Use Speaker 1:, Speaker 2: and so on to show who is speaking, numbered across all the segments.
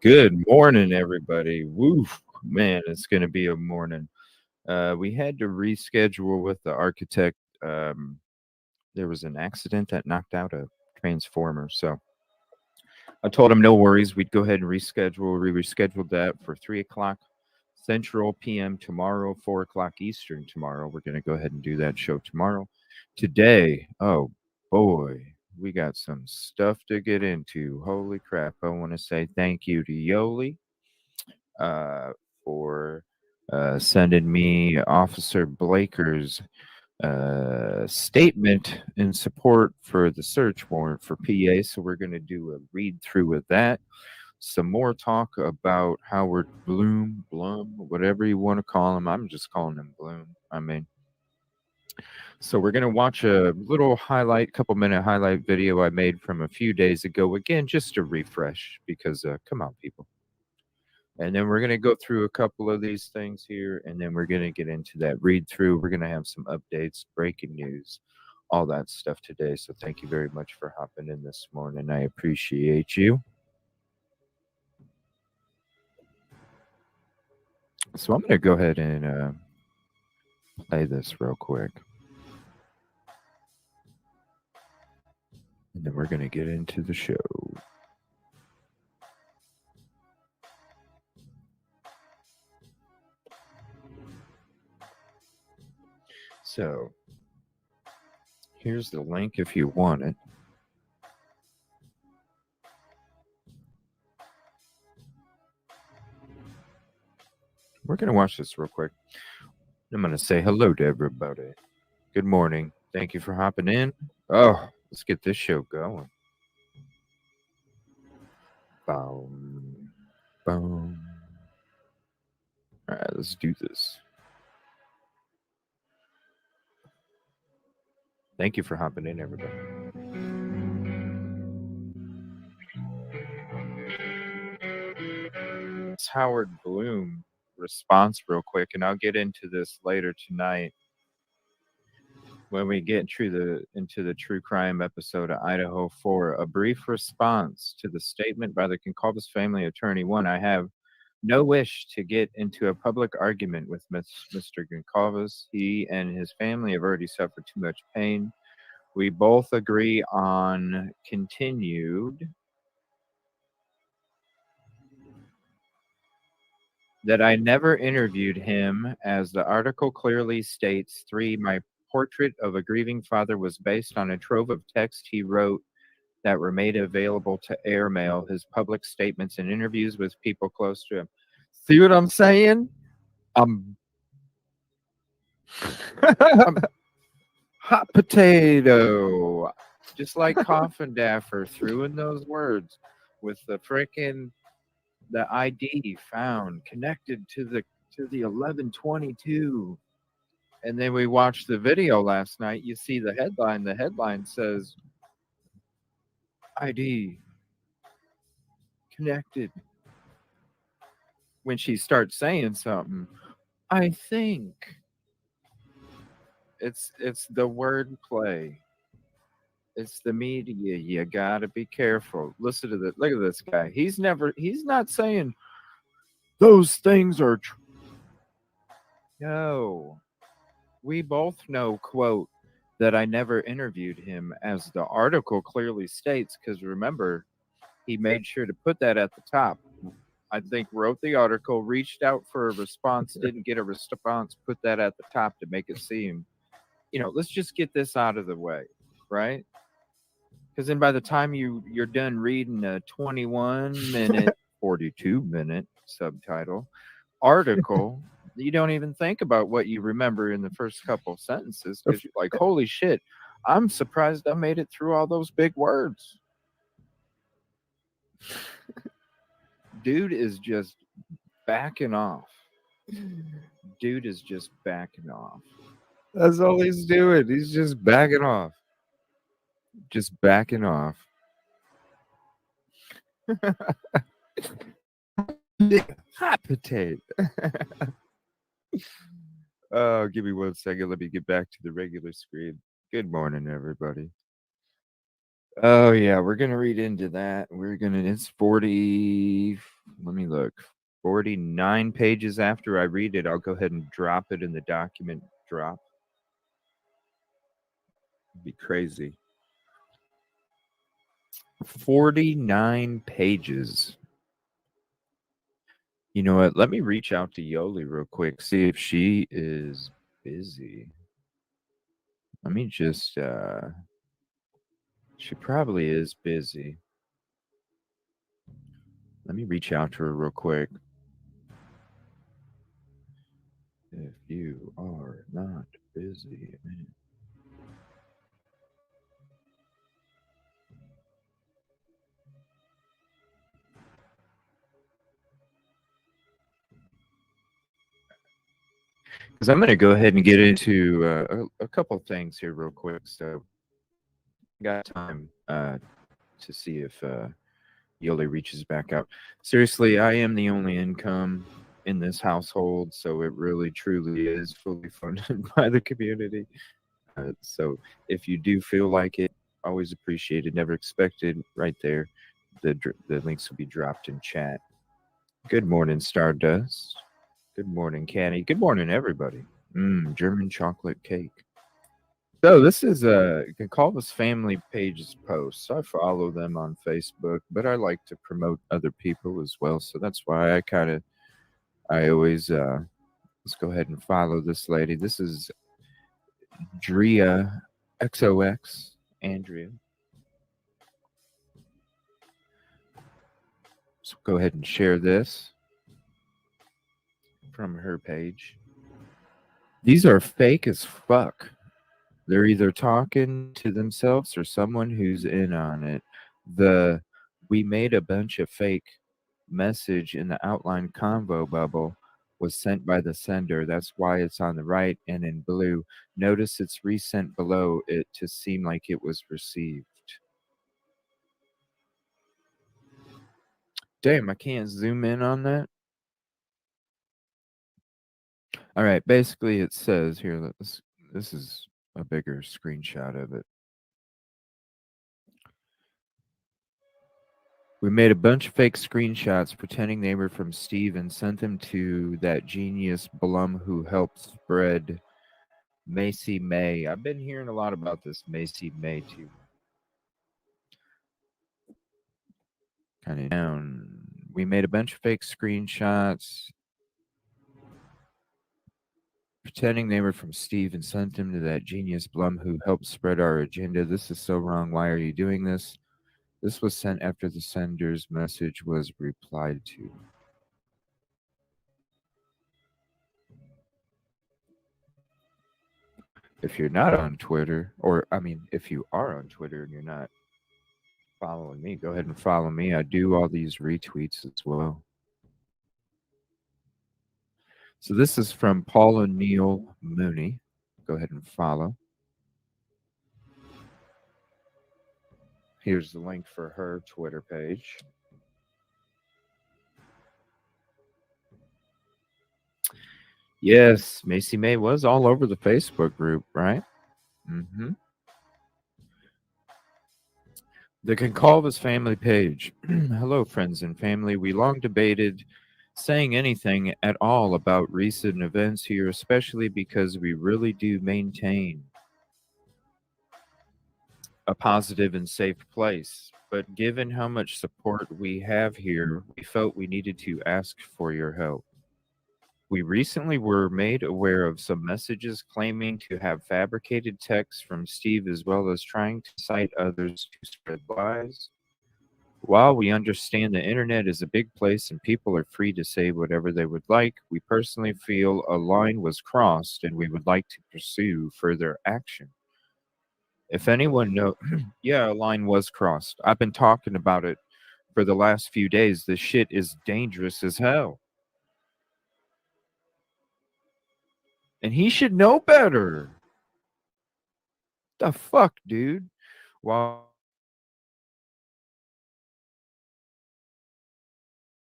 Speaker 1: Good morning, everybody. Woo, man, it's going to be a morning. We had to reschedule with the architect. There was an accident that knocked out a transformer. So I told him no worries. We'd go ahead and reschedule. We rescheduled that for 3 o'clock Central PM tomorrow, 4 o'clock Eastern tomorrow. We're going to go ahead and do that show tomorrow. Today, oh boy, we got some stuff to get into. Holy crap. I want to say thank you to Yoli uh, for sending me Officer Blaker's statement in support for the search warrant for PA. So we're going to do a read through of that. Some more talk about Howard Blum, whatever you want to call him. I'm just calling him Bloom. So we're going to watch a little couple minute highlight video I made from a few days ago. Again, just to refresh because come on, people. And then we're going to go through a couple of these things here, and then we're going to get into that read through. We're going to have some updates, breaking news, all that stuff today. So thank you very much for hopping in this morning. I appreciate you. So I'm going to go ahead and play this real quick. And then we're going to get into the show. So here's the link if you want it. We're going to watch this real quick. I'm going to say hello to everybody. Good morning. Thank you for hopping in. Oh, let's get this show going. Boom. Boom. All right, let's do this. Thank you for hopping in, everybody. It's Howard Bloom response real quick, and I'll get into this later tonight when we get into the true crime episode of Idaho4. A brief response to the statement by the Goncalves family attorney. One, I have no wish to get into a public argument with Mr. Goncalves. He and his family have already suffered too much pain. We both agree on continued that I never interviewed him, as the article clearly states. 3, my portrait of a grieving father was based on a trove of text he wrote that were made available to airmail, his public statements and interviews with people close to him. See what I'm saying? I'm hot potato. Just like Coffin Daffer threw in those words with the ID found connected to the 1122. And then we watched the video last night. You see the headline. The headline says ID connected. When she starts saying something, I think it's the word play. It's the media. You gotta be careful. Listen to this. Look at this guy. He's not saying those things are true. No. We both know, quote, that I never interviewed him, as the article clearly states, because remember, he made sure to put that at the top. I think wrote the article, reached out for a response, didn't get a response, put that at the top to make it seem, let's just get this out of the way, right? Because then by the time you're done reading a 21-minute, 42-minute subtitle article, you don't even think about what you remember in the first couple of sentences, because you're like, holy shit, I'm surprised I made it through all those big words. Dude is just backing off. Dude is just backing off. That's all he's doing. He's just backing off. Just backing off. Hot potato. Oh, give me 1 second. Let me get back to the regular screen. Good morning, everybody. Oh, yeah, we're going to read into that. It's 40. Let me look. 49 pages after I read it, I'll go ahead and drop it in the document drop. It'd be crazy. 49 pages. You know what? Let me reach out to Yoli real quick, see if she is busy. Let me just, she probably is busy. Let me reach out to her real quick. If you are not busy, because I'm going to go ahead and get into a couple things here real quick. So, got time to see if Yoli reaches back out. Seriously, I am the only income in this household, so it really truly is fully funded by the community. So if you do feel like it, always appreciated, never expected, right there. The links will be dropped in chat. Good morning, Stardust. Good morning, Canny. Good morning, everybody. German chocolate cake. So this is Goncalves family pages posts. I follow them on Facebook, but I like to promote other people as well. So that's why I always let's go ahead and follow this lady. This is Drea XOX Andrea. So go ahead and share this from her page. These are fake as fuck. They're either talking to themselves or someone who's in on it. The "we made a bunch of fake" message in the outline convo bubble was sent by the sender. That's why it's on the right and in blue. Notice it's resent below it to seem like it was received. Damn, I can't zoom in on that. All right, basically it says here, this is a bigger screenshot of it. We made a bunch of fake screenshots pretending they were from Steve and sent them to that genius Blum who helped spread Macy May. I've been hearing a lot about this Macy May too. Kind of down. We made a bunch of fake screenshots pretending they were from Steve and sent them to that genius Blum who helped spread our agenda. This is so wrong. Why are you doing this? This was sent after the sender's message was replied to. If you're not on Twitter, or I mean, if you are on Twitter and you're not following me, go ahead and follow me. I do all these retweets as well. So this is from Paula Neal Mooney. Go ahead and follow. Here's the link for her Twitter page. Yes, Macy May was all over the Facebook group, right? Mm-hmm. The Goncalves family page. Hello, friends and family. We long debated saying anything at all about recent events here, especially because we really do maintain a positive and safe place. But given how much support we have here, we felt we needed to ask for your help. We recently were made aware of some messages claiming to have fabricated texts from Steve, as well as trying to cite others to spread lies. While we understand the internet is a big place and people are free to say whatever they would like, we personally feel a line was crossed and we would like to pursue further action. If anyone know, yeah, a line was crossed. I've been talking about it for the last few days. This shit is dangerous as hell. And he should know better. The fuck, dude? While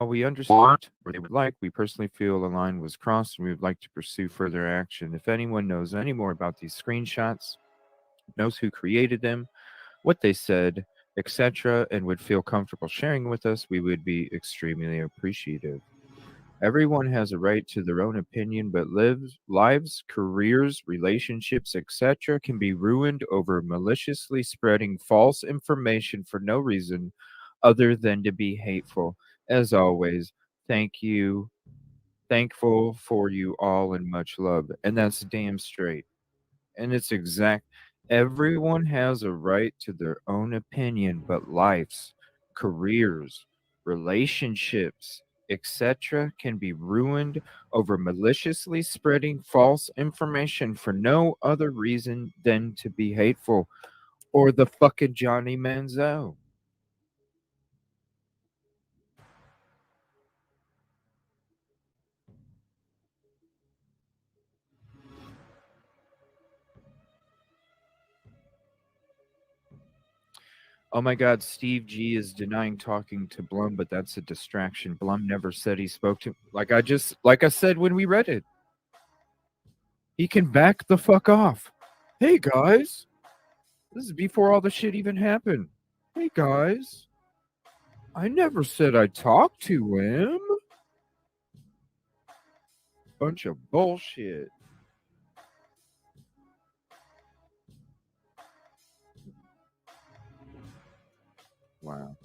Speaker 1: we understand or they would like, we personally feel a line was crossed and we would like to pursue further action. If anyone knows any more about these screenshots, knows who created them, what they said, etc., and would feel comfortable sharing with us, we would be extremely appreciative. Everyone has a right to their own opinion, but lives, careers, relationships, etc., can be ruined over maliciously spreading false information for no reason other than to be hateful. As always, thank you. Thankful for you all and much love. And that's damn straight. And it's exact. Everyone has a right to their own opinion, but lives, careers, relationships, etc., can be ruined over maliciously spreading false information for no other reason than to be hateful or the fucking Johnny Manziel. Oh my God, Steve G is denying talking to Blum, but that's a distraction. Blum never said he spoke to like I said when we read it. He can back the fuck off. Hey guys, this is before all the shit even happened. Hey guys, I never said I talked to him. Bunch of bullshit. Wow,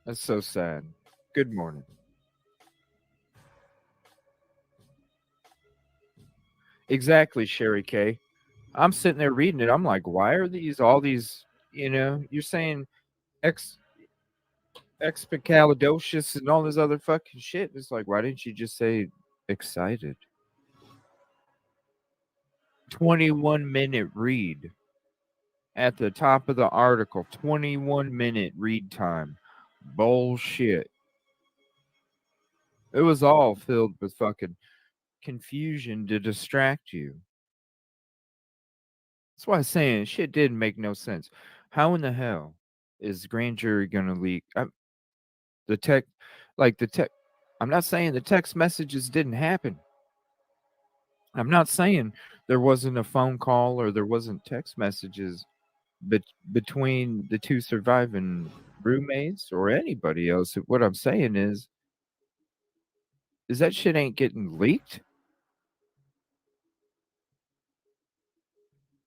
Speaker 1: that's so sad. Good morning. Exactly, Sherry K. I'm sitting there reading it. I'm like, why are these all these? You're saying ex expicalidocious and all this other fucking shit. It's like, why didn't you just say excited? 21-minute read at the top of the article. 21-minute read time. Bullshit. It was all filled with fucking confusion to distract you. That's why I'm saying shit didn't make no sense. How in the hell is grand jury gonna leak the tech? Like the tech. I'm not saying the text messages didn't happen. I'm not saying there wasn't a phone call or there wasn't text messages between the two surviving roommates or anybody else. What I'm saying is that shit ain't getting leaked,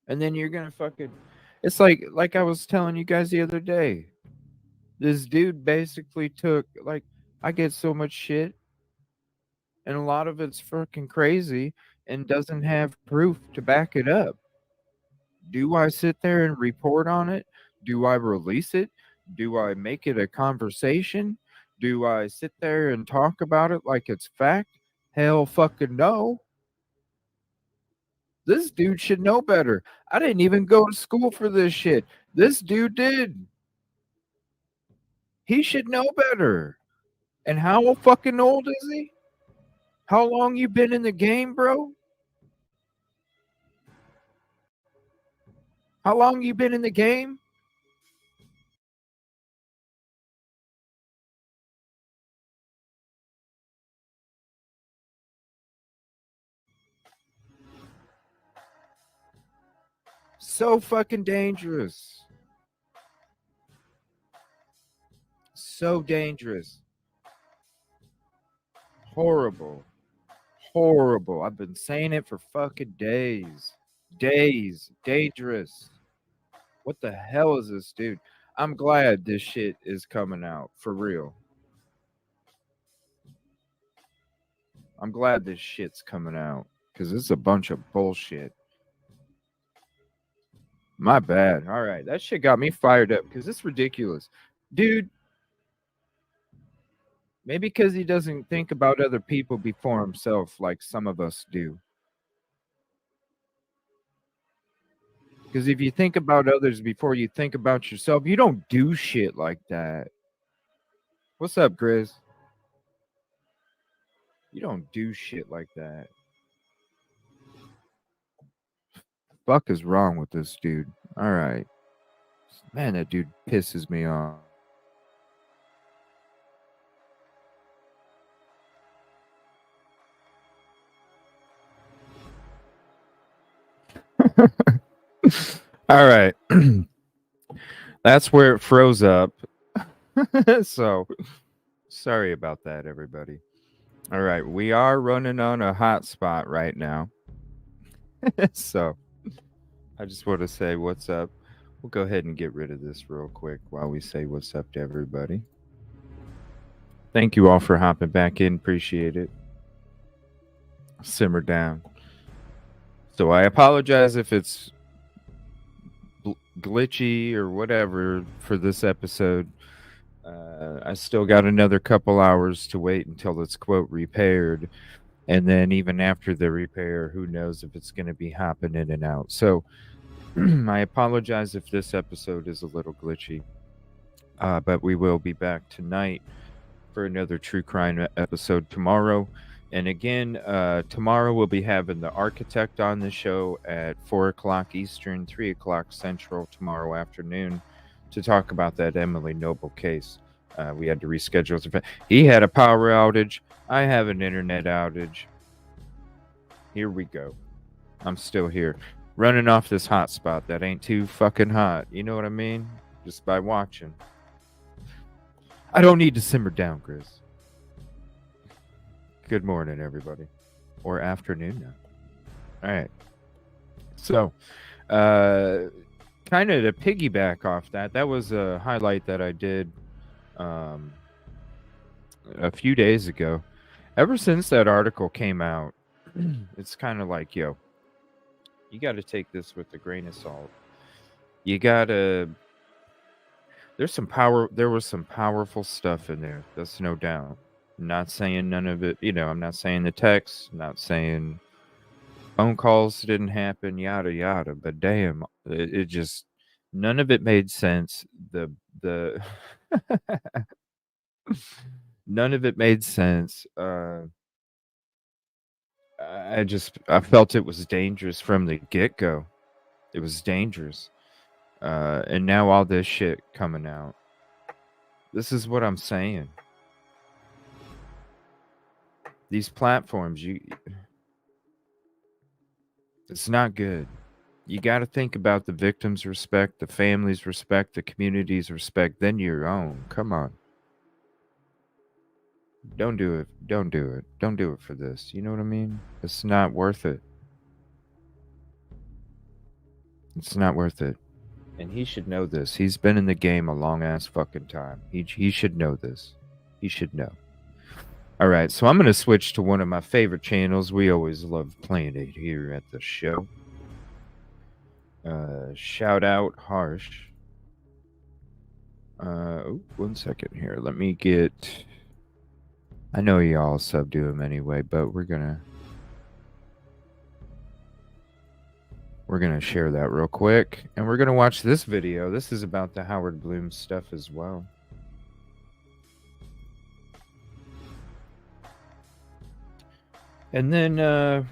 Speaker 1: and then you're gonna fucking. It's like I was telling you guys the other day. This dude basically took like I get so much shit, and a lot of it's fucking crazy and doesn't have proof to back it up. Do I sit there and report on it? Do I release it? Do I make it a conversation? Do I sit there and talk about it like it's fact? Hell fucking no. This dude should know better. I didn't even go to school for this shit. This dude did. He should know better. And how fucking old is he? How long you been in the game, bro? How long you been in the game? So fucking dangerous. So dangerous. Horrible. Horrible. I've been saying it for fucking days. Days. Dangerous. What the hell is this, dude? I'm glad this shit is coming out for real. I'm glad this shit's coming out because it's a bunch of bullshit. My bad. All right. That shit got me fired up because it's ridiculous. Dude, maybe because he doesn't think about other people before himself like some of us do. Because if you think about others before you think about yourself, you don't do shit like that. What's up, Grizz? You don't do shit like that. Fuck is wrong with this dude? All right. Man, that dude pisses me off. All right. That's where it froze up. So sorry about that, everybody. All right, we are running on a hotspot right now. So I just want to say what's up. We'll go ahead and get rid of this real quick while we say what's up to everybody. Thank you all for hopping back in. Appreciate it. Simmer down. So I apologize if it's glitchy or whatever for this episode. I still got another couple hours to wait until it's quote repaired. And then even after the repair, who knows if it's going to be hopping in and out. So I apologize if this episode is a little glitchy. But we will be back tonight for another true crime episode tomorrow. And again, tomorrow we'll be having the architect on the show at 4 o'clock Eastern, 3 o'clock Central tomorrow afternoon to talk about that Emily Noble case. We had to reschedule. He had a power outage. I have an internet outage. Here we go. I'm still here. Running off this hotspot that ain't too fucking hot. You know what I mean? Just by watching. I don't need to simmer down, Chris. Good morning, everybody. Or afternoon now. All right. So, kind of to piggyback off that, that was a highlight that I did a few days ago. Ever since that article came out, it's kind of like, yo, you got to take this with a grain of salt. You got to... There was some powerful stuff in there. That's no doubt. I'm not saying none of it, I'm not saying the text, not saying phone calls didn't happen, yada yada, but damn, it just none of it made sense. The none of it made sense. I felt it was dangerous from the get-go. It was dangerous. And now all this shit coming out. This is what I'm saying. These platforms, it's not good. You got to think about the victims' respect, the family's respect, the community's respect, then your own. Come on. Don't do it. Don't do it. Don't do it for this. You know what I mean? It's not worth it. It's not worth it. And he should know this. He's been in the game a long ass fucking time. He should know this. He should know. All right, so I'm going to switch to one of my favorite channels. We always love playing it here at the show. Shout out Harsh. One second here. Let me get... I know y'all sub to him anyway, but we're gonna share that real quick. And we're going to watch this video. This is about the H.Blum stuff as well. And then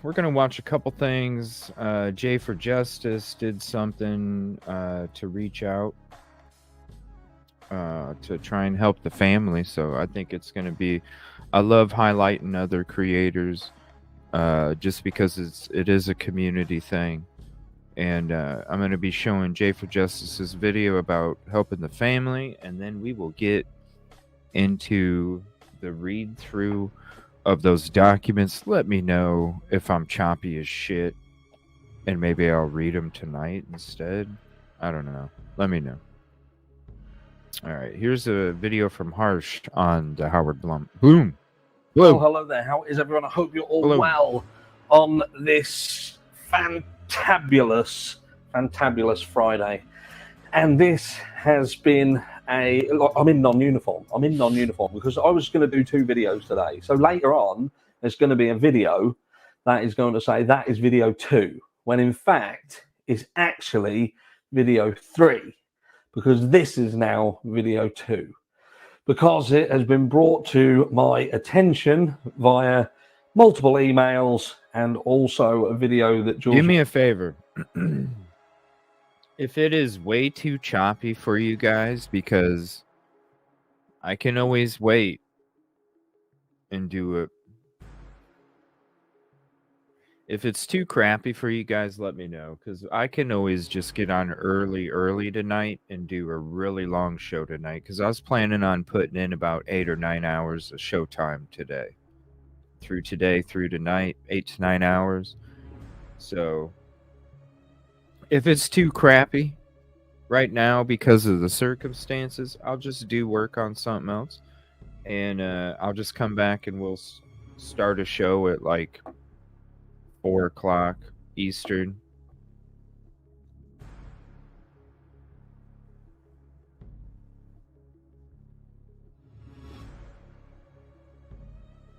Speaker 1: we're going to watch a couple things. J for Justice did something to reach out to try and help the family. So I think it's going to be... I love highlighting other creators just because it is a community thing. And I'm going to be showing J for Justice's video about helping the family. And then we will get into the read through of those documents. Let me know if I'm choppy as shit. And maybe I'll read them tonight instead. I don't know. Let me know. All right. Here's a video from Harsh on the H.Blum. Boom.
Speaker 2: Well, hello there. How is everyone? I hope you're all well on this fantabulous Friday. And this has been I'm in non-uniform. Because I was going to do 2 videos today. So later on, there's going to be a video that is going to say that is video 2, when in fact it's actually video 3, because this is now video 2. Because it has been brought to my attention via multiple emails and also a video that George...
Speaker 1: Do me a favor. If it is way too choppy for you guys, because I can always wait and do it. If it's too crappy for you guys, let me know, because I can always just get on early tonight and do a really long show tonight, because I was planning on putting in about 8 or 9 hours of showtime today. Through tonight, 8 to 9 hours. So if it's too crappy right now because of the circumstances, I'll just do work on something else. And I'll just come back and we'll start a show at like 4 o'clock Eastern.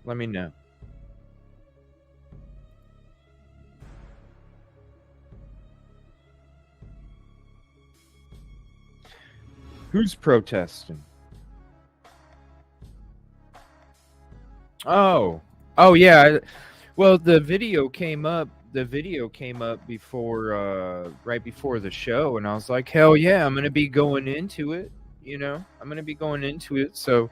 Speaker 1: Let me know. Who's protesting? Oh yeah. Well, the video came up. The video came up before, right before the show, and I was like, hell yeah, I'm gonna be going into it. You know, I'm gonna be going into it. So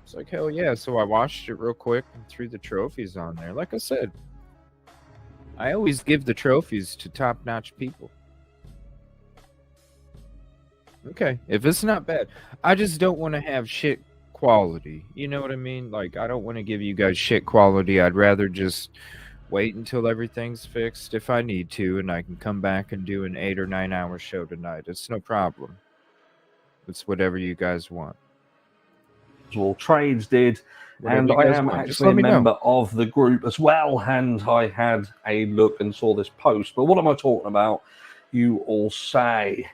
Speaker 1: it's like, hell yeah. So I watched it real quick and threw the trophies on there. Like I said, I always give the trophies to top-notch people. Okay, if it's not bad, I just don't want to have shit quality. You know what I mean? Like, I don't want to give you guys shit quality. I'd rather just wait until everything's fixed if I need to, and I can come back and do an 8 or 9 hour show tonight. It's no problem. It's whatever you guys want.
Speaker 2: Well, Trades did, and I am actually a member of the group as well, and I had a look and saw this post. But what am I talking about? You all say.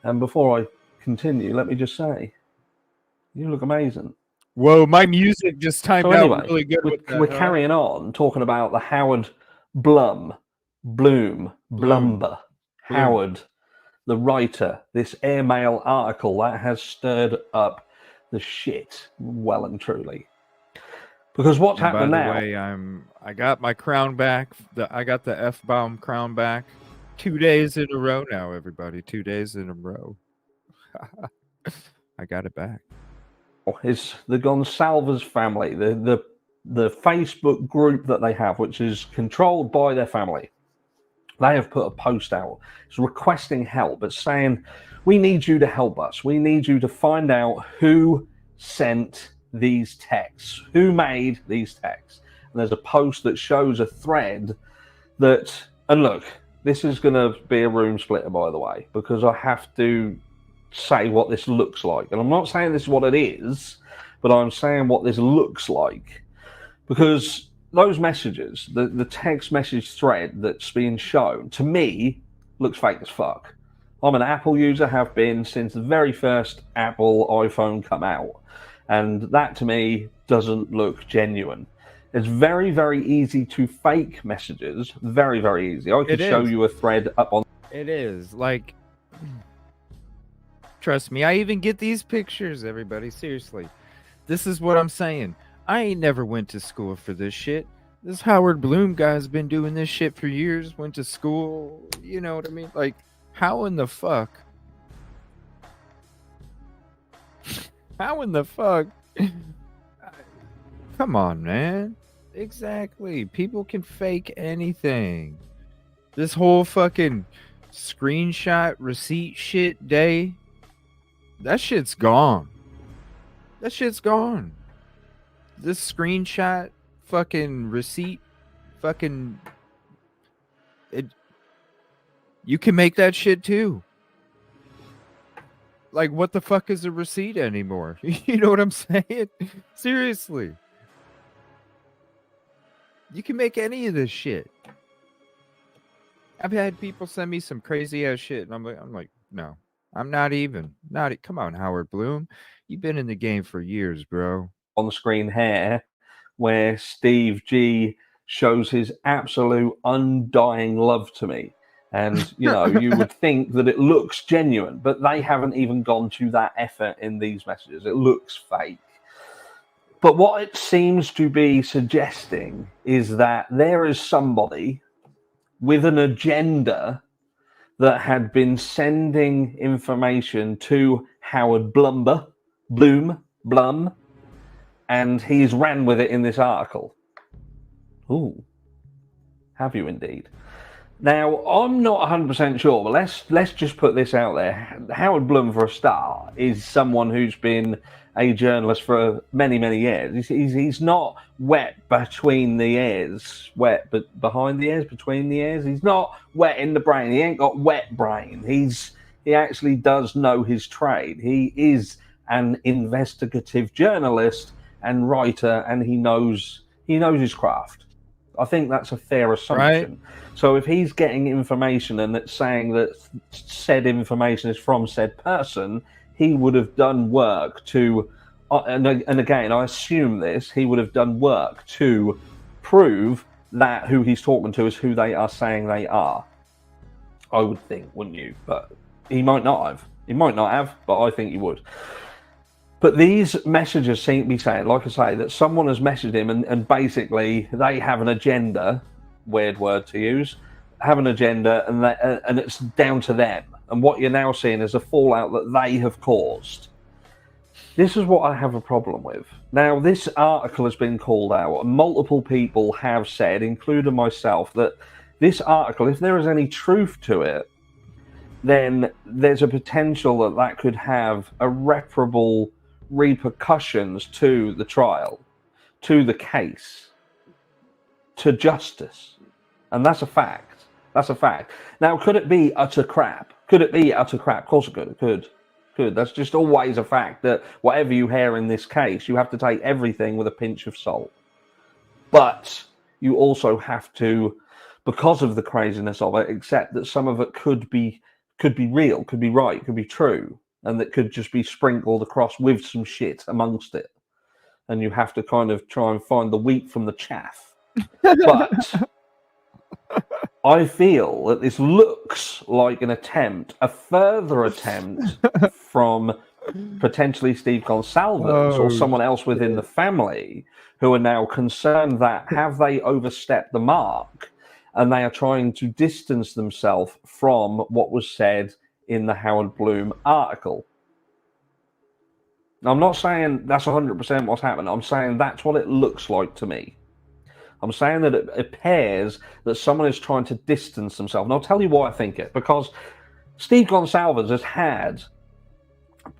Speaker 2: And before I continue, let me just say, you look amazing.
Speaker 1: Whoa, my music just timed out really good.
Speaker 2: We're carrying on talking about the H.Blum, Blumber, Howard, the writer, this airmail article that has stirred up the shit well and truly. Because what's happening now?
Speaker 1: By the way, I got my crown back. I got the F-bomb crown back 2 days in a row now, everybody. 2 days in a row. I got it back.
Speaker 2: It's the Goncalves family, the Facebook group that they have, which is controlled by their family. They have put a post out. It's requesting help. It's saying, we need you to help us. We need you to find out who sent these texts, who made these texts. And there's a post that shows a thread that, and look, this is going to be a room splitter, by the way, because I have to say what this looks like. And I'm not saying this is what it is, but I'm saying what this looks like. Because those messages, the text message thread that's being shown, to me, looks fake as fuck. I'm an Apple user, have been since the very first Apple iPhone come out. And that, to me, doesn't look genuine. It's very, very easy to fake messages. Very, very easy. I could show you a thread up on...
Speaker 1: It is. Like, trust me, I even get these pictures, everybody. Seriously. This is what I'm saying. I ain't never went to school for this shit. This H.Blum guy's been doing this shit for years. Went to school. You know what I mean? Like, how in the fuck? How in the fuck? Come on, man. Exactly. People can fake anything. This whole fucking screenshot receipt shit day, that shit's gone. That shit's gone. This screenshot fucking receipt fucking you can make that shit too. Like, what the fuck is a receipt anymore? You know what I'm saying? Seriously. You can make any of this shit. I've had people send me some crazy ass shit, and I'm like, no, I'm not even. Come on, H.Blum. You've been in the game for years, bro.
Speaker 2: On the screen here, where Steve G shows his absolute undying love to me. And, you know, you would think that it looks genuine, but they haven't even gone to that effort in these messages. It looks fake. But what it seems to be suggesting is that there is somebody with an agenda that had been sending information to H.Blum, and he's ran with it in this article. Ooh. Have you indeed? Now, I'm not 100% sure, but let's just put this out there. Howard Blum, for a start, is someone who's been a journalist for many, many years. He's not wet between the ears, wet but behind the ears, between the ears. He's not wet in the brain. He ain't got wet brain. He actually does know his trade. He is an investigative journalist and writer, and he knows his craft. I think that's a fair assumption.
Speaker 1: Right.
Speaker 2: So if he's getting information and it's saying that said information is from said person, he would have done work to, and again, I assume this, he would have done work to prove that who he's talking to is who they are saying they are. I would think, wouldn't you? But he might not have. He might not have, but I think he would. But these messages seem to be saying, like I say, that someone has messaged him and basically they have an agenda, weird word to use, have an agenda and it's down to them. And what you're now seeing is a fallout that they have caused. This is what I have a problem with. Now, this article has been called out, and multiple people have said, including myself, that this article, if there is any truth to it, then there's a potential that that could have irreparable repercussions to the trial, to the case, to justice. And that's a fact. That's a fact. Now, could it be utter crap? Could it be utter crap? Of course it could. It could. That's just always a fact, that whatever you hear in this case, you have to take everything with a pinch of salt. But you also have to, because of the craziness of it, accept that some of it could be real, could be right, could be true, and that could just be sprinkled across with some shit amongst it. And you have to kind of try and find the wheat from the chaff. But I feel that this looks like an attempt, a further attempt from potentially Steve Goncalves or someone else within the family who are now concerned that have they overstepped the mark, and they are trying to distance themselves from what was said in the Howard Blum article. Now, I'm not saying that's 100% what's happened. I'm saying that's what it looks like to me. I'm saying that it appears that someone is trying to distance themselves. And I'll tell you why I think it. Because Steve Goncalves has had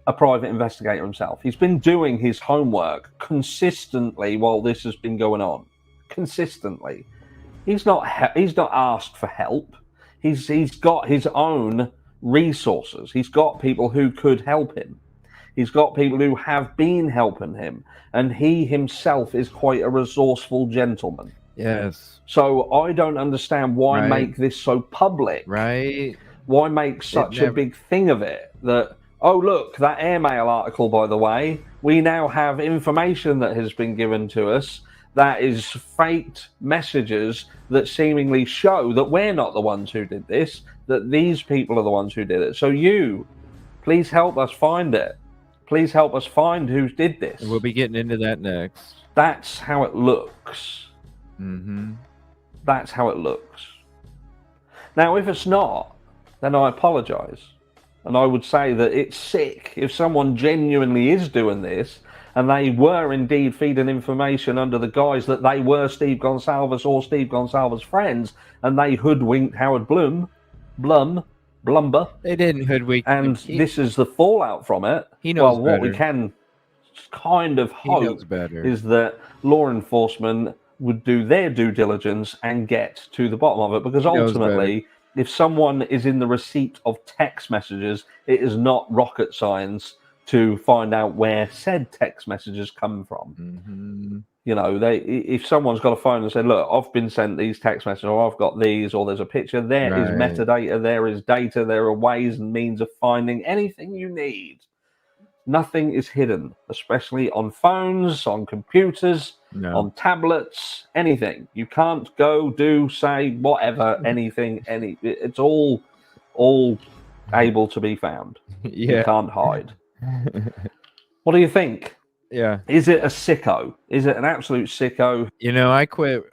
Speaker 2: a private investigator himself. He's been doing his homework consistently while this has been going on. Consistently. He's not asked for help. He's got his own resources. He's got people who could help him. He's got people who have been helping him, and he himself is quite a resourceful gentleman.
Speaker 1: Yes.
Speaker 2: So I don't understand why make this so public.
Speaker 1: Right.
Speaker 2: Why make such a big thing of it? That, oh, look, that airmail article, by the way, we now have information that has been given to us that is faked messages that seemingly show that we're not the ones who did this, that these people are the ones who did it. So you, please help us find it. Please help us find who did this.
Speaker 1: And we'll be getting into that next.
Speaker 2: That's how it looks.
Speaker 1: Mm-hmm.
Speaker 2: That's how it looks. Now, if it's not, then I apologize. And I would say that it's sick if someone genuinely is doing this and they were indeed feeding information under the guise that they were Steve Goncalves or Steve Goncalves' friends, and they hoodwinked Howard Blumber.
Speaker 1: They didn't hoodwink.
Speaker 2: And this is the fallout from it.
Speaker 1: He knows
Speaker 2: what
Speaker 1: better.
Speaker 2: we can kind of hope is that law enforcement would do their due diligence and get to the bottom of it. Because ultimately, if someone is in the receipt of text messages, it is not rocket science to find out where said text messages come from.
Speaker 1: Mm-hmm.
Speaker 2: You know, if someone's got a phone and said, look, I've been sent these text messages, or I've got these, or there's a picture, there is metadata, there is data, there are ways and means of finding anything you need. Nothing is hidden, especially on phones, on computers, on tablets, anything. You can't go, do, say, whatever, anything, it's all able to be found. You can't hide. What do you think?
Speaker 1: Yeah.
Speaker 2: Is it a sicko? Is it an absolute sicko?
Speaker 1: You know, I quit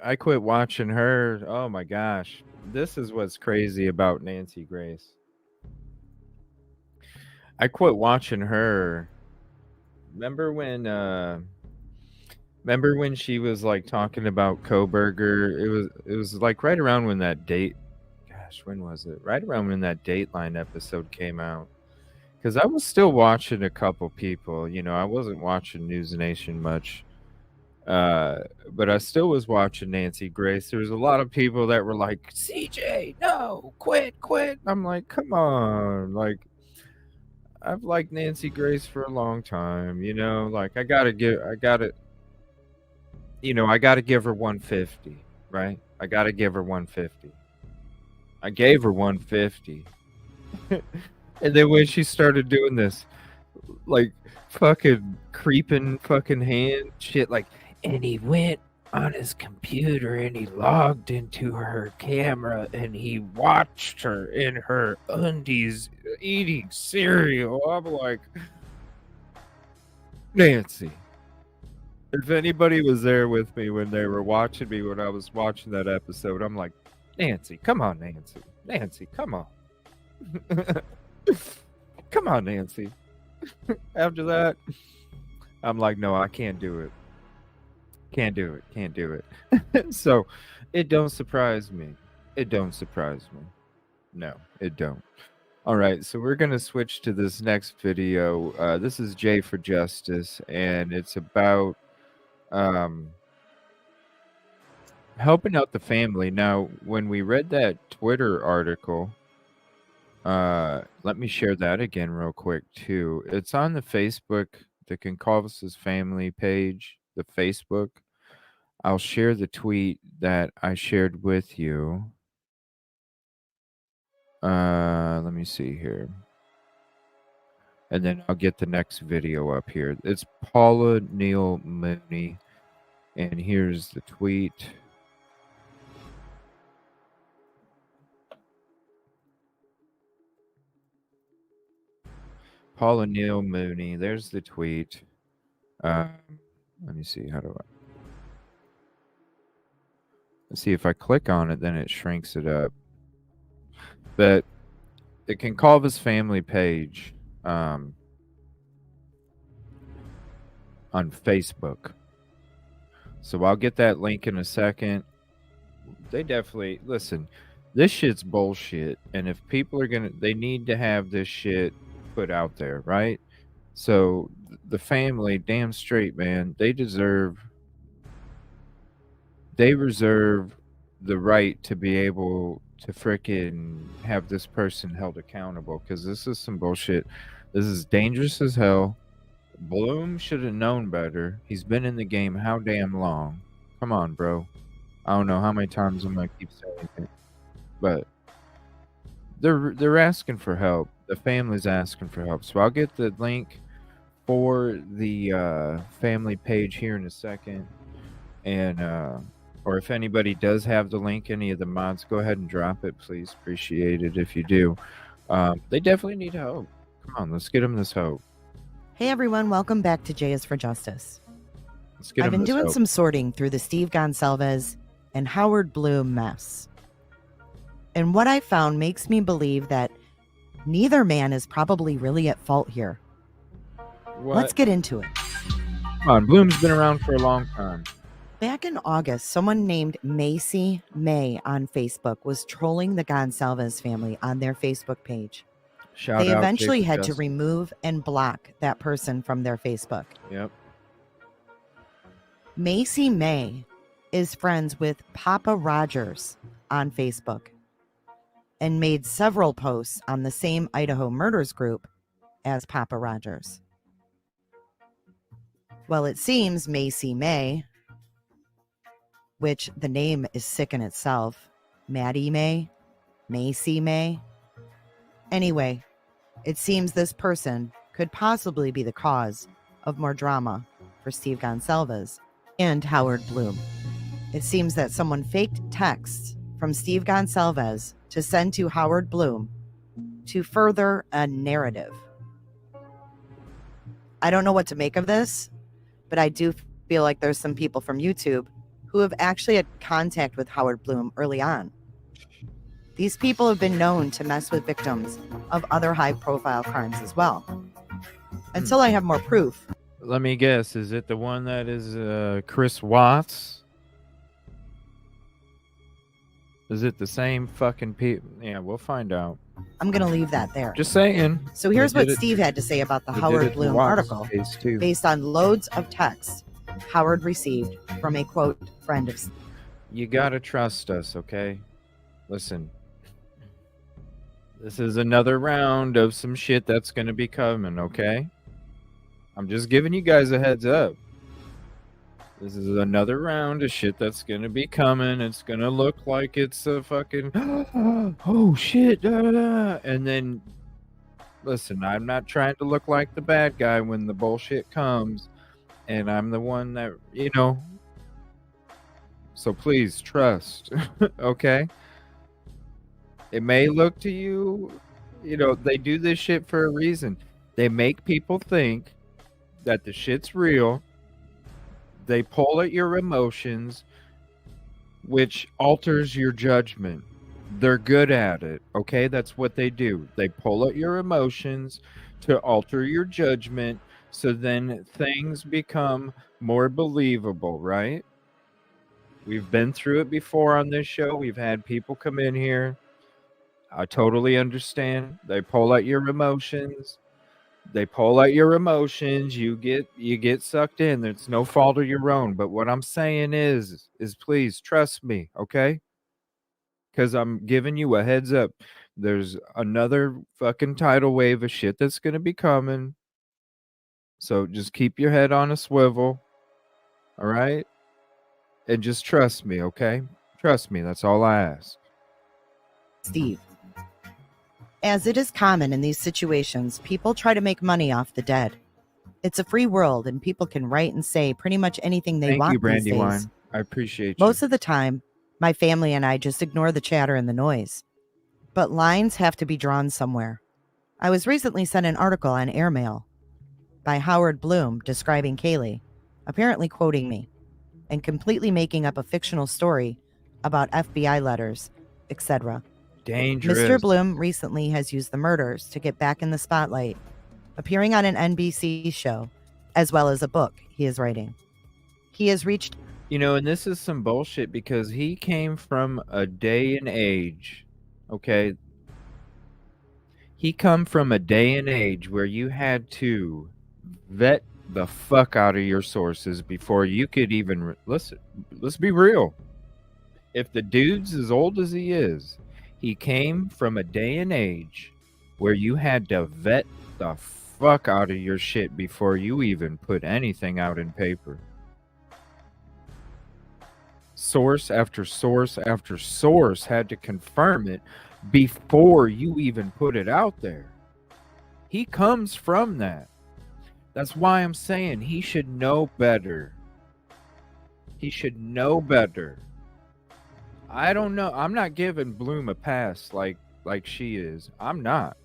Speaker 1: watching her. Oh my gosh. This is what's crazy about Nancy Grace. I quit watching her. Remember when Remember when she was like talking about Koberger? It was like right around when that date. Gosh, when was it? Right around when that Dateline episode came out. Because I was still watching a couple people. I wasn't watching News Nation much. But I still was watching Nancy Grace. There was a lot of people that were like, CJ, no, quit. I'm like, come on. Like, I've liked Nancy Grace for a long time, like I gotta give her 150, right? I gotta give her 150. I gave her 150. And then when she started doing this, like, fucking creeping fucking hand shit, like, and he went on his computer and he logged into her camera and he watched her in her undies eating cereal. I'm like, Nancy, if anybody was there with me when they were watching me when I was watching that episode, I'm like, Nancy, come on, Nancy. Nancy, come on. Come on, Nancy. After that, I'm like, no, I can't do it. Can't do it. So it don't surprise me. No, it don't. All right, so we're going to switch to this next video. This is J for Justice, and it's about helping out the family. Now, when we read that Twitter article, let me share that again real quick, too. It's on the Facebook, the Goncalves family page, the Facebook. I'll share the tweet that I shared with you. Let me see here. And then I'll get the next video up here. It's Paula Neal Mooney. And here's the tweet. Paula Neal Mooney. There's the tweet. Let me see. How do I? Let's see if I click on it, then it shrinks it up. But the Goncalves family page on Facebook. So I'll get that link in a second. They definitely listen. This shit's bullshit, and if people are they need to have this shit put out there, right? So the family, damn straight, man, they reserve the right to be able to frickin' have this person held accountable, because this is some bullshit. This is dangerous as hell. Blum should have known better. He's been in the game how damn long? Come on, bro. I don't know how many times I'm gonna keep saying it, but they're asking for help. The family's asking for help. So I'll get the link for the family page here in a second, and or if anybody does have the link, any of the mods, go ahead and drop it, please. Appreciate it if you do. They definitely need hope. Come on, let's get them this hope.
Speaker 3: Hey everyone, welcome back to J is for Justice. I've been doing some sorting through the Steve Goncalves and H.Blum mess. And what I found makes me believe that neither man is probably really at fault here.
Speaker 1: What?
Speaker 3: Let's get into it.
Speaker 1: Come on, Blum's been around for a long time.
Speaker 3: Back in August, someone named Macy May on Facebook was trolling the Goncalves family on their Facebook page. They eventually had to remove and block that person from their Facebook.
Speaker 1: Yep.
Speaker 3: Macy May is friends with Papa Rogers on Facebook and made several posts on the same Idaho murders group as Papa Rogers. Well, it seems Macy May, which the name is sick in itself, Maddie May, Macy May. Anyway, it seems this person could possibly be the cause of more drama for Steve Goncalves and H.Blum. It seems that someone faked texts from Steve Goncalves to send to H.Blum to further a narrative. I don't know what to make of this, but I do feel like there's some people from YouTube who have actually had contact with H.Blum early on. These people have been known to mess with victims of other high-profile crimes as well. Until I have more proof,
Speaker 1: Let me guess. Is it the one that is Chris Watts? Is it the same fucking people? Yeah, we'll find out.
Speaker 3: I'm going to leave that there.
Speaker 1: Just saying.
Speaker 3: So here's
Speaker 1: They
Speaker 3: what
Speaker 1: did it-
Speaker 3: Steve had to say about the
Speaker 1: they did
Speaker 3: Howard
Speaker 1: it to
Speaker 3: Blum
Speaker 1: Watts'
Speaker 3: article
Speaker 1: case, too.
Speaker 3: based on loads of texts Howard received from a quote friend of
Speaker 1: You gotta trust us, okay? Listen. This is another round of some shit that's gonna be coming, okay? I'm just giving you guys a heads up. This is another round of shit that's gonna be coming. It's gonna look like it's a fucking oh shit, da, da, da. And then listen, I'm not trying to look like the bad guy when the bullshit comes, and I'm the one that so please trust. Okay? It may look to you, they do this shit for a reason. They make people think that the shit's real. They pull at your emotions, which alters your judgment. They're good at it, okay? That's what they do. They pull at your emotions to alter your judgment, so then things become more believable, right? We've been through it before on this show. We've had people come in here. I totally understand. They pull at your emotions. You get sucked in. It's no fault of your own. But what I'm saying is please trust me, okay? Because I'm giving you a heads up. There's another fucking tidal wave of shit that's gonna be coming. So just keep your head on a swivel, all right? And just trust me, okay? Trust me. That's all I ask.
Speaker 3: Steve. As it is common in these situations, people try to make money off the dead. It's a free world, and people can write and say pretty much anything they
Speaker 1: Thank
Speaker 3: want
Speaker 1: you,
Speaker 3: these days.
Speaker 1: Brandywine. I appreciate you.
Speaker 3: Most of the time, my family and I just ignore the chatter and the noise. But lines have to be drawn somewhere. I was recently sent an article on Airmail by H. Blum describing Kaylee, apparently quoting me, and completely making up a fictional story about FBI letters, etc.
Speaker 1: Dangerous.
Speaker 3: Mr. Blum recently has used the murders to get back in the spotlight, appearing on an NBC show, as well as a book he is writing. He has reached...
Speaker 1: And this is some bullshit because he came from a day and age, okay? He come from a day and age where you had to vet the fuck out of your sources before you could even... Listen, let's be real. If the dude's as old as he is, he came from a day and age where you had to vet the fuck out of your shit before you even put anything out in paper. Source after source after source had to confirm it before you even put it out there. He comes from that. That's why I'm saying he should know better. He should know better. I don't know. I'm not giving Bloom a pass like she is. I'm not.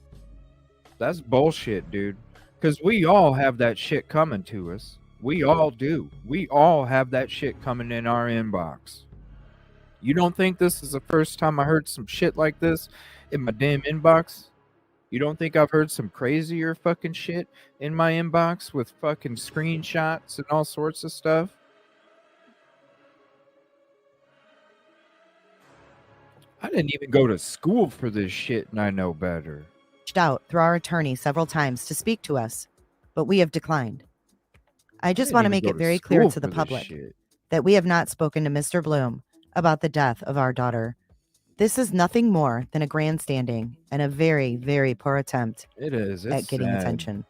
Speaker 1: That's bullshit, dude. Because we all have that shit coming to us. We all do. We all have that shit coming in our inbox. You don't think this is the first time I heard some shit like this in my damn inbox? You don't think I've heard some crazier fucking shit in my inbox with fucking screenshots and all sorts of stuff? I didn't even go to school for this shit, and I know better.
Speaker 3: Reached out through our attorney several times to speak to us, but we have declined. I just want to make it very clear to the public that we have not spoken to Mr. Blum about the death of our daughter. This is nothing more than a grandstanding and a very, very poor attempt at getting attention.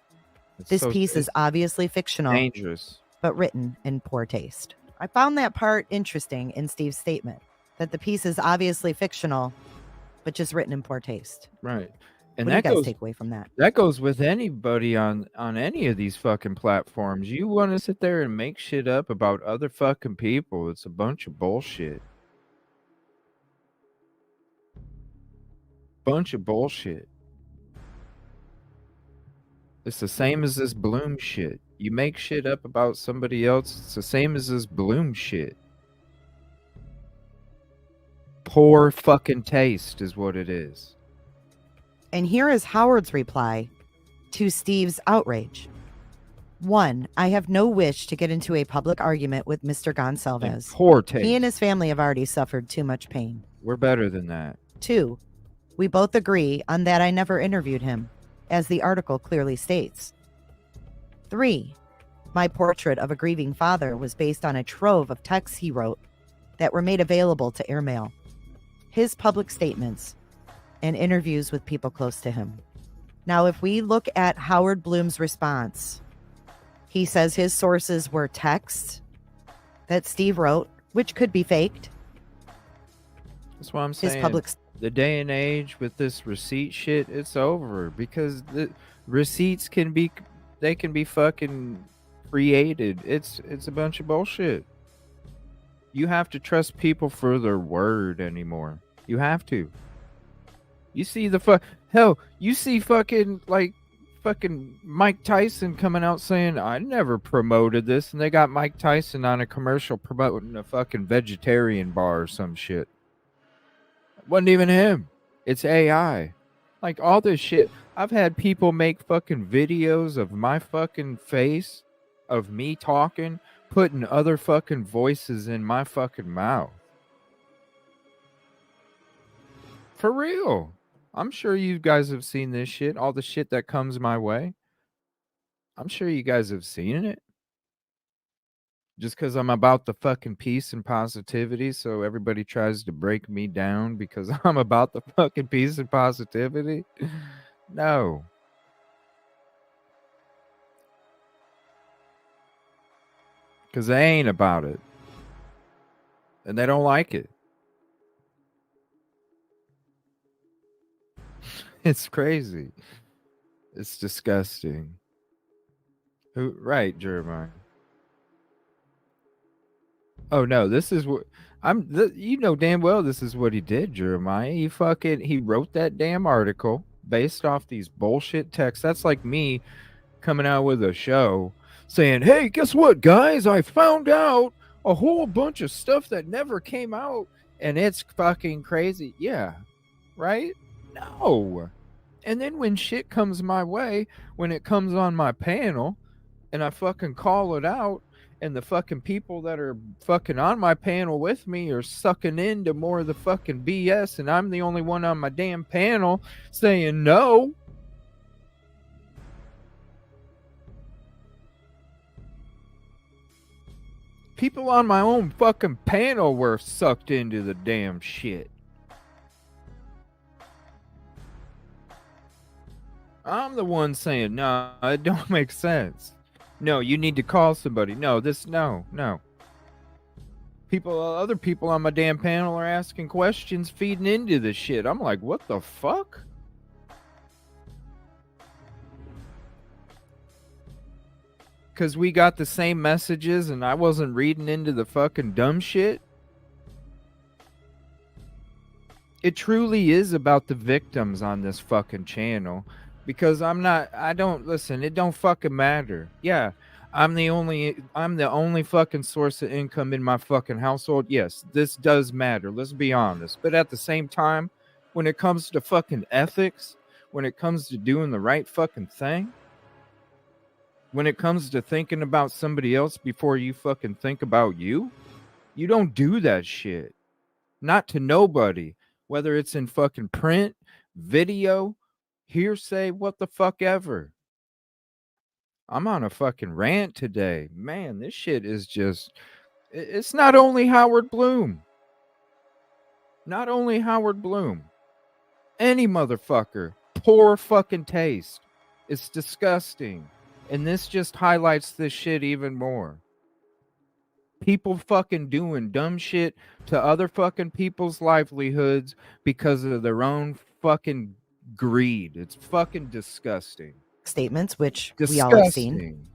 Speaker 3: This piece is obviously fictional,
Speaker 1: dangerous,
Speaker 3: but written in poor taste. I found that part interesting in Steve's statement, that the piece is obviously fictional, but just written in poor taste.
Speaker 1: Right. And
Speaker 3: what
Speaker 1: that
Speaker 3: do you guys
Speaker 1: goes,
Speaker 3: take away from that?
Speaker 1: That goes with anybody on any of these fucking platforms. You want to sit there and make shit up about other fucking people. It's a bunch of bullshit. Bunch of bullshit. It's the same as this Bloom shit. You make shit up about somebody else, it's the same as this Bloom shit. Poor fucking taste is what it is.
Speaker 3: And here is Howard's reply to Steve's outrage. 1. I have no wish to get into a public argument with Mr.
Speaker 1: And
Speaker 3: Goncalves.
Speaker 1: poor taste.
Speaker 3: He and his family have already suffered too much pain.
Speaker 1: We're better than that.
Speaker 3: 2. We both agree on that I never interviewed him, as the article clearly states. 3. My portrait of a grieving father was based on a trove of texts he wrote that were made available to airmail, his public statements, and interviews with people close to him. Now, if we look at H.Blum's response, he says his sources were texts that Steve wrote, which could be faked.
Speaker 1: That's what I'm
Speaker 3: His
Speaker 1: saying.
Speaker 3: public
Speaker 1: The day and age with this receipt shit, it's over, because the receipts can be fucking created. It's a bunch of bullshit. You have to trust people for their word anymore. You have to. You see you see fucking Mike Tyson coming out saying, I never promoted this, and they got Mike Tyson on a commercial promoting a fucking vegetarian bar or some shit. It wasn't even him. It's AI. Like, all this shit. I've had people make fucking videos of my fucking face, of me talking, putting other fucking voices in my fucking mouth. For real. I'm sure you guys have seen this shit, all the shit that comes my way. I'm sure you guys have seen it. Just because I'm about the fucking peace and positivity, so everybody tries to break me down because I'm about the fucking peace and positivity? No. Because they ain't about it. And they don't like it. It's crazy. It's disgusting. Right, Jeremiah. Oh no, this is what you know damn well this is what he did, Jeremiah. He wrote that damn article based off these bullshit texts. That's like me coming out with a show saying, "Hey, guess what, guys? I found out a whole bunch of stuff that never came out, and it's fucking crazy." Yeah, right? No. And then when shit comes my way, when it comes on my panel, and I fucking call it out, and the fucking people that are fucking on my panel with me are sucking into more of the fucking BS, and I'm the only one on my damn panel saying no. People on my own fucking panel were sucked into the damn shit. I'm the one saying, no, it don't make sense. No, you need to call somebody. No. Other people on my damn panel are asking questions, feeding into this shit. I'm like, what the fuck? Because we got the same messages and I wasn't reading into the fucking dumb shit. It truly is about the victims on this fucking channel. Because it don't fucking matter. Yeah, I'm the only fucking source of income in my fucking household. Yes, this does matter. Let's be honest. But at the same time, when it comes to fucking ethics, when it comes to doing the right fucking thing, when it comes to thinking about somebody else before you fucking think about you, you don't do that shit. Not to nobody. Whether it's in fucking print, video, hearsay, what the fuck ever. I'm on a fucking rant today. Man, this shit is just... It's not only H.Blum. Not only H.Blum. Any motherfucker. Poor fucking taste. It's disgusting. And this just highlights this shit even more. People fucking doing dumb shit to other fucking people's livelihoods because of their own fucking greed. It's fucking disgusting.
Speaker 3: Statements, which
Speaker 1: Disgusting.
Speaker 3: we all have seen,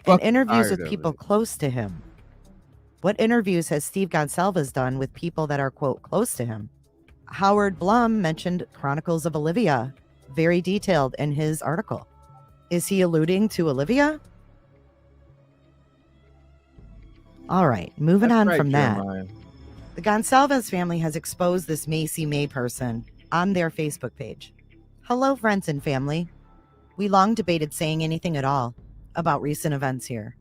Speaker 3: and interviews with
Speaker 1: tired of
Speaker 3: people
Speaker 1: it.
Speaker 3: close to him. What interviews has Steve Goncalves done with people that are, quote, close to him? H.Blum mentioned Chronicles of Olivia, very detailed in his article. Is he alluding to Olivia? All right, moving
Speaker 1: That's
Speaker 3: on
Speaker 1: right,
Speaker 3: from
Speaker 1: Jeremiah.
Speaker 3: that. The Goncalves family has exposed this Macy May person on their Facebook page. Hello, friends and family. We long debated saying anything at all. about recent events here,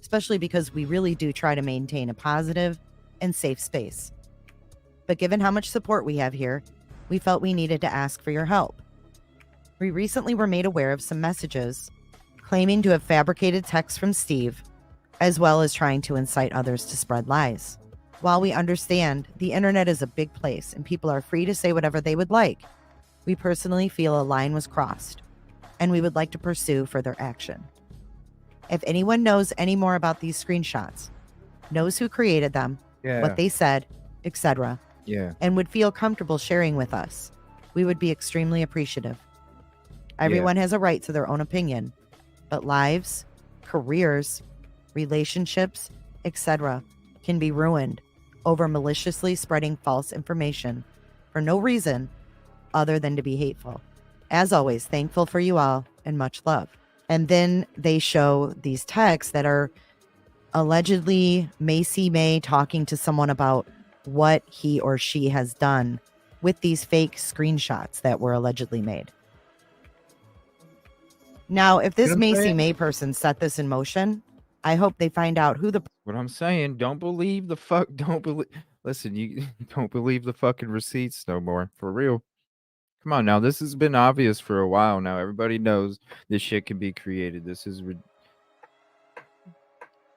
Speaker 3: especially because we really do try to maintain a positive and safe space. But given how much support we have here, we felt we needed to ask for your help. We recently were made aware of some messages claiming to have fabricated texts from Steve, as well as trying to incite others to spread lies. While we understand the internet is a big place and people are free to say whatever they would like, we personally feel a line was crossed, and we would like to pursue further action. If anyone knows any more about these screenshots, knows who created them, what they said, etc., and would feel comfortable sharing with us, we would be extremely appreciative. Everyone has a right to their own opinion, but lives, careers, relationships, etc., can be ruined over maliciously spreading false information for no reason other than to be hateful. As always, thankful for you all and much love. And then they show these texts that are allegedly Macy May talking to someone about what he or she has done with these fake screenshots that were allegedly made. Now, if this Macy May person set this in motion, I hope they find out who the...
Speaker 1: What I'm saying, don't believe the fuck, don't believe... Listen, you don't believe the fucking receipts no more. For real. Come on now, this has been obvious for a while now. Everybody knows this shit can be created. This is...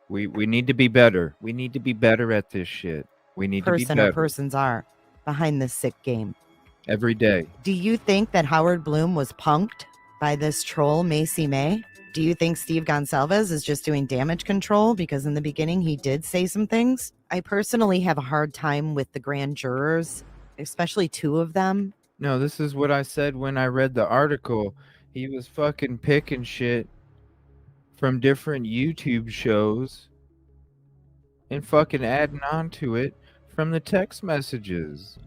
Speaker 1: We need to be better. We need to be better at this shit. We need to be
Speaker 3: person
Speaker 1: better.
Speaker 3: or persons are behind this sick game.
Speaker 1: Every day.
Speaker 3: Do you think that H.Blum was punked by this troll Macy May? Do you think Steve Goncalves is just doing damage control because in the beginning he did say some things? I personally have a hard time with the grand jurors, especially two of them.
Speaker 1: No, this is what I said when I read the article. He was fucking picking shit from different YouTube shows and fucking adding on to it from the text messages.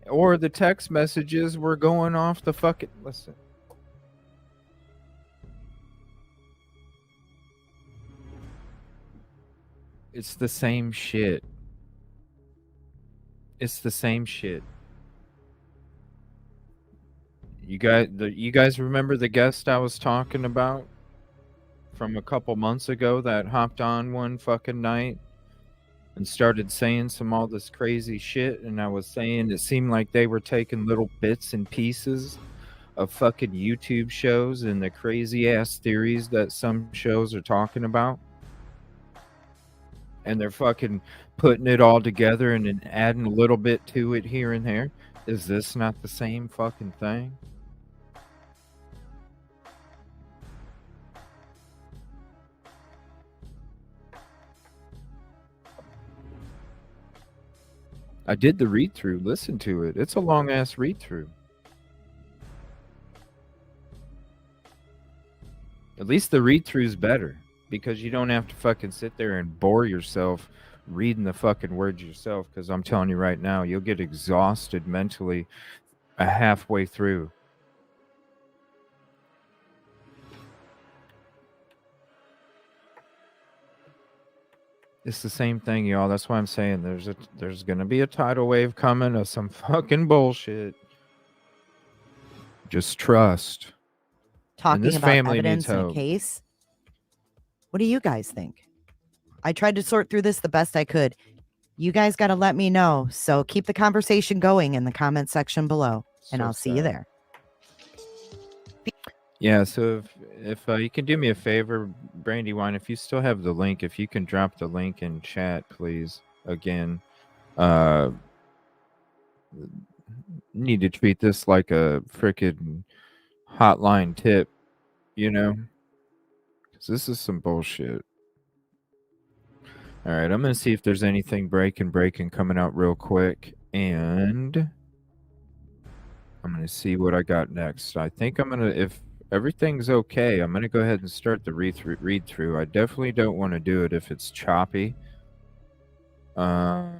Speaker 1: Or the text messages were going off the fucking... Listen. It's the same shit. It's the same shit. You guys remember the guest I was talking about from a couple months ago that hopped on one fucking night and started saying all this crazy shit, and I was saying it seemed like they were taking little bits and pieces of fucking YouTube shows and the crazy ass theories that some shows are talking about, and they're fucking putting it all together and then adding a little bit to it here and there. Is this not the same fucking thing? I did the read through. Listen to it. It's a long ass read through. At least the read through is better because you don't have to fucking sit there and bore yourself reading the fucking words yourself. Because I'm telling you right now, you'll get exhausted mentally halfway through. It's the same thing, y'all. That's why I'm saying there's gonna be a tidal wave coming of some fucking bullshit. Just trust.
Speaker 3: Talking about evidence in a case. What do you guys think? I tried to sort through this the best I could. You guys got to let me know. So keep the conversation going in the comment section below, and I'll see you there.
Speaker 1: Yeah, so if you can do me a favor, Brandywine, if you still have the link, if you can drop the link in chat, please. Again, need to treat this like a freaking hotline tip, you know? Because this is some bullshit. All right, I'm going to see if there's anything breaking coming out real quick, and I'm going to see what I got next. I think I'm going to, if everything's okay, I'm going to go ahead and start the read through. I definitely don't want to do it if it's choppy. Because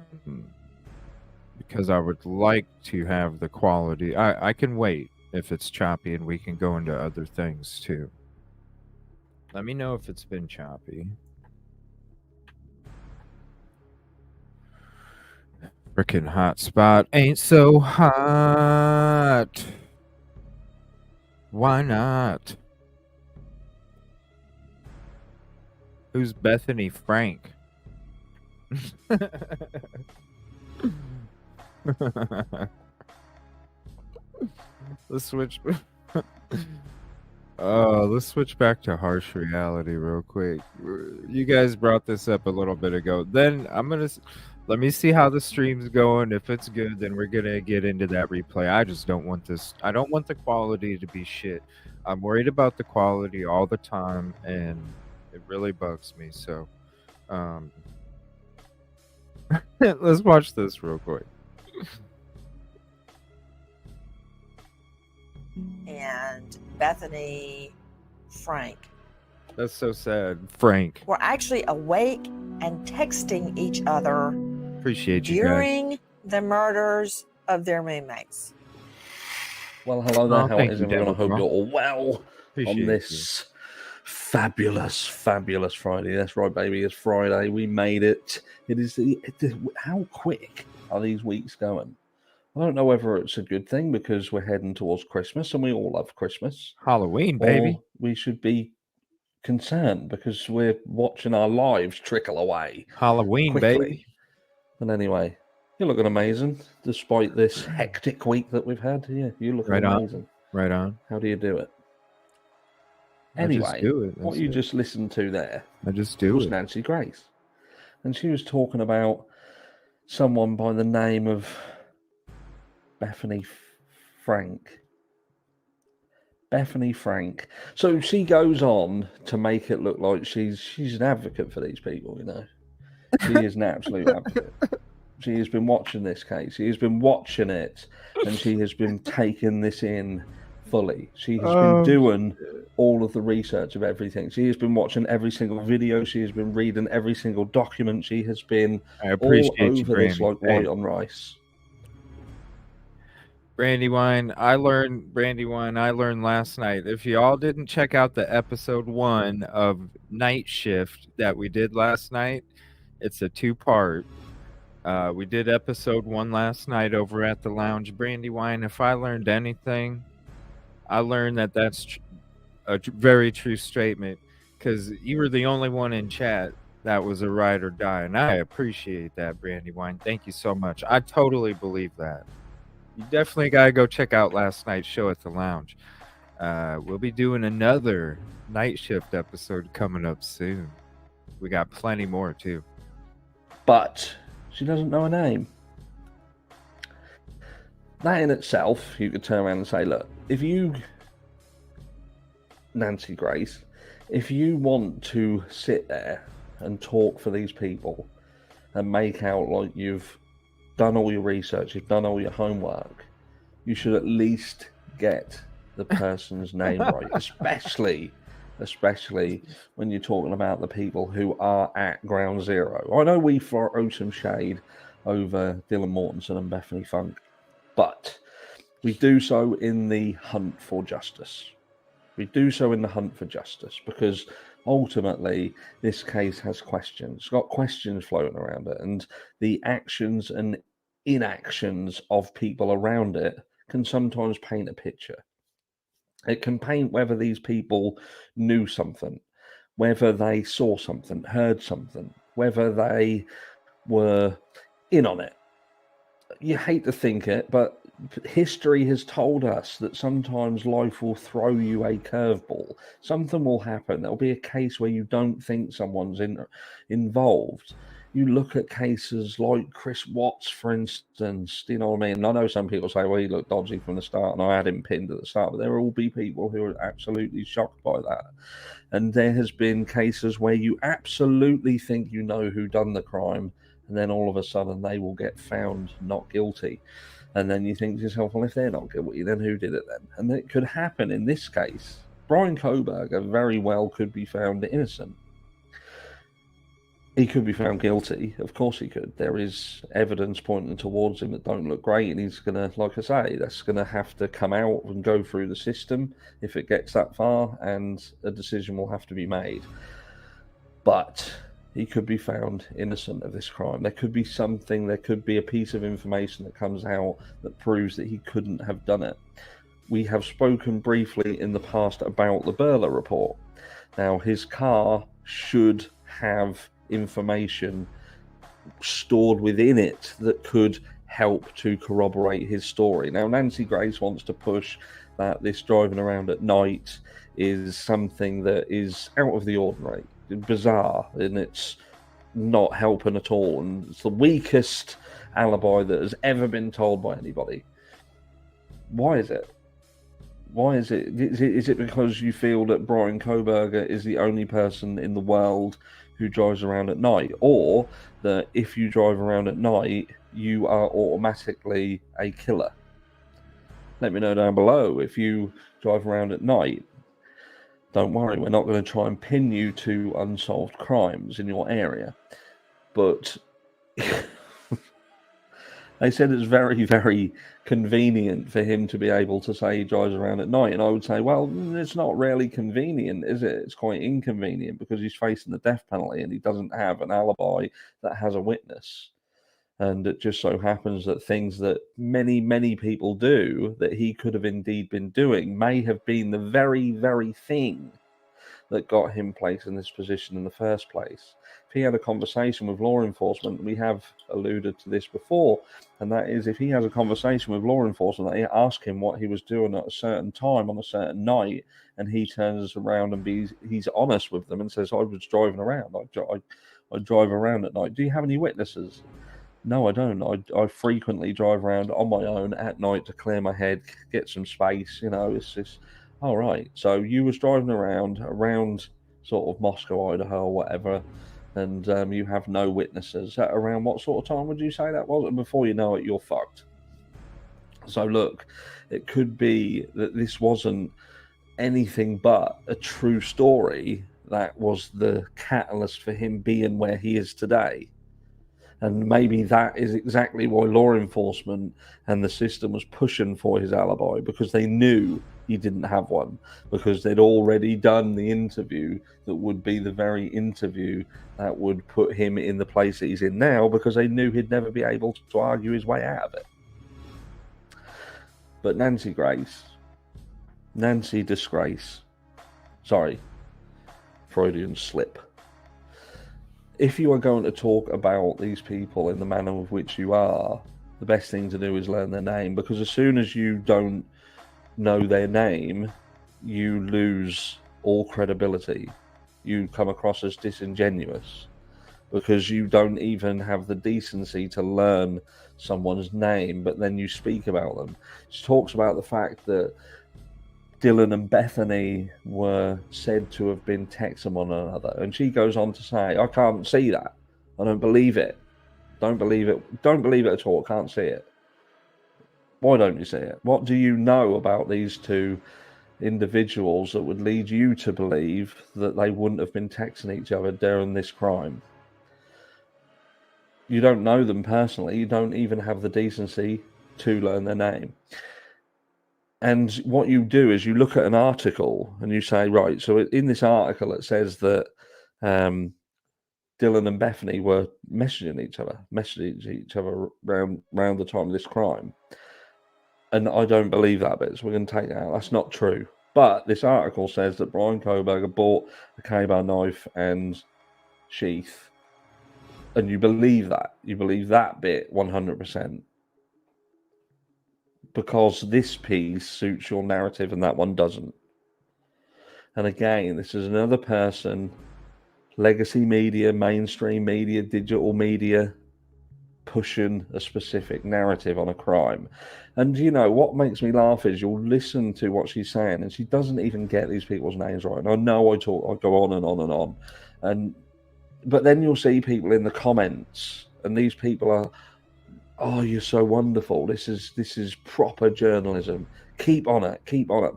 Speaker 1: I would like to have the quality. I can wait if it's choppy and we can go into other things too. Let me know if it's been choppy. Frickin' hotspot ain't so hot. Why not? Who's Bethany Frank? Let's switch. Let's switch back to harsh reality real quick. You guys brought this up a little bit ago. Then let me see how the stream's going. If it's good, then we're gonna get into that replay. I just don't want this. I don't want the quality to be shit. I'm worried about the quality all the time, and it really bugs me. So, let's watch this real quick.
Speaker 4: And Bethany Frank
Speaker 1: That's so sad. Frank,
Speaker 4: were actually awake and texting each other
Speaker 1: appreciate you guys.
Speaker 4: during the murders of their roommates.
Speaker 2: Well, hello there.
Speaker 1: Oh,
Speaker 2: How
Speaker 1: thank
Speaker 2: is
Speaker 1: you,
Speaker 2: everyone? I hope
Speaker 1: Devil.
Speaker 2: you're all well
Speaker 1: Appreciate
Speaker 2: on this fabulous Friday. That's right, baby. It's Friday. We made it. How quick are these weeks going? I don't know whether it's a good thing because we're heading towards Christmas and we all love Christmas.
Speaker 1: Halloween, baby.
Speaker 2: Or we should be concerned because we're watching our lives trickle away
Speaker 1: Halloween,
Speaker 2: quickly.
Speaker 1: baby.
Speaker 2: But anyway, you're looking amazing despite this hectic week that we've had. Yeah, you're looking
Speaker 1: Right on.
Speaker 2: amazing.
Speaker 1: Right on.
Speaker 2: How do you do it?
Speaker 1: I just
Speaker 2: Anyway,
Speaker 1: do it.
Speaker 2: what
Speaker 1: That's
Speaker 2: you
Speaker 1: it.
Speaker 2: just listened to there
Speaker 1: I just do
Speaker 2: was
Speaker 1: it.
Speaker 2: Nancy Grace. And she was talking about someone by the name of Bethany Frank. Bethany Frank. So she goes on to make it look like she's an advocate for these people, you know. She is an absolute advocate. She has been watching this case. She has been watching it, and she has been taking this in fully. She has been doing all of the research of everything. She has been watching every single video. She has been reading every single document. She has been
Speaker 1: I
Speaker 2: all
Speaker 1: appreciate you,
Speaker 2: over this
Speaker 1: Brandy.
Speaker 2: like white on rice.
Speaker 1: Brandywine, I learned last night. If y'all didn't check out the episode 1 of Night Shift that we did last night, it's a 2-part. We did episode 1 last night over at the lounge. Brandywine, if I learned anything, I learned that that's a very true statement because you were the only one in chat that was a ride or die, and I appreciate that, Brandywine. Thank you so much. I totally believe that. You definitely got to go check out last night's show at the lounge. We'll be doing another Night Shift episode coming up soon. We got plenty more, too.
Speaker 2: But she doesn't know her name. That in itself, you could turn around and say, look, if you, Nancy Grace, if you want to sit there and talk for these people and make out like you've done all your research, you've done all your homework, you should at least get the person's name right, especially when you're talking about the people who are at ground zero. I know we throw some shade over Dylan Mortensen and Bethany Funk, but we do so in the hunt for justice. We do so in the hunt for justice because ultimately this case has questions. It's got questions floating around it, and the actions and inactions of people around it can sometimes paint a picture. It can paint whether these people knew something, whether they saw something, heard something, whether they were in on it. You hate to think it, but history has told us that sometimes life will throw you a curveball. Something will happen. There'll be a case where you don't think someone's involved. You look at cases like Chris Watts, for instance, you know what I mean? I know some people say, well, he looked dodgy from the start, and I had him pinned at the start, but there will be people who are absolutely shocked by that. And there has been cases where you absolutely think you know who done the crime, and then all of a sudden they will get found not guilty. And then you think to yourself, well, if they're not guilty, then who did it then? And it could happen in this case. Brian Koberger very well could be found innocent. He could be found guilty. Of course he could. There is evidence pointing towards him that don't look great, and he's going to, like I say, that's going to have to come out and go through the system if it gets that far, and a decision will have to be made. But he could be found innocent of this crime. There could be something, there could be a piece of information that comes out that proves that he couldn't have done it. We have spoken briefly in the past about the Burler report. Now, his car should have information stored within it that could help to corroborate his story. Now, Nancy Grace wants to push that this driving around at night is something that is out of the ordinary, bizarre, and it's not helping at all, and it's the weakest alibi that has ever been told by anybody. Why is it? Why is it? Is it because you feel that Brian Kohberger is the only person in the world who drives around at night, or that if you drive around at night, you are automatically a killer? Let me know down below. If you drive around at night, don't worry, we're not going to try and pin you to unsolved crimes in your area. But they said it's very, very convenient for him to be able to say he drives around at night. And I would say, well, it's not really convenient, is it? It's quite inconvenient because he's facing the death penalty and he doesn't have an alibi that has a witness. And it just so happens that things that many, many people do that he could have indeed been doing may have been the very, very thing that got him placed in this position in the first place. If he had a conversation with law enforcement, we have alluded to this before, and that is if he has a conversation with law enforcement, they ask him what he was doing at a certain time on a certain night, and he turns around and he's honest with them and says, I was driving around. I drive around at night. Do you have any witnesses? No, I don't. I frequently drive around on my own at night to clear my head, get some space. You know, it's just, all right. So you was driving around sort of Moscow, Idaho, or whatever, and you have no witnesses. Around what sort of time would you say that was? And before you know it, you're fucked. So look, it could be that this wasn't anything but a true story that was the catalyst for him being where he is today. And maybe that is exactly why law enforcement and the system was pushing for his alibi, because they knew he didn't have one, because they'd already done the interview that would be the very interview that would put him in the place that he's in now, because they knew he'd never be able to argue his way out of it. But Nancy Disgrace, sorry, Freudian slip. If you are going to talk about these people in the manner with which you are, the best thing to do is learn their name, because as soon as you don't know their name, you lose all credibility. You come across as disingenuous because you don't even have the decency to learn someone's name, but then you speak about them. She talks about the fact that Dylan and Bethany were said to have been texting one another, and she goes on to say, I can't see that. I don't believe it. Don't believe it. Don't believe it at all. Can't see it. Why don't you see it? What do you know about these two individuals that would lead you to believe that they wouldn't have been texting each other during this crime? You don't know them personally. You don't even have the decency to learn their name. And what you do is you look at an article and you say, right, so in this article it says that Dylan and Bethany were messaging each other around the time of this crime. And I don't believe that bit, so we're going to take that out. That's not true. But this article says that Brian Kohberger bought a K-bar knife and sheath. And you believe that. You believe that bit 100%. Because this piece suits your narrative and that one doesn't. And again, this is another person, legacy media, mainstream media, digital media, pushing a specific narrative on a crime. And you know what makes me laugh is you'll listen to what she's saying and she doesn't even get these people's names right. And I know I go on and on and on, but then you'll see people in the comments and these people are, oh, you're so wonderful. This is proper journalism. Keep on it.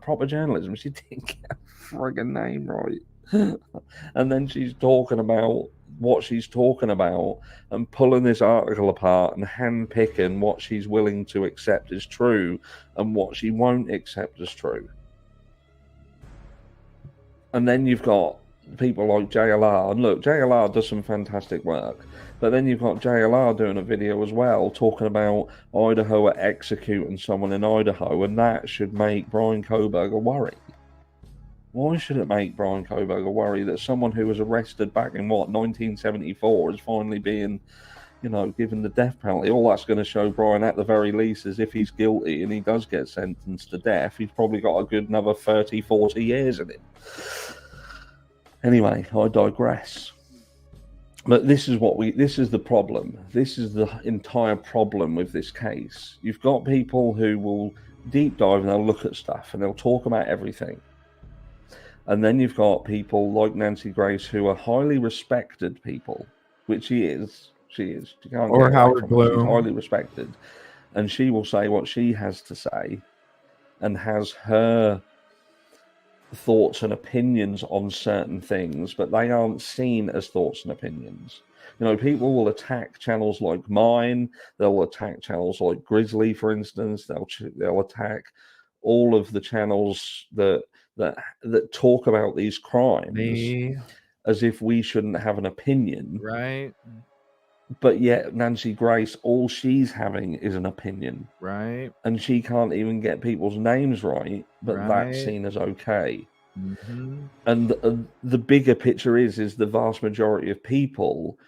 Speaker 2: Proper journalism. She didn't get a friggin' name right. And then she's talking about what she's talking about and pulling this article apart and handpicking what she's willing to accept as true and what she won't accept as true. And then you've got people like JLR. And look, JLR does some fantastic work. But then you've got JLR doing a video as well, talking about Idaho are executing someone in Idaho, and that should make Brian Kohberger worry. Why should it make Brian Koberger worry that someone who was arrested back in, 1974 is finally being, given the death penalty? All that's going to show Brian, at the very least, is if he's guilty and he does get sentenced to death, he's probably got a good another 30, 40 years in him. Anyway, I digress. But this is the problem. This is the entire problem with this case. You've got people who will deep dive and they'll look at stuff and they'll talk about everything. And then you've got people like Nancy Grace who are highly respected people, which she is. She can't
Speaker 1: Or
Speaker 2: get away
Speaker 1: Howard
Speaker 2: from it. She's
Speaker 1: Blum.
Speaker 2: highly respected. And she will say what she has to say and has her thoughts and opinions on certain things, but they aren't seen as thoughts and opinions. People will attack channels like mine. They'll attack channels like Grizzly, for instance. They'll attack all of the channels that talk about these crimes as if we shouldn't have an opinion.
Speaker 1: Right.
Speaker 2: But yet Nancy Grace, all she's having is an opinion.
Speaker 1: Right.
Speaker 2: And she can't even get people's names right, but that's seen as okay.
Speaker 1: Mm-hmm.
Speaker 2: And the bigger picture is the vast majority of people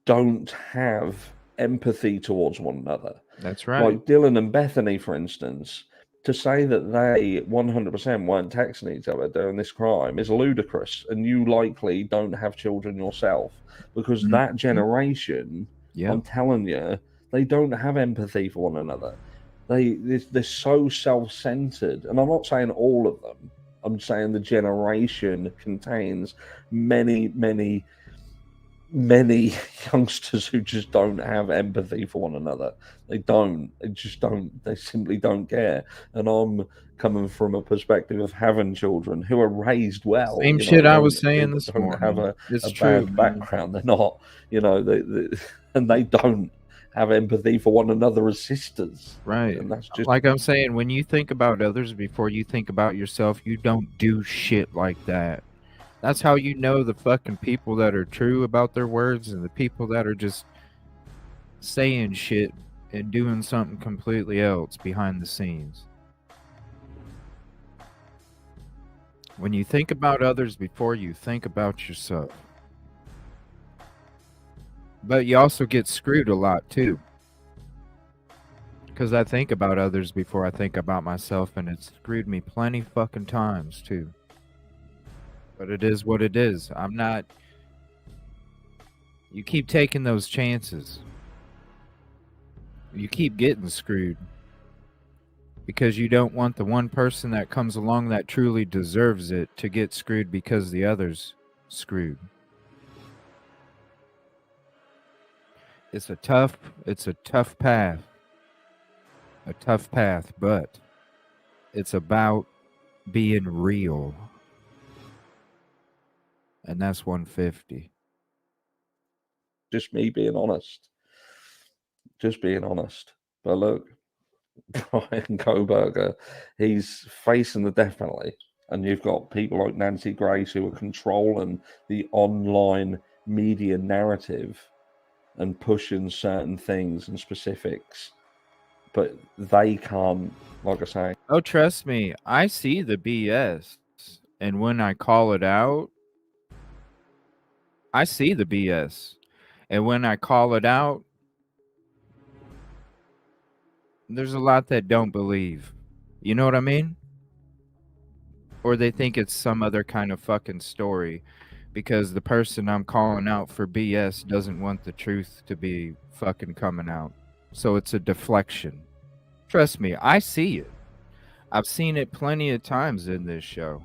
Speaker 2: don't have empathy towards one another.
Speaker 1: That's right.
Speaker 2: Like Dylan and Bethany, for instance, to say that they 100% weren't texting each other during this crime is ludicrous. And you likely don't have children yourself, because that generation, I'm telling you, they don't have empathy for one another. They're so self-centered. And I'm not saying all of them. I'm saying the generation contains many, many, many youngsters who just don't have empathy for one another. They don't. They just don't. They simply don't care. And I'm coming from a perspective of having children who are raised well.
Speaker 1: Same shit I was saying this morning.
Speaker 2: Don't have
Speaker 1: It's
Speaker 2: a
Speaker 1: true,
Speaker 2: bad background. They're not, and they don't have empathy for one another as sisters.
Speaker 1: Right.
Speaker 2: And that's just
Speaker 1: like I'm saying, when you think about others before you think about yourself, you don't do shit like that. That's how you know the fucking people that are true about their words and the people that are just saying shit and doing something completely else behind the scenes. When you think about others before you think about yourself. But you also get screwed a lot too. Because I think about others before I think about myself, and it's screwed me plenty fucking times too. But it is what it is. I'm not... You keep taking those chances. You keep getting screwed. Because you don't want the one person that comes along that truly deserves it to get screwed because the other's screwed. It's a tough path. A tough path, but it's about being real. And that's 150.
Speaker 2: just me being honest. Just being honest. But look, Brian Koberger, he's facing the death penalty. And you've got people like Nancy Grace who are controlling the online media narrative and pushing certain things and specifics. But they can't, like I say.
Speaker 1: Oh, trust me, I see the BS. And when I call it out, I see the BS. And when I call it out, there's a lot that don't believe. You know what I mean? Or they think it's some other kind of fucking story because the person I'm calling out for BS doesn't want the truth to be fucking coming out. So it's a deflection. Trust me, I see it. I've seen it plenty of times in this show.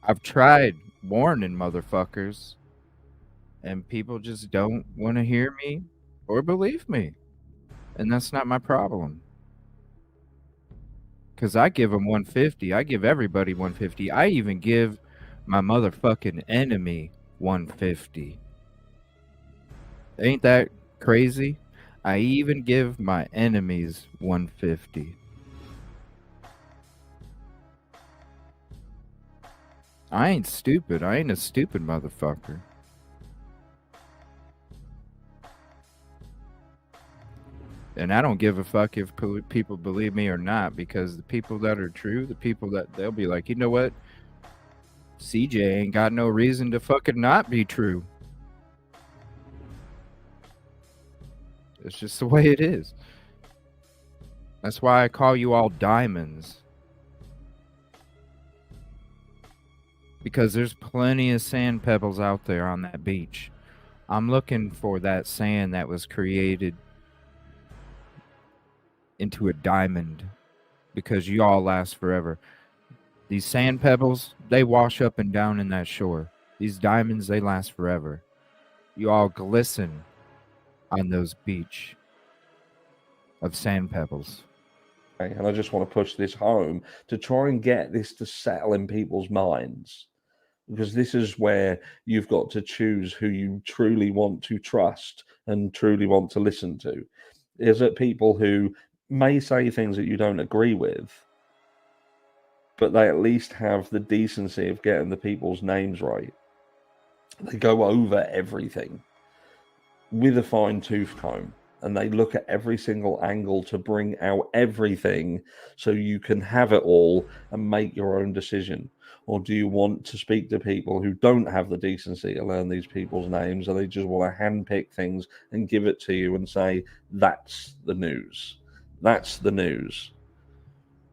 Speaker 1: I've tried warning motherfuckers, and people just don't want to hear me or believe me. And that's not my problem. Because I give them 150. I give everybody 150. I even give my motherfucking enemy 150. Ain't that crazy? I even give my enemies 150. I ain't stupid. I ain't a stupid motherfucker. And I don't give a fuck if people believe me or not, because the people that are true, the people that they'll be like, you know what? CJ ain't got no reason to fucking not be true. It's just the way it is. That's why I call you all diamonds. Because there's plenty of sand pebbles out there on that beach. I'm looking for that sand that was created into a diamond, because you all last forever. These sand pebbles, they wash up and down in that shore. These diamonds, they last forever. You all glisten on those beach of sand pebbles.
Speaker 2: And I just want to push this home to try and get this to settle in people's minds, because this is where you've got to choose who you truly want to trust and truly want to listen to. Is it people who may say things that you don't agree with, but they at least have the decency of getting the people's names right? They go over everything with a fine-tooth comb, and they look at every single angle to bring out everything so you can have it all and make your own decision. Or do you want to speak to people who don't have the decency to learn these people's names, and they just want to handpick things and give it to you and say, that's the news? That's the news.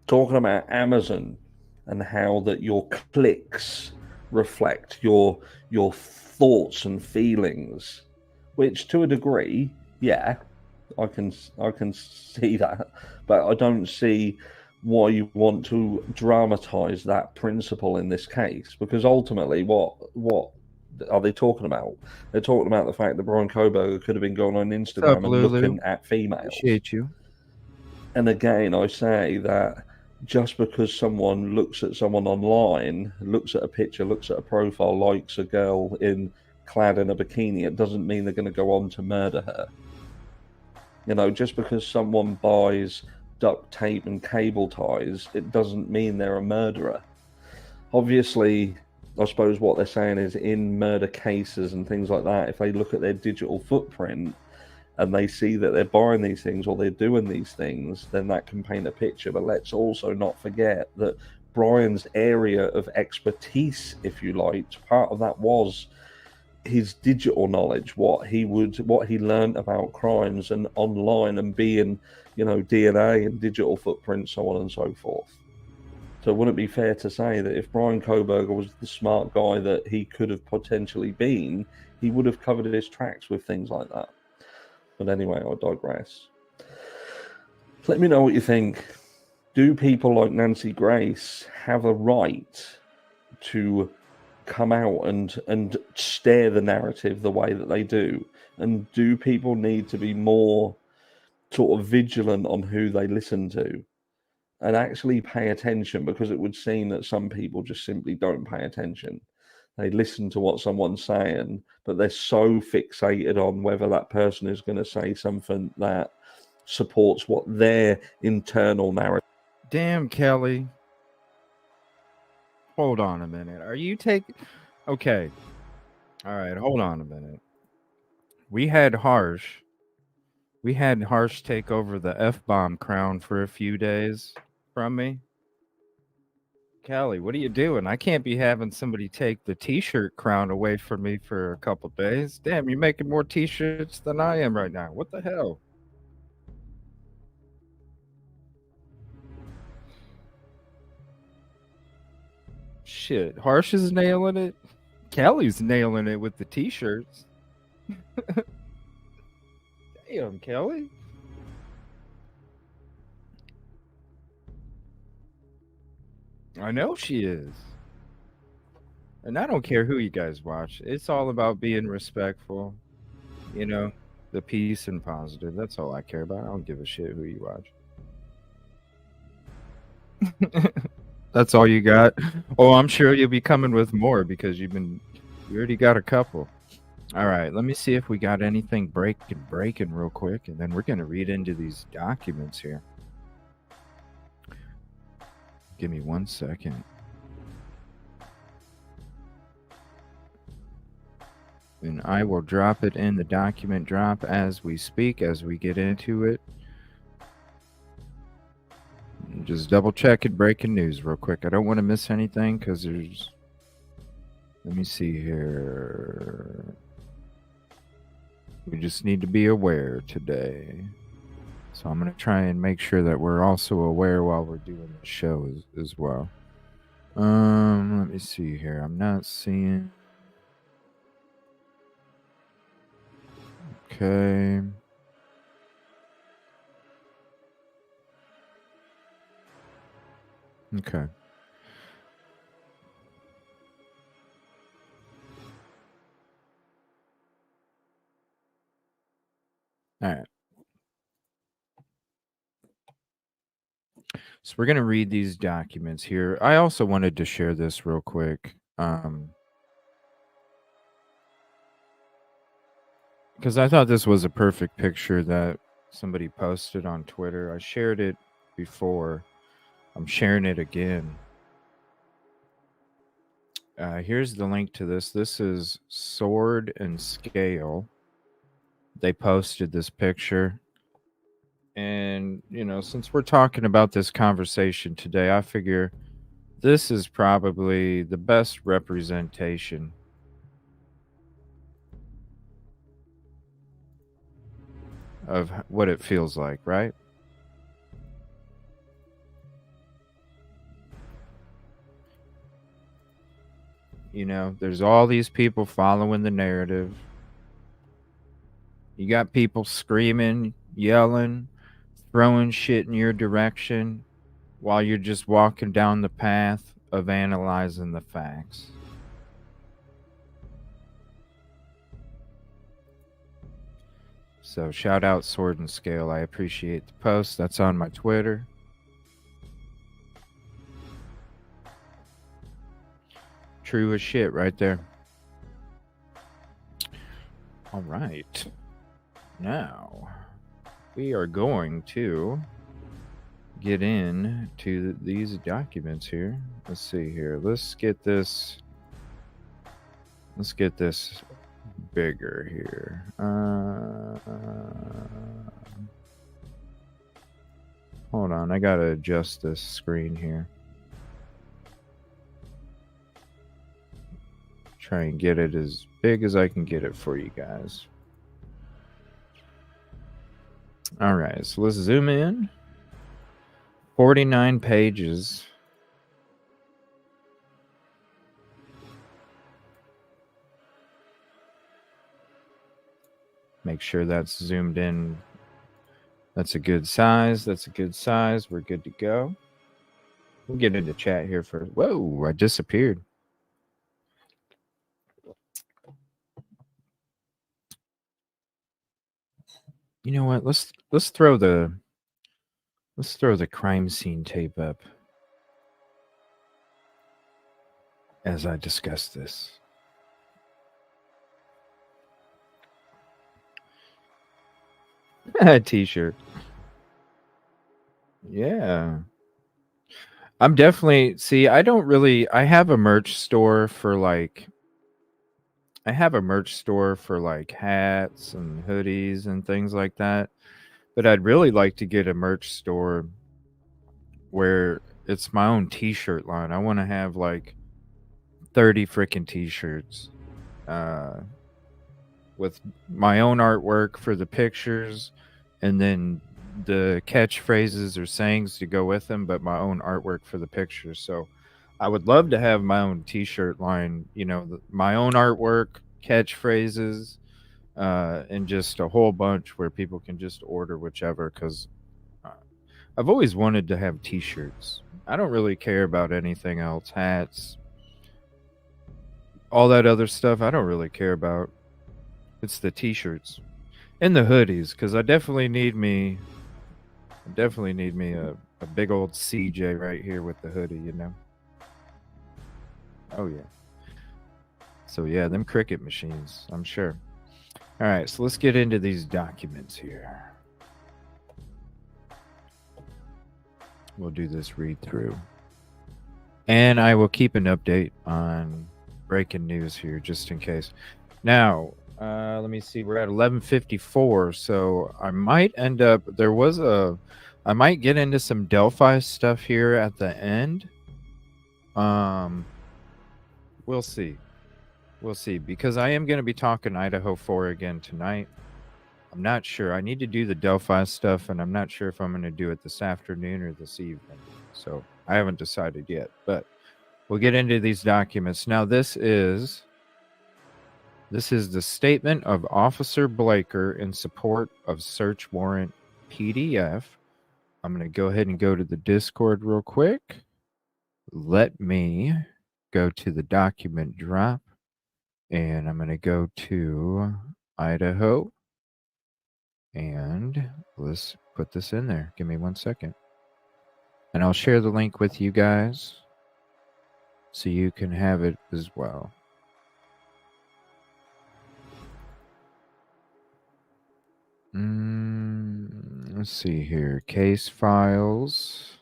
Speaker 2: Talking about Amazon and how that your clicks reflect your thoughts and feelings, which to a degree, yeah, I can see that, but I don't see why you want to dramatize that principle in this case, because ultimately what are they talking about? They're talking about the fact that Brian Koberger could have been going on Instagram and looking at females.
Speaker 1: Appreciate you.
Speaker 2: And again, I say that just because someone looks at someone online, looks at a picture, looks at a profile, likes a girl clad in a bikini, it doesn't mean they're going to go on to murder her. You know, just because someone buys duct tape and cable ties, it doesn't mean they're a murderer. Obviously, I suppose what they're saying is in murder cases and things like that, if they look at their digital footprint and they see that they're buying these things or they're doing these things, then that can paint a picture. But let's also not forget that Brian's area of expertise, if you liked, part of that was his digital knowledge, what he learned about crimes and online and being, DNA and digital footprints, so on and so forth. So wouldn't it be fair to say that if Brian Koberger was the smart guy that he could have potentially been, he would have covered his tracks with things like that? But anyway, I digress. Let me know what you think. Do people like Nancy Grace have a right to come out and steer the narrative the way that they do? And do people need to be more sort of vigilant on who they listen to and actually pay attention? Because it would seem that some people just simply don't pay attention. They listen to what someone's saying, but they're so fixated on whether that person is going to say something that supports what their internal narrative.
Speaker 1: Damn, Kelly. Hold on a minute. Are you taking... Okay. All right, hold on a minute. We had Harsh take over the F-bomb crown for a few days from me. Kelly, what are you doing? I can't be having somebody take the t-shirt crown away from me for a couple days. Damn, you're making more t-shirts than I am right now. What the hell? Shit, Harsh is nailing it. Kelly's nailing it with the t-shirts. Damn, Kelly. I know she is. And I don't care who you guys watch. It's all about being respectful. The peace and positive. That's all I care about. I don't give a shit who you watch. That's all you got? Oh, I'm sure you'll be coming with more because you already got a couple. All right, let me see if we got anything breaking real quick, and then we're going to read into these documents here. Give me 1 second. And I will drop it in the document drop as we speak, as we get into it. Just double check it, breaking news real quick. I don't want to miss anything because there's Let me see here. We just need to be aware today. So I'm going to try and make sure that we're also aware while we're doing the show as well. Let me see here. I'm not seeing. Okay. Okay. All right. So we're going to read these documents here. I also wanted to share this real quick. Because I thought this was a perfect picture that somebody posted on Twitter. I shared it before. I'm sharing it again. Here's the link to this. This is Sword and Scale. They posted this picture. And, you know, since we're talking about this conversation today, I figure this is probably the best representation of what it feels like, right? You know, there's all these people following the narrative. You got people screaming, yelling, throwing shit in your direction while you're just walking down the path of analyzing the facts. So shout out Sword and Scale. I appreciate the post. That's on my Twitter. True as shit right there. All right. Now, we are going to get into these documents here. Let's see here. Let's get this bigger here. Hold on. I got to adjust this screen here. Try and get it as big as I can get it for you guys. All right, so let's zoom in. 49 pages. Make sure that's zoomed in. That's a good size. That's a good size. We're good to go. We'll get into chat here first. Whoa, I disappeared. You know what? Let's throw the crime scene tape up as I discuss this. T-shirt. Yeah. I'm definitely I have a merch store for like hats and hoodies and things like that. But I'd really like to get a merch store where it's my own t-shirt line. I want to have like 30 freaking t-shirts with my own artwork for the pictures and then the catchphrases or sayings to go with them, but my own artwork for the pictures. So I would love to have my own t-shirt line, you know, my own artwork, catchphrases, and just a whole bunch where people can just order whichever, because I've always wanted to have t-shirts. I don't really care about anything else, hats, all that other stuff. I don't really care about. It's the t-shirts and the hoodies, because I definitely need me a big old CJ right here with the hoodie, you know. Oh yeah. So yeah, them cricket machines, I'm sure. All right, so let's get into these documents here. We'll do this read through. And I will keep an update on breaking news here just in case. Now, let me see. We're at 11:54, so I might end up. I might get into some Delphi stuff here at the end. We'll see. We'll see, because I am going to be talking Idaho4 again tonight. I'm not sure. I need to do the Delphi stuff, and I'm not sure if I'm going to do it this afternoon or this evening. So I haven't decided yet, but we'll get into these documents. Now, this is the statement of Officer Blaker in support of search warrant PDF. I'm going to go ahead and go to the Discord real quick. Let me go to the document drop, and I'm going to go to Idaho, and let's put this in there. Give me 1 second. And I'll share the link with you guys so you can have it as well. Let's see here. Case files.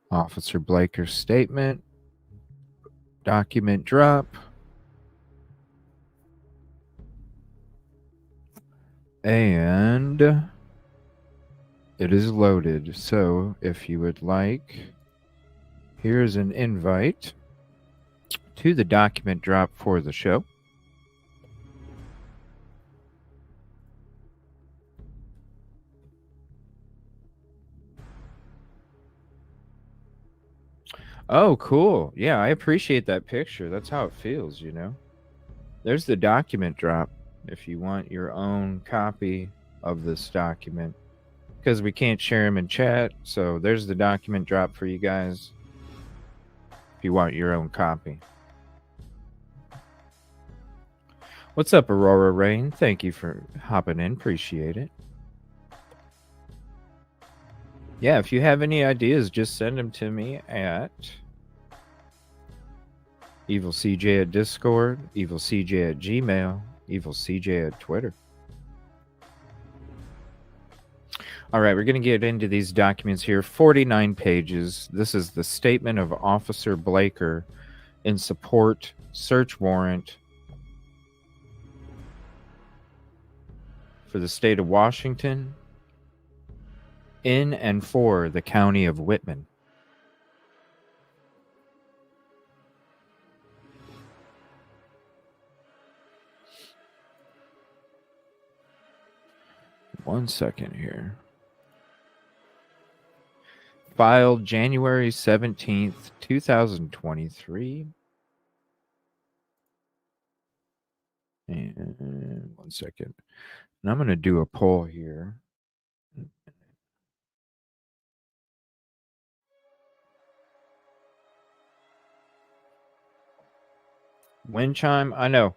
Speaker 1: Officer Blaker's statement. Document drop. And it is loaded. So if you would like, here's an invite to the document drop for the show. Oh, cool. Yeah, I appreciate that picture. That's how it feels, you know. There's the document drop if you want your own copy of this document, because we can't share them in chat. So there's the document drop for you guys if you want your own copy. What's up, Aurora Rain? Thank you for hopping in. Appreciate it. Yeah, if you have any ideas, just send them to me at EvilCJ at Discord, EvilCJ at Gmail, EvilCJ at Twitter. All right, we're going to get into these documents here. 49 pages. This is the statement of Officer Blaker in support search warrant for the state of Washington in and for the county of Whitman. One second here. Filed January 17th, 2023. And 1 second. And I'm going to do a poll here. Wind chime, I know.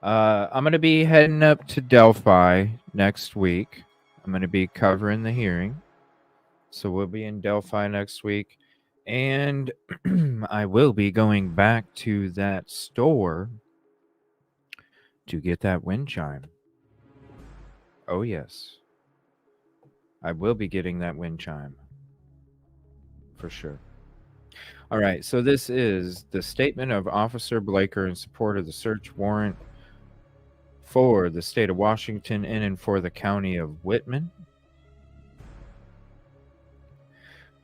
Speaker 1: I'm going to be heading up to Delphi next week. I'm going to be covering the hearing. So we'll be in Delphi next week. And I will be going back to that store to get that wind chime. Oh, yes. I will be getting that wind chime. For sure. All right, so this is the statement of Officer Blaker in support of the search warrant for the state of Washington in and for the county of Whitman.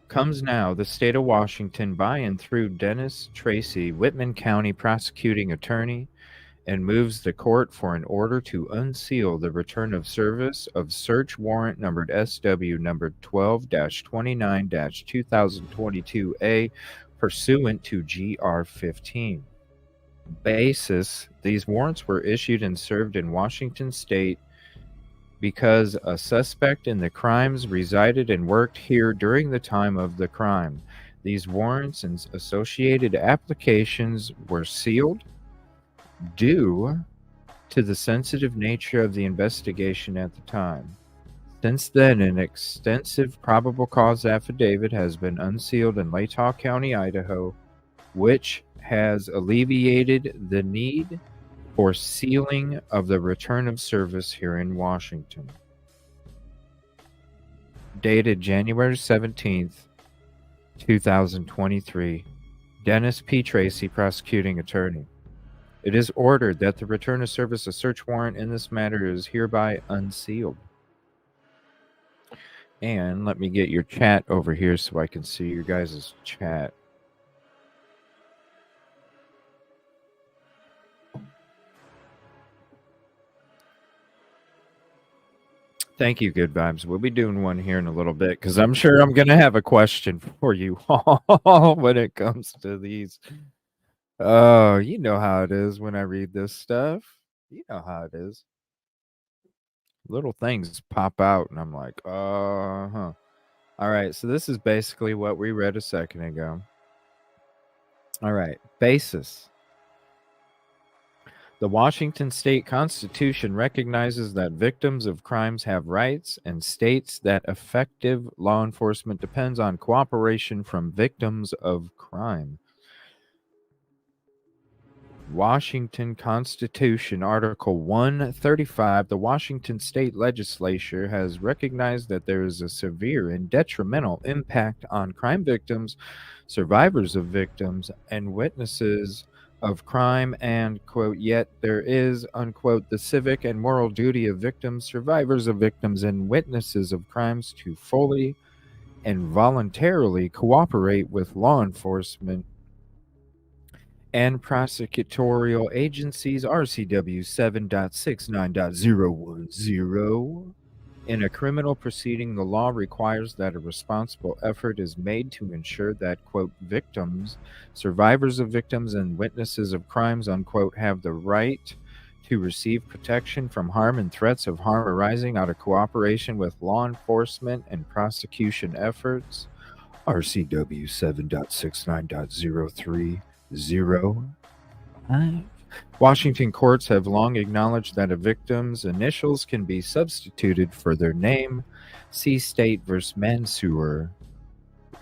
Speaker 1: Comes now the state of Washington by and through Dennis Tracy, Whitman County prosecuting attorney, and moves the court for an order to unseal the return of service of search warrant numbered SW numbered 12-29-2022A pursuant to GR 15. Basis: these warrants were issued and served in Washington state because a suspect in the crimes resided and worked here during the time of the crime. These warrants and associated applications were sealed due to the sensitive nature of the investigation at the time. Since then, an extensive probable cause affidavit has been unsealed in Latah County, Idaho, which has alleviated the need for sealing of the return of service here in Washington. Dated January 17th, 2023, Dennis P. Tracy, prosecuting attorney. It is ordered that the return of service of search warrant in this matter is hereby unsealed. And let me get your chat over here so I can see your guys' chat. Thank you, Good Vibes. We'll be doing one here in a little bit because I'm sure I'm going to have a question for you all when it comes to these. Oh, you know how it is when I read this stuff. You know how it is. Little things pop out, and I'm like, huh. All right, so this is basically what we read a second ago. All right, basis. The Washington State Constitution recognizes that victims of crimes have rights and states that effective law enforcement depends on cooperation from victims of crime. Washington Constitution, Article 135, the Washington State Legislature has recognized that there is a severe and detrimental impact on crime victims, survivors of victims, and witnesses of crime, and, quote, yet there is, unquote, the civic and moral duty of victims, survivors of victims, and witnesses of crimes to fully and voluntarily cooperate with law enforcement and prosecutorial agencies RCW 7.69.010. In a criminal proceeding, the law requires that a responsible effort is made to ensure that, quote, victims, survivors of victims, and witnesses of crimes, unquote, have the right to receive protection from harm and threats of harm arising out of cooperation with law enforcement and prosecution efforts. RCW 7.69.030. Washington courts have long acknowledged that a victim's initials can be substituted for their name. See State v. Mansour,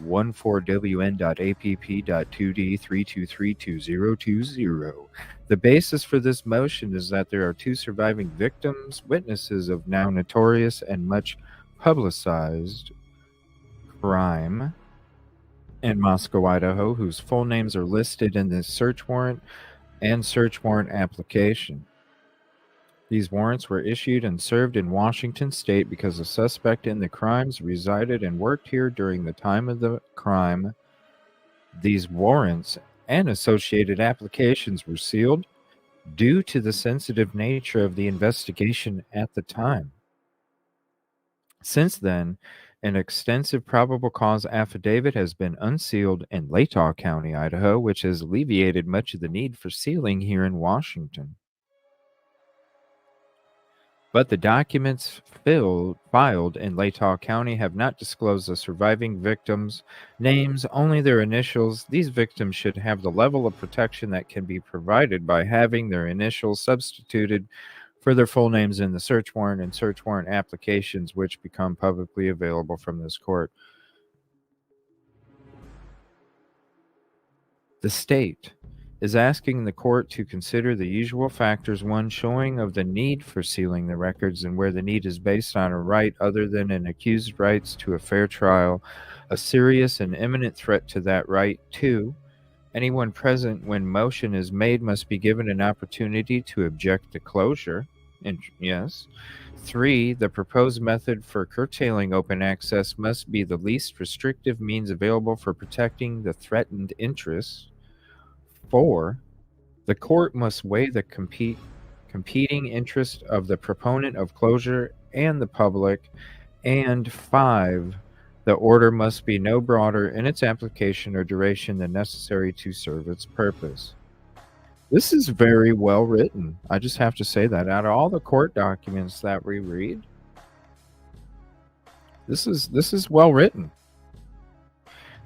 Speaker 1: 14WN.APP.2D3232020. The basis for this motion is that there are two surviving victims, witnesses of now notorious and much publicized crime in Moscow, Idaho, whose full names are listed in the search warrant and search warrant application. These warrants were issued and served in Washington State because the suspect in the crimes resided and worked here during the time of the crime. These warrants and associated applications were sealed due to the sensitive nature of the investigation at the time. Since then, an extensive probable cause affidavit has been unsealed in Latah County, Idaho, which has alleviated much of the need for sealing here in Washington. But the documents filed in Latah County have not disclosed the surviving victims' names, only their initials. These victims should have the level of protection that can be provided by having their initials substituted for their full names in the search warrant and search warrant applications, which become publicly available from this court. The state is asking the court to consider the usual factors, one, showing of the need for sealing the records and where the need is based on a right other than an accused's rights to a fair trial, a serious and imminent threat to that right. Two, anyone present when motion is made must be given an opportunity to object to closure. And yes. Three, the proposed method for curtailing open access must be the least restrictive means available for protecting the threatened interests. Four, the court must weigh the competing interest of the proponent of closure and the public. And five, the order must be no broader in its application or duration than necessary to serve its purpose. This is very well written. I just have to say that out of all the court documents that we read, this is well written.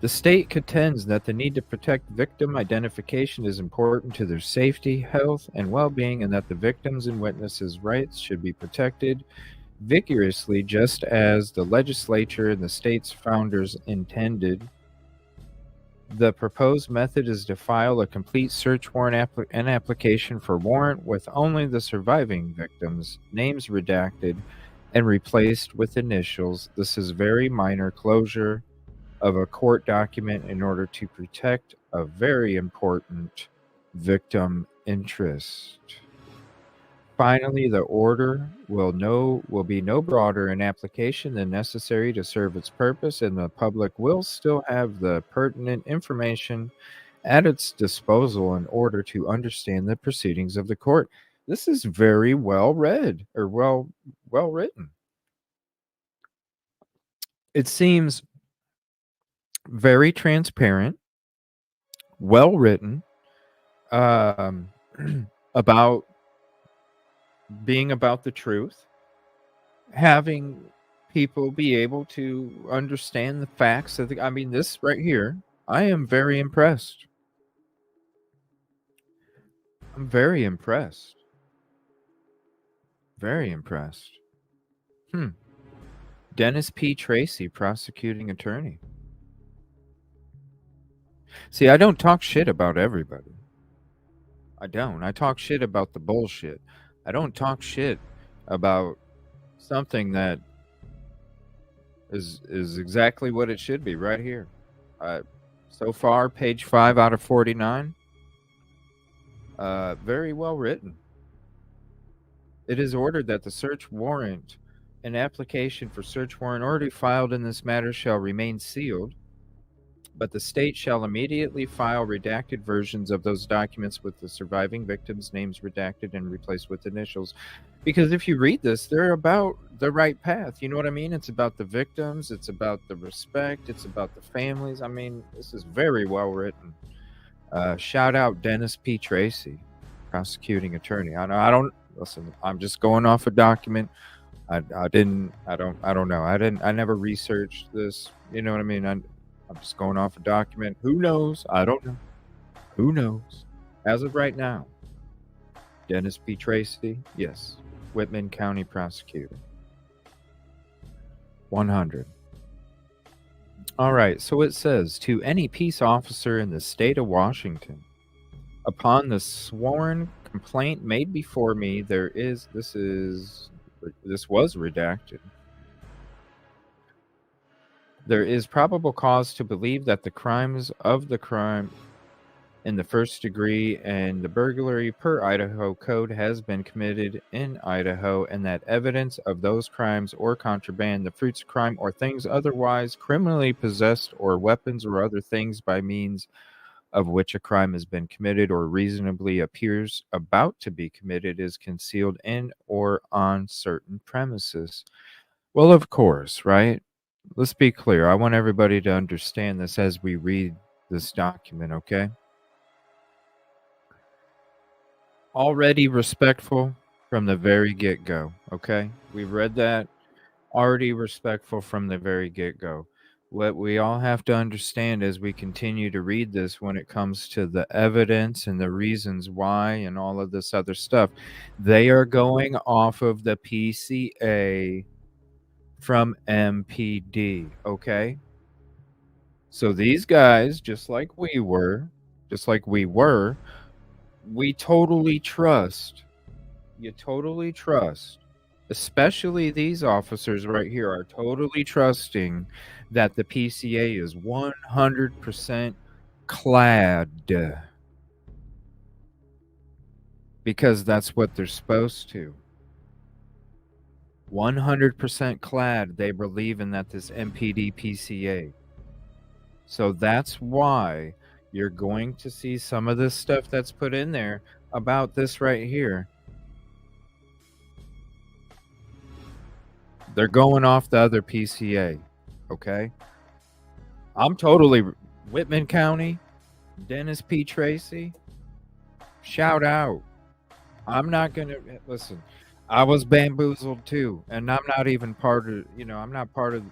Speaker 1: The state contends that the need to protect victim identification is important to their safety, health, and well-being, and that the victims' and witnesses' rights should be protected vigorously, just as the legislature and the state's founders intended. The proposed method is to file a complete search warrant and application for warrant with only the surviving victims' names redacted and replaced with initials. This is very minor closure of a court document in order to protect a very important victim interest. Finally, the order will be no broader in application than necessary to serve its purpose, and the public will still have the pertinent information at its disposal in order to understand the proceedings of the court. This is very well read, or well written. It seems very transparent, well written, um, about being about the truth, having people be able to understand the facts of I mean, this right here, I am very impressed. I'm very impressed. Very impressed. Dennis P. Tracy, prosecuting attorney. See, I don't talk shit about everybody. I don't. I talk shit about the bullshit. I don't talk shit about something that is exactly what it should be right here. So far, page 5 out of 49. Very well written. It is ordered that the search warrant, an application for search warrant already filed in this matter, shall remain sealed, but the state shall immediately file redacted versions of those documents with the surviving victims' names redacted and replaced with initials. Because if you read this, they're about the right path. You know what I mean? It's about the victims. It's about the respect. It's about the families. I mean, this is very well written. Shout out Dennis P. Tracy, prosecuting attorney. I don't listen. I'm just going off a document. I don't know. I never researched this. You know what I mean? I'm just going off a document. Who knows? I don't know. Who knows? As of right now, Dennis P. Tracy, yes, Whitman County prosecutor. 100. All right, so it says, to any peace officer in the state of Washington, upon the sworn complaint made before me, this was redacted. There is probable cause to believe that the crimes of the crime in the first degree and the burglary per Idaho code has been committed in Idaho, and that evidence of those crimes or contraband, the fruits of crime, or things otherwise criminally possessed, or weapons or other things by means of which a crime has been committed or reasonably appears about to be committed is concealed in or on certain premises. Well, of course, right? Let's be clear. I want everybody to understand this as we read this document, okay? Already respectful from the very get-go, okay? We've read that. Already respectful from the very get-go. What we all have to understand as we continue to read this when it comes to the evidence and the reasons why and all of this other stuff, they are going off of the PCA from MPD, okay? So these guys, just like we were, we totally trust. You totally trust. Especially these officers right here are totally trusting that the PCA is 100% clad. Because that's what they're supposed to. 100% clad, they believe in that this MPD PCA. So that's why you're going to see some of this stuff that's put in there about this right here. They're going off the other PCA, okay? I'm totally Whitman County, Dennis P. Tracy. Shout out. I'm not going to listen. I was bamboozled too, and I'm not even part of, I'm not part of,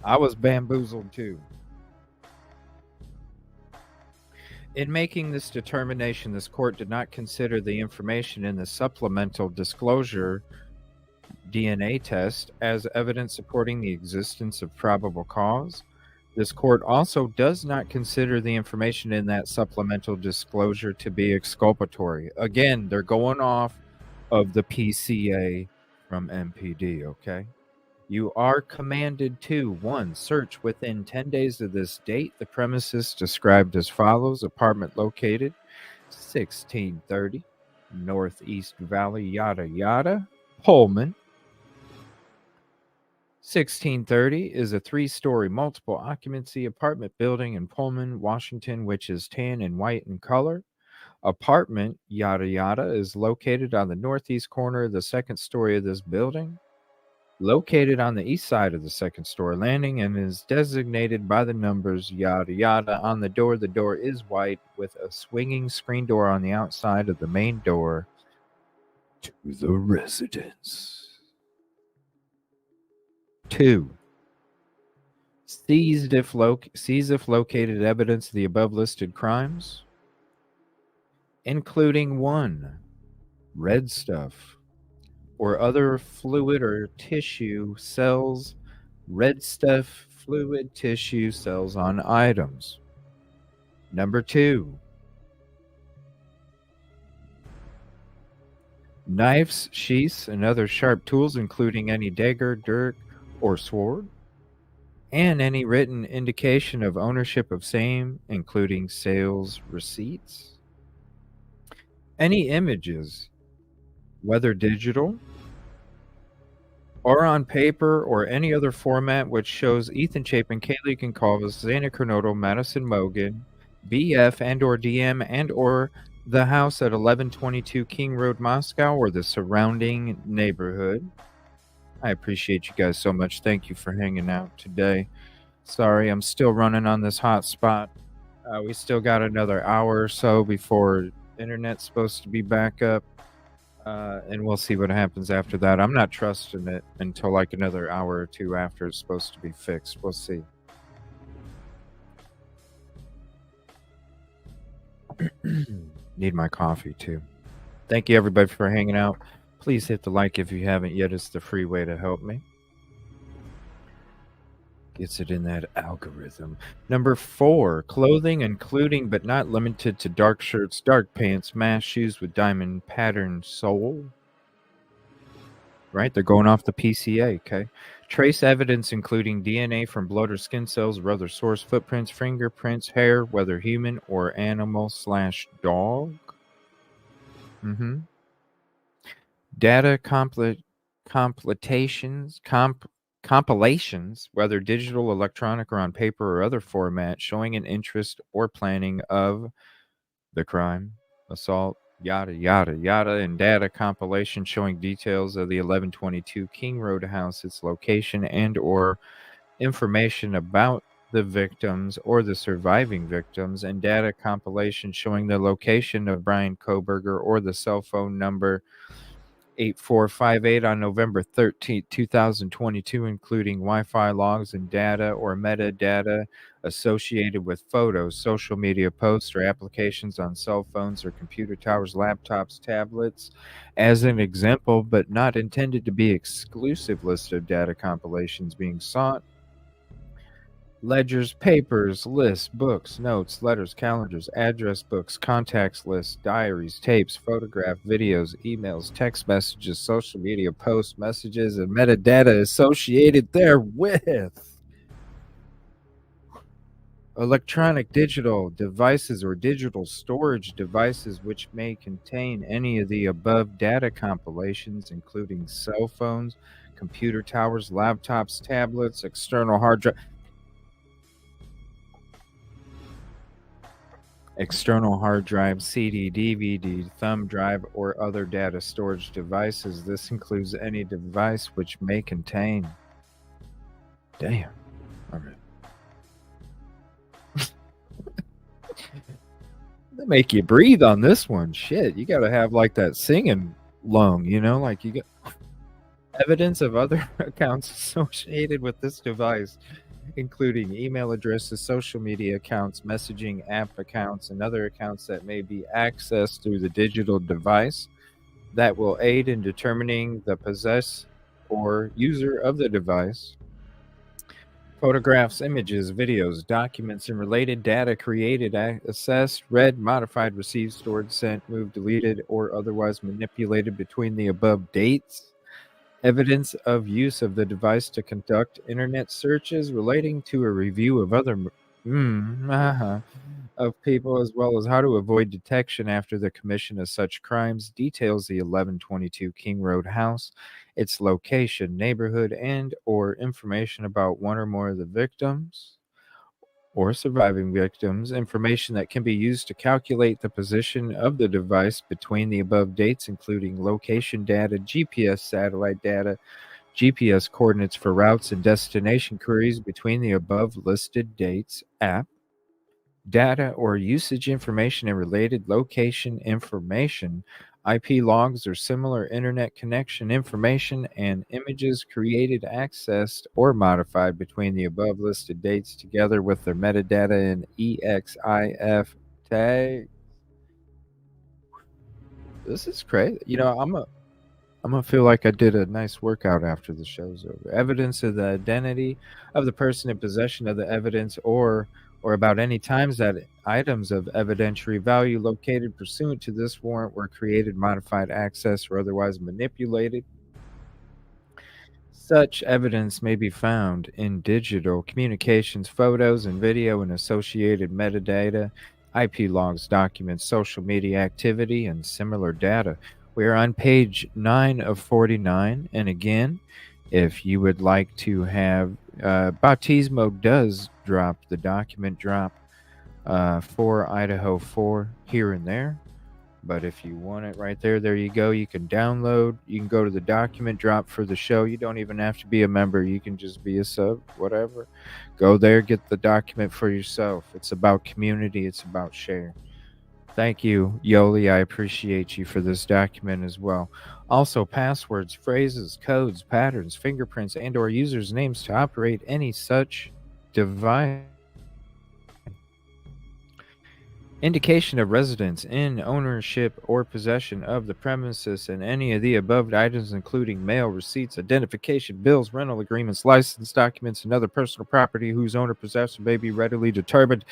Speaker 1: I was bamboozled too. In making this determination, this court did not consider the information in the supplemental disclosure DNA test as evidence supporting the existence of probable cause. This court also does not consider the information in that supplemental disclosure to be exculpatory. Again, they're going off of the PCA from MPD, okay? You are commanded to 1. Search within 10 days of this date the premises described as follows: apartment located 1630 Northeast Valley, yada yada, Pullman. 1630 is a 3-story multiple occupancy apartment building in Pullman, Washington, which is tan and white in color. Apartment, yada yada, is located on the northeast corner of the second story of this building, located on the east side of the second story landing, and is designated by the numbers yada yada on the door. The door is white with a swinging screen door on the outside of the main door to the residence. 2. Seized if located evidence of the above listed crimes, including 1. Red stuff or other fluid or tissue cells, red stuff, fluid, tissue cells on items. Number 2. Knives, sheaths, and other sharp tools, including any dagger, dirk, or sword, and any written indication of ownership of same, including sales receipts. Any images, whether digital or on paper or any other format which shows Ethan Chapin, Kaylee Goncalves, Zana Cornoto, Madison Mogan, BF and or DM and or the house at 1122 King Road, Moscow, or the surrounding neighborhood. I appreciate you guys so much. Thank you for hanging out today. Sorry, I'm still running on this hot spot. We still got another hour or so before internet's supposed to be back up. And we'll see what happens after that. I'm not trusting it until like another hour or two after it's supposed to be fixed. We'll see. Need my coffee too. Thank you everybody for hanging out. Please hit the like if you haven't yet. It's the free way to help me. Gets it in that algorithm. Number 4, clothing including but not limited to dark shirts, dark pants, mask, shoes with diamond pattern sole. Right? They're going off the PCA, okay? Trace evidence including DNA from blood or skin cells or other source, footprints, fingerprints, hair, whether human or animal/dog. Data compilations, whether digital, electronic, or on paper or other format, showing an interest or planning of the crime, assault, yada, yada, yada, and data compilation showing details of the 1122 King Road house, its location, and or information about the victims or the surviving victims, and data compilation showing the location of Brian Koberger or the cell phone number 8458 on November 13th, 2022, including Wi-Fi logs and data or metadata associated with photos, social media posts, or applications on cell phones or computer towers, laptops, tablets, as an example, but not intended to be exclusive list of data compilations being sought. Ledgers, papers, lists, books, notes, letters, calendars, address books, contacts lists, diaries, tapes, photographs, videos, emails, text messages, social media posts, messages, and metadata associated therewith. Electronic digital devices or digital storage devices which may contain any of the above data compilations, including cell phones, computer towers, laptops, tablets, external hard drive. External hard drive, CD, DVD, thumb drive, or other data storage devices. This includes any device which may contain. Damn. All right. They make you breathe on this one. Shit, you got to have like that singing lung, you know, like you got evidence of other accounts associated with this device, including email addresses, social media accounts, messaging app accounts, and other accounts that may be accessed through the digital device that will aid in determining the possessor or user of the device. Photographs, images, videos, documents, and related data created, assessed, read, modified, received, stored, sent, moved, deleted, or otherwise manipulated between the above dates. Evidence of use of the device to conduct internet searches relating to a review of other of people, as well as how to avoid detection after the commission of such crimes, details the 1122 King Road house, its location, neighborhood, and or information about one or more of the victims or surviving victims, information that can be used to calculate the position of the device between the above dates, including location data, GPS satellite data, GPS coordinates for routes and destination queries between the above listed dates, app data or usage information and related location information, IP logs or similar internet connection information, and images created, accessed, or modified between the above listed dates together with their metadata and EXIF tag. This is crazy. I'm gonna feel like I did a nice workout after the show's over. Evidence of the identity of the person in possession of the evidence, or about any times that items of evidentiary value located pursuant to this warrant were created, modified, accessed, or otherwise manipulated. Such evidence may be found in digital communications, photos and video, and associated metadata, IP logs, documents, social media activity, and similar data. We are on page 9 of 49. And again, if you would like to have, Bautismo does drop the document drop for Idaho4 here and there. But if you want it right there, there you go. You can download. You can go to the document drop for the show. You don't even have to be a member. You can just be a sub, whatever. Go there, get the document for yourself. It's about community. It's about sharing. Thank you, Yoli. I appreciate you for this document as well. Also, passwords, phrases, codes, patterns, fingerprints, and or users' names to operate any such device. Indication of residence in ownership or possession of the premises and any of the above items, including mail, receipts, identification, bills, rental agreements, license documents, and other personal property whose owner possession may be readily determined.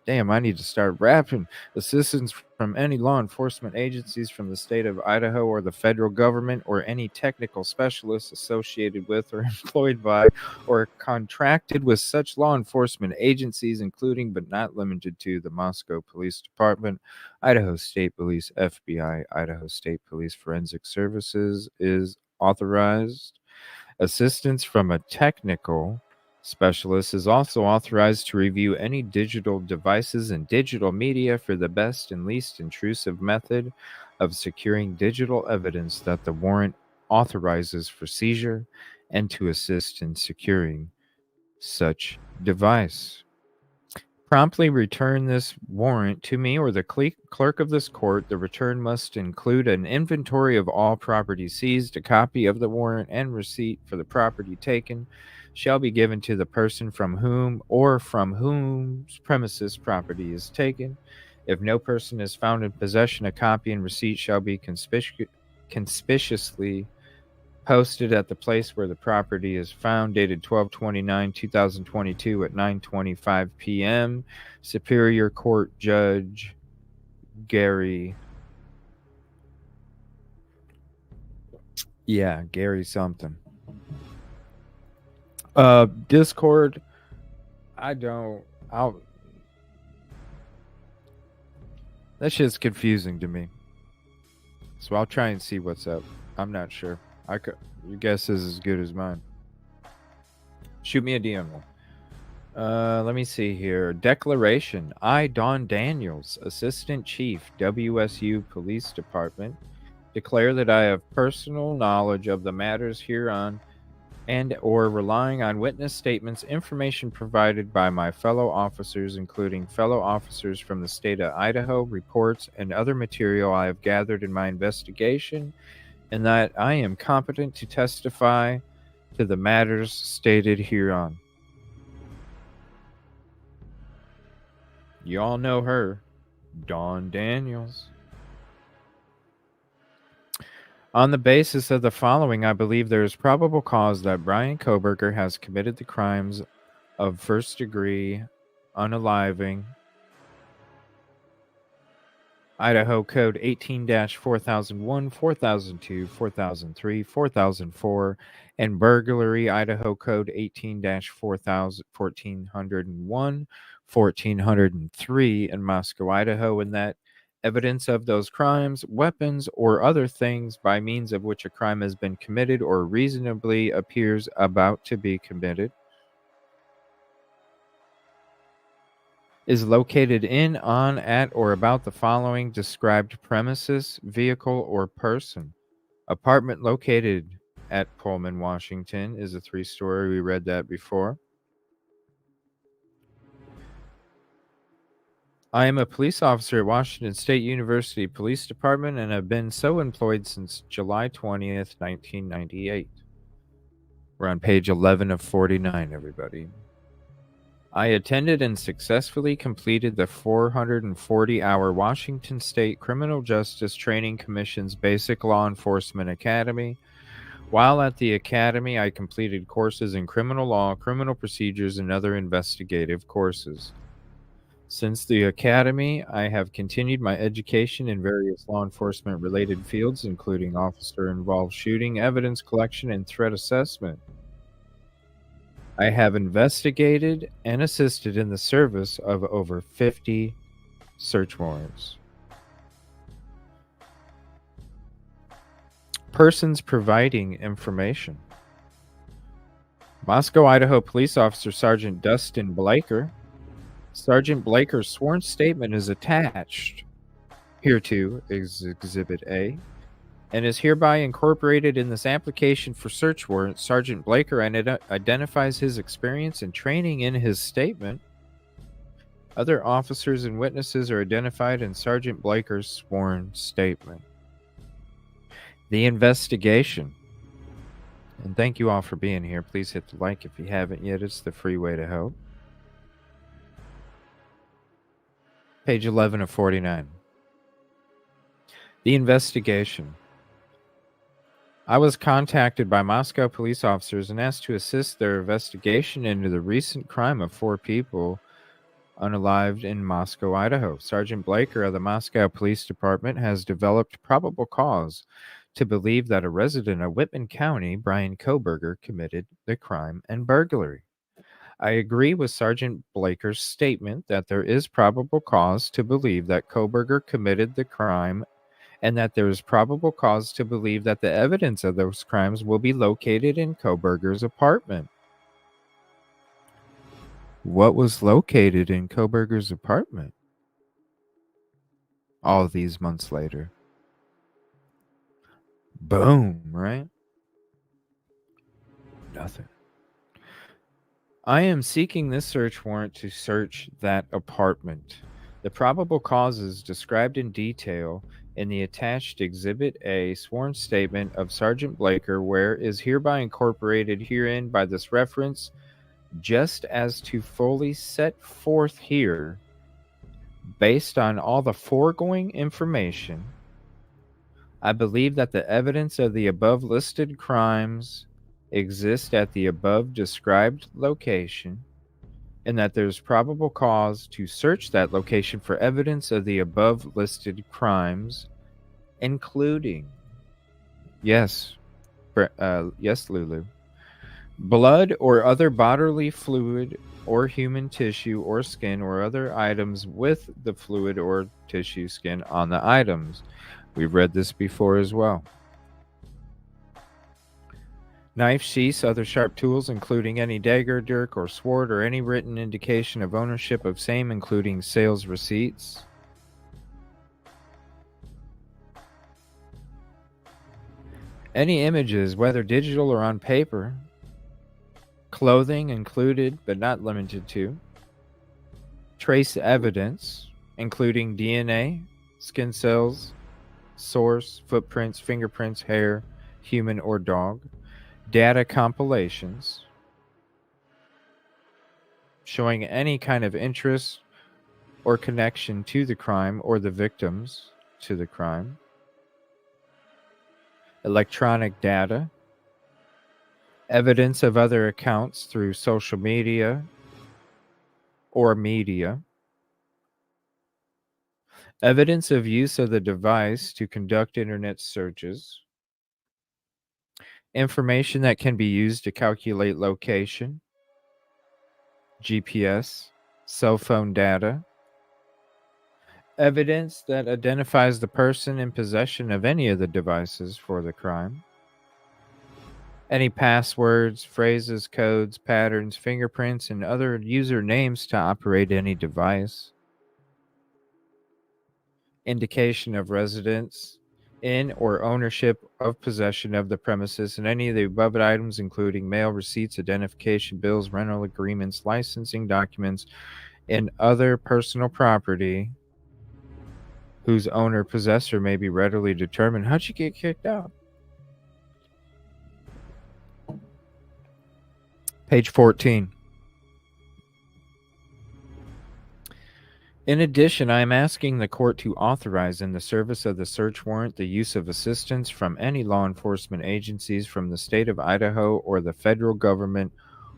Speaker 1: Damn, I need to start rapping. Assistance from any law enforcement agencies from the state of Idaho or the federal government, or any technical specialists associated with or employed by or contracted with such law enforcement agencies, including but not limited to the Moscow Police Department, Idaho State Police, FBI, Idaho State Police Forensic Services is authorized. Assistance from a technical specialist is also authorized to review any digital devices and digital media for the best and least intrusive method of securing digital evidence that the warrant authorizes for seizure, and to assist in securing such device. Promptly return this warrant to me or the clerk of this court. The return must include an inventory of all property seized. A copy of the warrant and receipt for the property taken shall be given to the person from whom or from whose premises property is taken. If no person is found in possession, a copy and receipt shall be conspicuously posted at the place where the property is found, dated 12/29/2022 at 9:25 p.m. Superior Court Judge Gary. Yeah, Gary something. Discord. That shit's confusing to me. So I'll try and see what's up. I'm not sure. Your guess is as good as mine. Shoot me a DM. Let me see here. Declaration. I, Don Daniels, Assistant Chief, WSU Police Department, declare that I have personal knowledge of the matters hereon and or relying on witness statements, information provided by my fellow officers, including fellow officers from the state of Idaho, reports, and other material I have gathered in my investigation, and that I am competent to testify to the matters stated hereon. You all know her, Dawn Daniels. On the basis of the following, I believe there is probable cause that Brian Koberger has committed the crimes of first degree unaliving, Idaho Code 18-4001, 4002, 4003, 4004, and burglary Idaho Code 18-4000, 1401, 1403 in Moscow, Idaho, and that evidence of those crimes, weapons, or other things by means of which a crime has been committed or reasonably appears about to be committed is located in, on, at, or about the following described premises, vehicle, or person. Apartment located at Pullman, Washington is a 3-story. We read that before. I am a police officer at Washington State University Police Department and have been so employed since July 20th, 1998. We're on page 11 of 49, everybody. I attended and successfully completed the 440-hour Washington State Criminal Justice Training Commission's Basic Law Enforcement Academy. While at the academy, I completed courses in criminal law, criminal procedures, and other investigative courses. Since the academy, I have continued my education in various law enforcement-related fields, including officer-involved shooting, evidence collection, and threat assessment. I have investigated and assisted in the service of over 50 search warrants. Persons providing information. Moscow, Idaho Police Officer Sergeant Dustin Blaker. Sergeant Blaker's sworn statement is attached hereto is Exhibit A and is hereby incorporated in this application for search warrant. Sergeant Blaker identifies his experience and training in his statement. Other officers and witnesses are identified in Sergeant Blaker's sworn statement. The investigation. And thank you all for being here. Please hit the like if you haven't yet. It's the free way to help. Page 11 of 49. The investigation. I was contacted by Moscow police officers and asked to assist their investigation into the recent crime of 4 people unalived in Moscow, Idaho. Sergeant Blaker of the Moscow Police Department has developed probable cause to believe that a resident of Whitman County, Brian Koberger, committed the crime and burglary. I agree with Sergeant Blaker's statement that there is probable cause to believe that Koberger committed the crime and that there is probable cause to believe that the evidence of those crimes will be located in Koberger's apartment. What was located in Koberger's apartment? All these months later. Boom, right? Nothing. I am seeking this search warrant to search that apartment. The probable causes described in detail in the attached Exhibit A sworn statement of Sergeant Blaker, where is hereby incorporated herein by this reference, just as to fully set forth here, based on all the foregoing information, I believe that the evidence of the above listed crimes exist at the above described location, and that there's probable cause to search that location for evidence of the above listed crimes, including, yes, Lulu, blood or other bodily fluid or human tissue or skin or other items with the fluid or tissue skin on the items. We've read this before as well. Knife, sheaths, other sharp tools, including any dagger, dirk, or sword, or any written indication of ownership of same, including sales receipts. Any images, whether digital or on paper. Clothing included, but not limited to. Trace evidence, including DNA, skin cells, source, footprints, fingerprints, hair, human or dog. Data compilations showing any kind of interest or connection to the crime or the victims to the crime. Electronic data. Evidence of other accounts through social media or media. Evidence of use of the device to conduct internet searches. Information that can be used to calculate location, GPS, cell phone data. Evidence that identifies the person in possession of any of the devices for the crime. Any passwords, phrases, codes, patterns, fingerprints, and other user names to operate any device. Indication of residence in or ownership of possession of the premises and any of the above items, including mail receipts, identification bills, rental agreements, licensing documents, and other personal property whose owner possessor may be readily determined. How'd you get kicked out? Page 14. In addition, I am asking the court to authorize, in the service of the search warrant, the use of assistance from any law enforcement agencies from the state of Idaho or the federal government,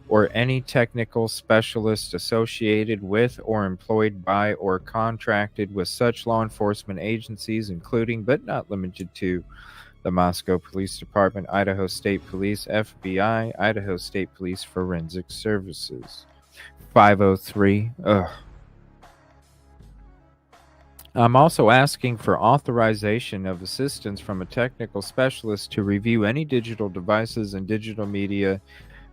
Speaker 1: or any technical specialist associated with or employed by or contracted with such law enforcement agencies, including but not limited to the Moscow Police Department, Idaho State Police, FBI, Idaho State Police Forensic Services. 503. Ugh. I'm also asking for authorization of assistance from a technical specialist to review any digital devices and digital media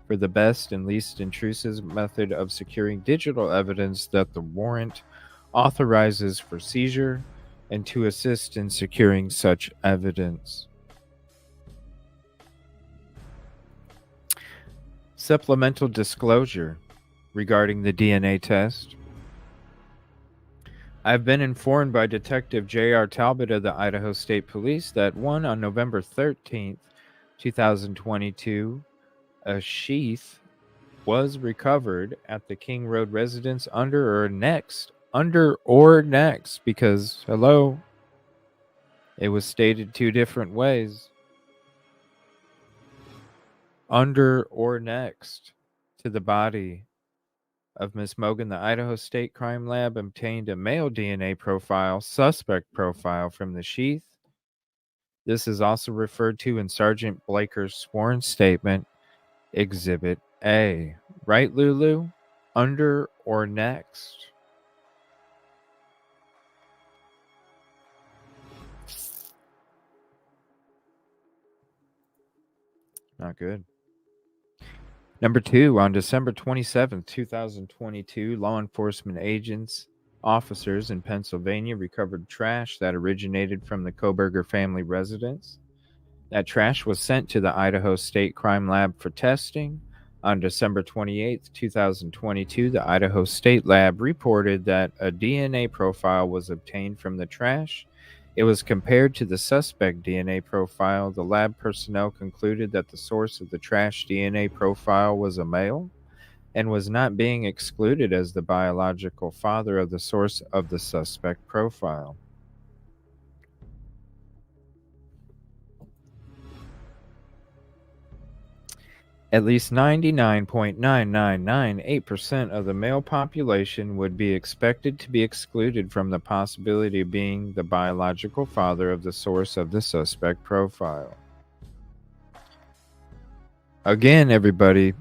Speaker 1: for the best and least intrusive method of securing digital evidence that the warrant authorizes for seizure, and to assist in securing such evidence. Supplemental disclosure regarding the DNA test. I've been informed by Detective J.R. Talbot of the Idaho State Police that on November 13th, 2022, a sheath was recovered at the King Road residence under or next, because, hello, it was stated two different ways. Under or next to the body of Miss Mogan, the Idaho State Crime Lab obtained a male DNA profile, suspect profile, from the sheath. This is also referred to in Sergeant Blaker's sworn statement, Exhibit A. Right, Lulu? Under or next? Not good. Number 2, on December 27th, 2022, law enforcement officers in Pennsylvania recovered trash that originated from the Koberger family residence. That trash was sent to the Idaho State Crime Lab for testing. On December 28th, 2022, the Idaho State Lab reported that a DNA profile was obtained from the trash. It was compared to the suspect DNA profile. The lab personnel concluded that the source of the trash DNA profile was a male and was not being excluded as the biological father of the source of the suspect profile. At least 99.9998% of the male population would be expected to be excluded from the possibility of being the biological father of the source of the suspect profile. Again, everybody,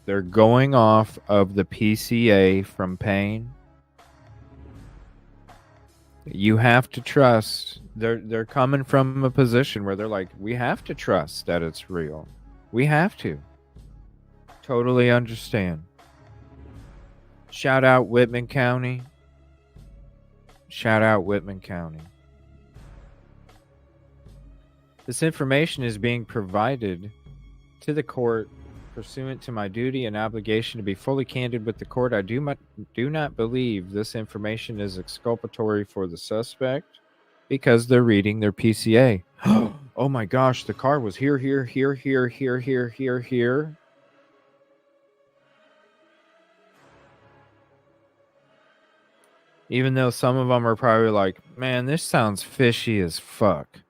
Speaker 1: they're going off of the PCA from Payne. You have to trust. They're coming from a position where they're like, we have to trust that it's real. We have to. Totally understand. Shout out Whitman County. Shout out Whitman County. This information is being provided to the court pursuant to my duty and obligation to be fully candid with the court. I do not believe this information is exculpatory for the suspect because they're reading their PCA. Oh my gosh, the car was here. Even though some of them are probably like, man, this sounds fishy as fuck.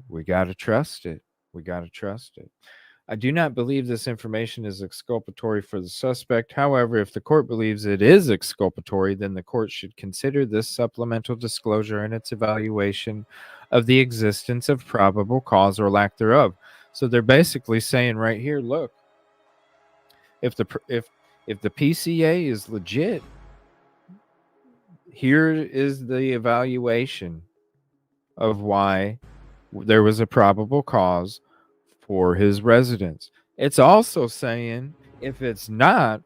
Speaker 1: We got to trust it. I do not believe this information is exculpatory for the suspect. However, if the court believes it is exculpatory, then the court should consider this supplemental disclosure in its evaluation of the existence of probable cause or lack thereof. So they're basically saying right here, look, if the PCA is legit, here is the evaluation of why there was a probable cause for his residence. It's also saying if it's not,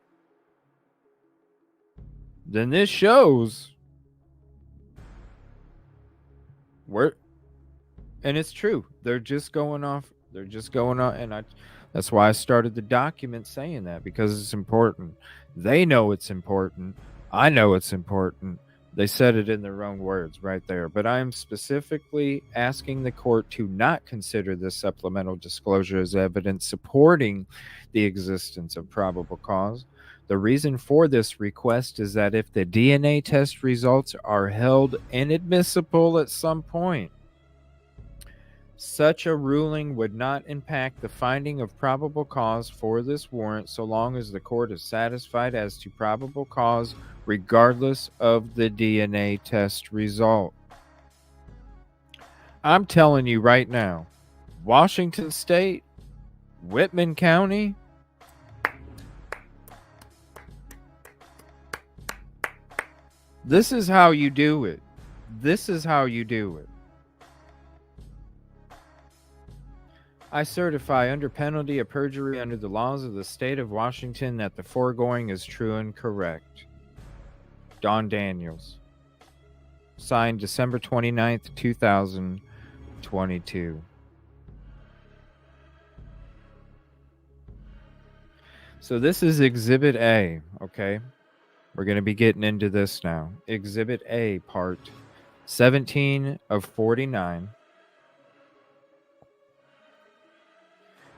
Speaker 1: then this shows where, and it's true. They're just going on, and that's why I started the document saying that, because it's important. They know it's important. I know it's important. They said it in their own words right there. But I am specifically asking the court to not consider this supplemental disclosure as evidence supporting the existence of probable cause. The reason for this request is that if the DNA test results are held inadmissible at some point, such a ruling would not impact the finding of probable cause for this warrant so long as the court is satisfied as to probable cause regardless of the DNA test result. I'm telling you right now, Washington State, Whitman County, this is how you do it. This is how you do it. I certify under penalty of perjury under the laws of the state of Washington that the foregoing is true and correct. Don Daniels. Signed December 29th, 2022. So this is Exhibit A, okay? We're going to be getting into this now. Exhibit A, part 17 of 49.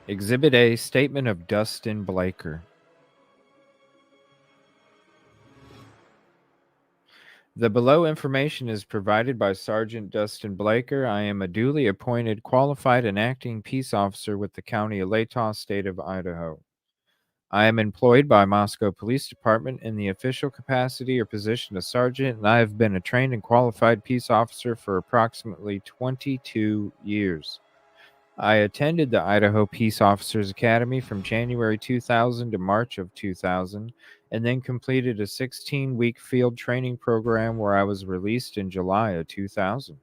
Speaker 1: Exhibit A, statement of Dustin Blaker. The below information is provided by Sergeant Dustin Blaker. I am a duly appointed, qualified, and acting peace officer with the County of Latah, State of Idaho. I am employed by Moscow Police Department in the official capacity or position of sergeant, and I have been a trained and qualified peace officer for approximately 22 years. I attended the Idaho Peace Officers Academy from January 2000 to March of 2000, and then completed a 16-week field training program where I was released in July of 2000.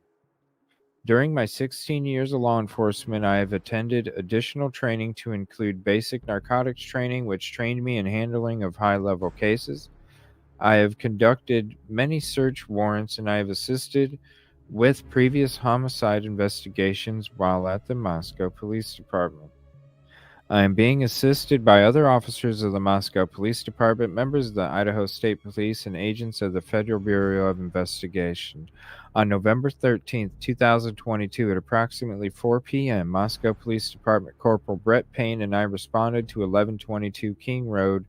Speaker 1: During my 16 years of law enforcement, I have attended additional training to include basic narcotics training, which trained me in handling of high-level cases. I have conducted many search warrants, and I have assisted with previous homicide investigations while at the Moscow Police Department. I am being assisted by other officers of the Moscow Police Department, members of the Idaho State Police, and agents of the Federal Bureau of Investigation. On November 13th, 2022, at approximately 4 p.m., Moscow Police Department Corporal Brett Payne and I responded to 1122 King Road,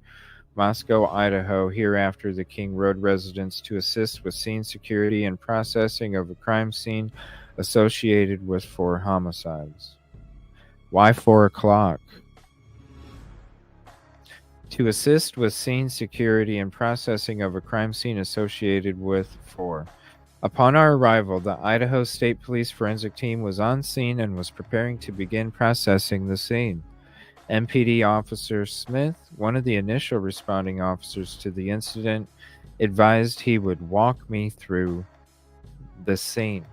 Speaker 1: Moscow, Idaho, hereafter the King Road residence, to assist with scene security and processing of a crime scene associated with 4 homicides. Why 4 o'clock? To assist with scene security and processing of a crime scene associated with 4. Upon our arrival, the Idaho State Police forensic team was on scene and was preparing to begin processing the scene. MPD Officer Smith, one of the initial responding officers to the incident, advised he would walk me through the scene.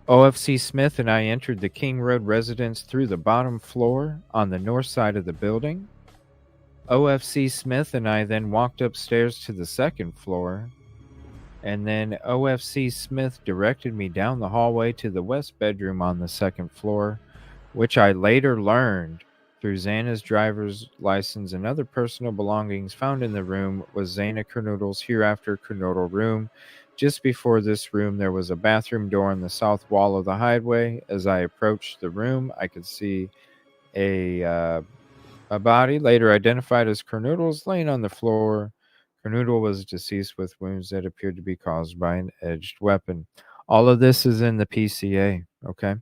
Speaker 1: OFC Smith and I entered the King Road residence through the bottom floor on the north side of the building. OFC Smith and I then walked upstairs to the second floor, and then OFC Smith directed me down the hallway to the west bedroom on the second floor, which I later learned through Xana's driver's license and other personal belongings found in the room was Xana Kernoodle's hereafter Kernoodle room. Just before this room, there was a bathroom door on the south wall of the highway. As I approached the room, I could see a body, later identified as Kernoodle's, laying on the floor. Kernoodle was deceased with wounds that appeared to be caused by an edged weapon. All of this is in the PCA, okay?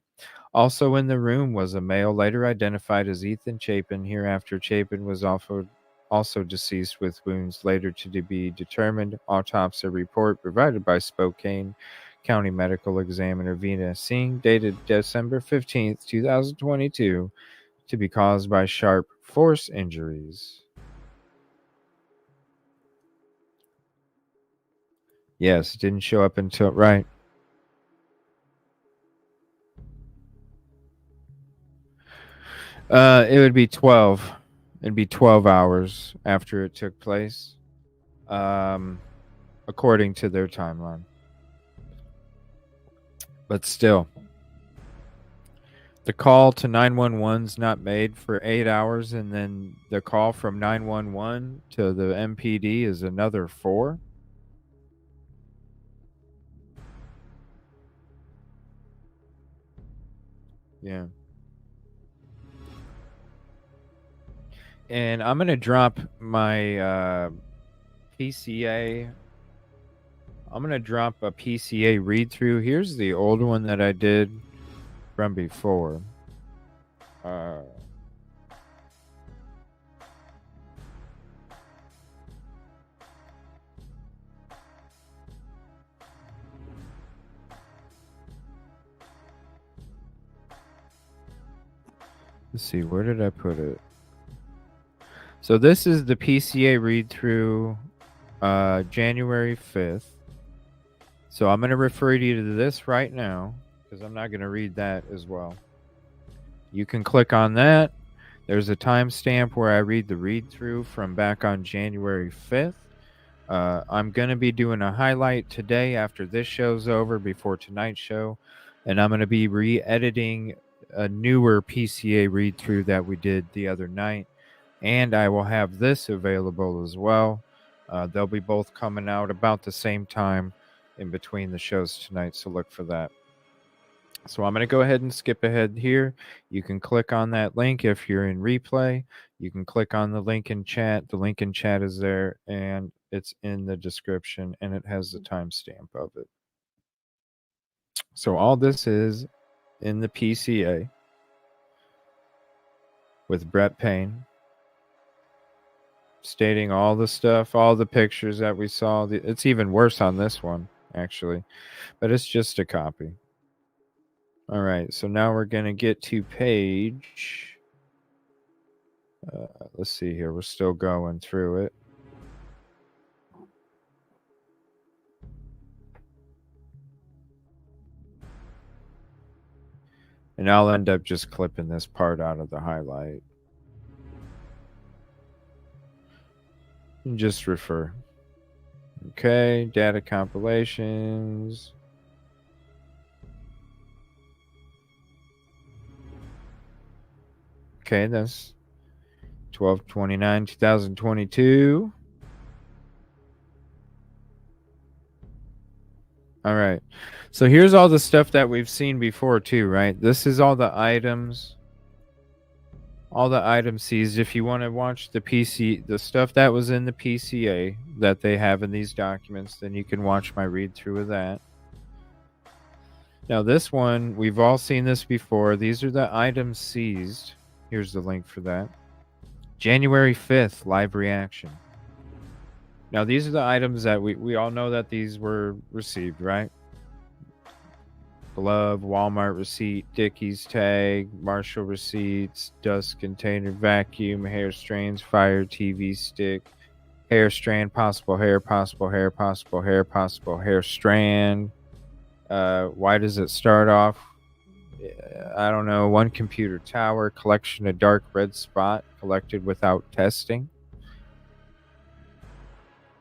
Speaker 1: Also in the room was a male later identified as Ethan Chapin. Hereafter, Chapin was also deceased with wounds later to be determined. Autopsy report provided by Spokane County Medical Examiner Vina Singh, dated December 15th, 2022, to be caused by sharp force injuries. Yes, it didn't show up until right. It would be 12. It'd be 12 hours after it took place, according to their timeline. But still, the call to 911's not made for 8 hours, and then the call from 911 to the MPD is another 4. Yeah. And I'm going to drop my PCA. I'm going to drop a PCA read through. Here's the old one that I did from before. Let's see, where did I put it? So this is the PCA read through January 5th. So I'm going to refer you to this right now because I'm not going to read that as well. You can click on that. There's a timestamp where I read the read through from back on January 5th. I'm going to be doing a highlight today after this show's over, before tonight's show. And I'm going to be re-editing a newer PCA read through that we did the other night. And I will have this available as well. They'll be both coming out about the same time in between the shows tonight, so look for that. So I'm going to go ahead and skip ahead here. You can click on that link if you're in replay. You can click on the link in chat. The link in chat is there, and it's in the description, and it has the timestamp of it. So all this is in the PCA with Brett Payne, stating all the stuff, all the pictures that we saw. It's even worse on this one, actually, but it's just a copy. All right, so now we're going to get to page. Let's see here. We're still going through it. And I'll end up just clipping this part out of the highlight. And just refer. Okay, data compilations. Okay, that's 12/29/2022. All right. So here's all the stuff that we've seen before too, right? This is all the items. All the items seized. If you want to watch the stuff that was in the PCA that they have in these documents, then you can watch my read through of that. Now this one, we've all seen this before. These are the items seized. Here's the link for that. January 5th, live reaction. Now these are the items that we all know that these were received, right? Glove, Walmart receipt, Dickies tag, Marshall receipts, dust container, vacuum, hair strands, fire TV stick, hair strand, possible hair, possible hair, possible hair, possible hair strand. Why does it start off? I don't know. One computer tower, collection of dark red spot collected without testing.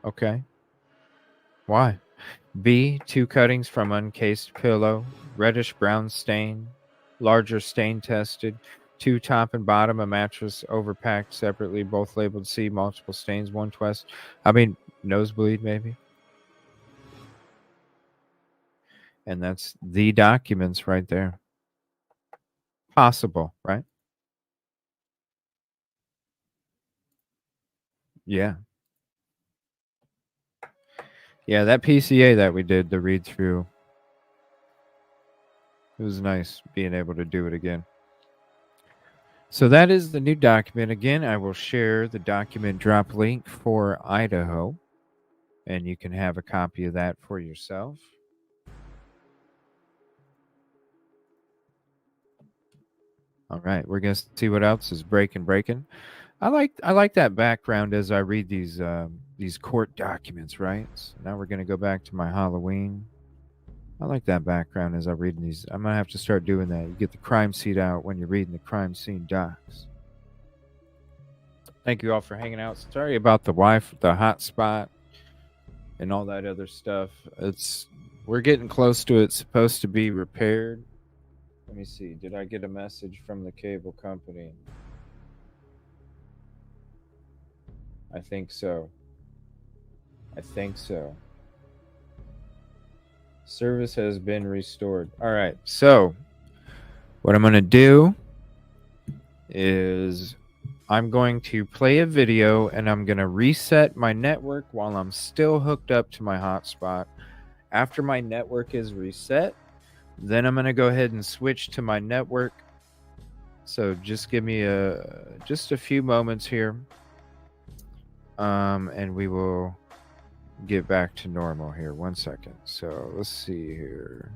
Speaker 1: Okay. Why? B, 2 cuttings from uncased pillow, reddish brown stain, larger stain tested, 2 top and bottom, a mattress overpacked separately, both labeled C, multiple stains, 1 twist. I mean, nosebleed maybe. And that's the documents right there. Possible, right? Yeah. Yeah, that PCA that we did the read through. It was nice being able to do it again. So that is the new document. Again, I will share the document drop link for Idaho, and you can have a copy of that for yourself. All right, we're gonna see what else is breaking. I like that background as I read these court documents. Right. So now we're gonna go back to my Halloween. I like that background as I read these. I'm gonna have to start doing that. You get the crime scene out when you're reading the crime scene docs. Thank you all for hanging out. Sorry about the hotspot, and all that other stuff. We're getting close to it. Supposed to be repaired. Let me see. Did I get a message from the cable company? I think so. Service has been restored. All right. So what I'm going to do is I'm going to play a video and I'm going to reset my network while I'm still hooked up to my hotspot. After my network is reset, then I'm going to go ahead and switch to my network. So just give me just a few moments here. And we will get back to normal here. 1 second. So let's see here.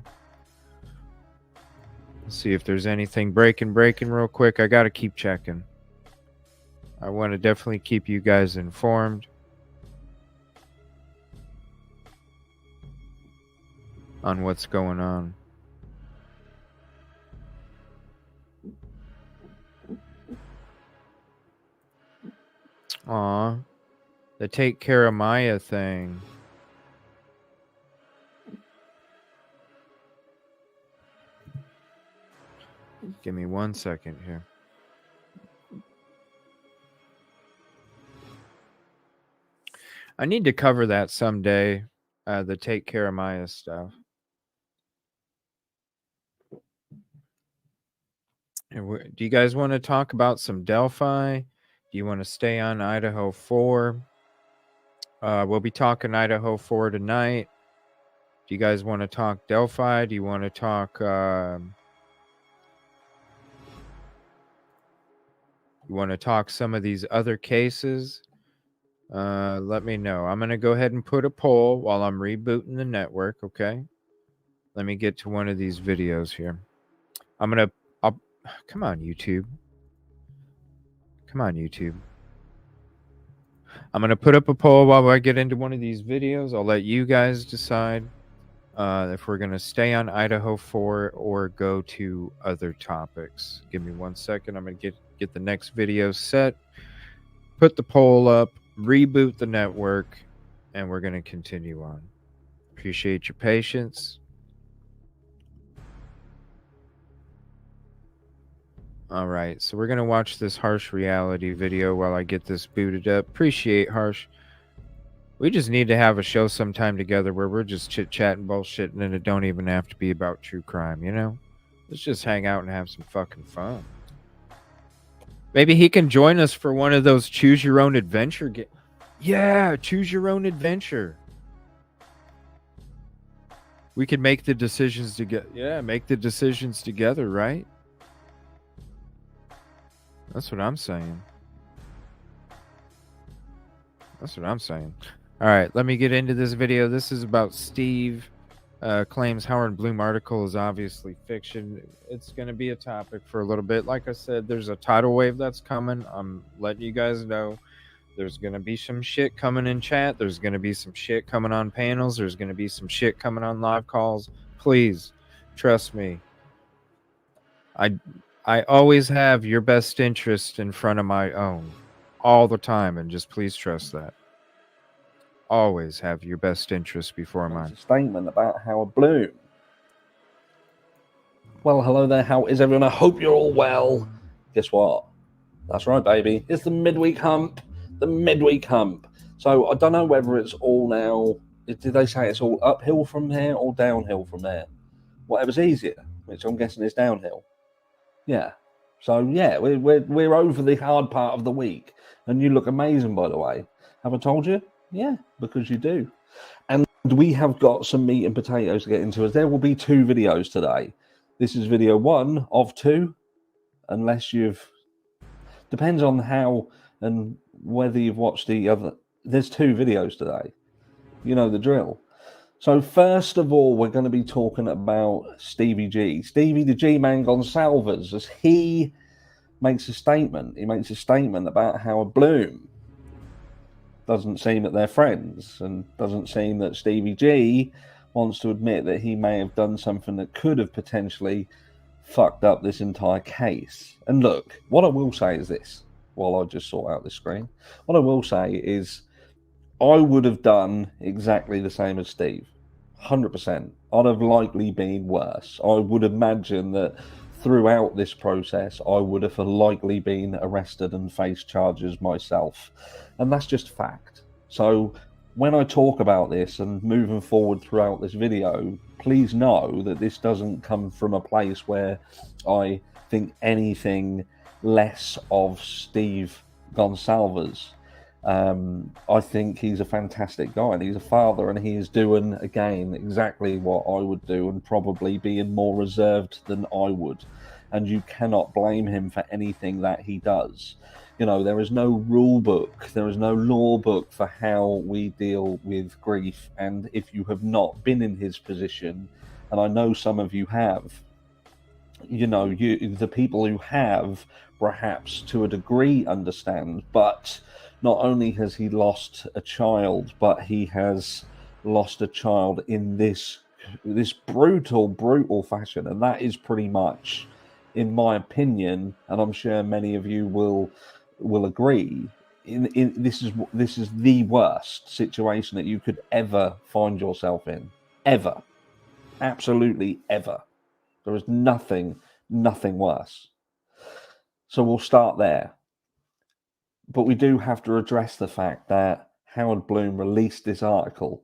Speaker 1: Let's see if there's anything breaking real quick. I got to keep checking. I want to definitely keep you guys informed on what's going on. Aw. The Take Care of Maya thing. Give me 1 second here. I need to cover that someday, the Take Care of Maya stuff. Do you guys want to talk about some Delphi? Do you want to stay on Idaho4? We'll be talking Idaho4 tonight. Do you guys want to talk Delphi? Do you want to talk... you want to talk some of these other cases? Let me know. I'm going to go ahead and put a poll while I'm rebooting the network, okay? Let me get to one of these videos here. Come on, YouTube. Come on, YouTube. I'm going to put up a poll while I get into one of these videos. I'll let you guys decide if we're going to stay on Idaho4 or go to other topics. Give me 1 second. I'm going to get the next video set, put the poll up, reboot the network, and we're going to continue on. Appreciate your patience. All right, so we're going to watch this Harsh Reality video while I get this booted up. Appreciate Harsh. We just need to have a show sometime together where we're just chit-chatting, bullshitting, and it don't even have to be about true crime, you know? Let's just hang out and have some fucking fun. Maybe he can join us for one of those choose your own adventure games. Yeah, choose your own adventure. We could make the decisions together. Yeah, make the decisions together, right? That's what I'm saying. That's what I'm saying. All right, let me get into this video. This is about Steve claims H.Blum article is obviously fiction. It's going to be a topic for a little bit. Like I said, there's a tidal wave that's coming. I'm letting you guys know. There's going to be some shit coming in chat. There's going to be some shit coming on panels. There's going to be some shit coming on live calls. Please, trust me. I always have your best interest in front of my own all the time, and just please trust that. Always have your best interest before mine.
Speaker 2: A statement about H.Blum. Well, hello there. How is everyone? I hope you're all well. Guess what? That's right, baby. It's the midweek hump. The midweek hump. So I don't know whether it's all now. Did they say it's all uphill from there or downhill from there? Whatever's easier, which I'm guessing is downhill. Yeah. So yeah, we're over the hard part of the week, and you look amazing, by the way. Have I told you? Yeah, because you do. And we have got some meat and potatoes to get into. As there will be 2 videos today. This is video 1 of 2, unless you've... Depends on how and whether you've watched the other... There's 2 videos today. You know the drill. So first of all, we're going to be talking about Stevie G. Stevie the G-Man Goncalves, as he makes a statement. He makes a statement about how H.Blum doesn't seem that they're friends, and doesn't seem that Stevie G wants to admit that he may have done something that could have potentially fucked up this entire case. And look, what I will say is this, while I just sort out the screen, what I will say is I would have done exactly the same as Steve. 100%. I'd have likely been worse. I would imagine that throughout this process, I would have likely been arrested and faced charges myself. And that's just fact. So when I talk about this and moving forward throughout this video, please know that this doesn't come from a place where I think anything less of Steve Goncalves. I think he's a fantastic guy, and he's a father, and he is doing, again, exactly what I would do, and probably being more reserved than I would. And you cannot blame him for anything that he does. You know, there is no rule book, there is no law book for how we deal with grief. And if you have not been in his position, and I know some of you have, you know, the people who have, perhaps to a degree, understand. But not only has he lost a child, but he has lost a child in this brutal fashion. And that is pretty much, in my opinion, and I'm sure many of you will agree, this is the worst situation that you could ever find yourself in. Ever. Absolutely ever. There is nothing worse. So we'll start there. But we do have to address the fact that H.Blum released this article,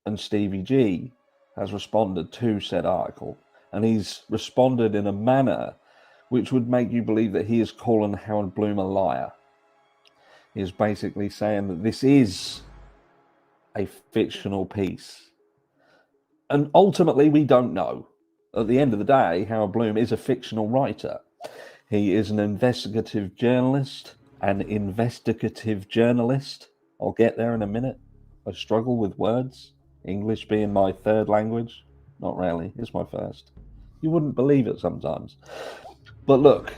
Speaker 2: and Stevie G has responded to said article. And he's responded in a manner which would make you believe that he is calling H.Blum a liar. He is basically saying that this is a fictional piece. And ultimately, we don't know. At the end of the day, H.Blum is a fictional writer. He is an investigative journalist. I'll get there in a minute. I struggle with words. English being my third language. Not really, it's my first. You wouldn't believe it sometimes. But look,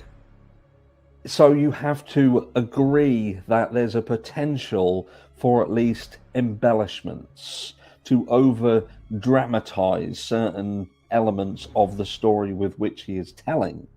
Speaker 2: so you have to agree that there's a potential for at least embellishments, to over dramatize certain elements of the story with which he is telling.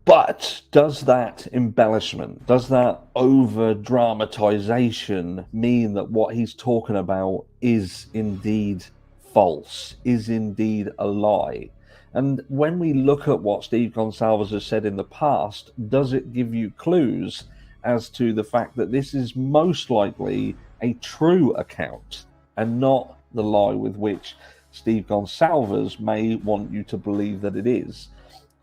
Speaker 2: But does that embellishment, does that over dramatization mean that what he's talking about is indeed false, is indeed a lie? And when we look at what Steve Goncalves has said in the past, does it give you clues as to the fact that this is most likely a true account and not the lie with which Steve Goncalves may want you to believe that it is?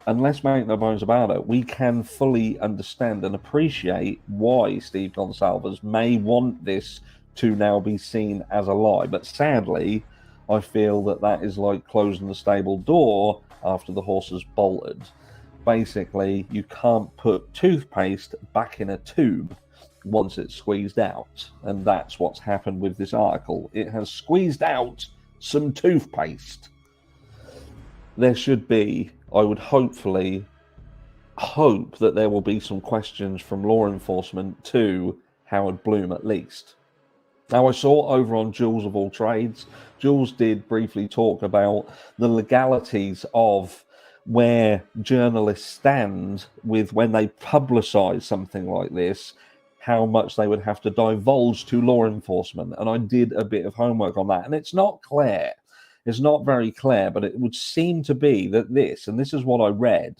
Speaker 2: And let's make no bones about it, we can fully understand and appreciate why Steve Goncalves may want this to now be seen as a lie. But sadly, I feel that that is like closing the stable door after the horse has bolted. Basically, you can't put toothpaste back in a tube once it's squeezed out. And that's what's happened with this article. It has squeezed out some toothpaste. There should be, I would hopefully hope that there will be some questions from law enforcement to H.Blum at least. Now, I saw over on Jules of All Trades, Jules did briefly talk about the legalities of where journalists stand with when they publicize something like this, how much they would have to divulge to law enforcement. And I did a bit of homework on that, and it's not clear. It's not very clear, but it would seem to be that this, and this is what I read,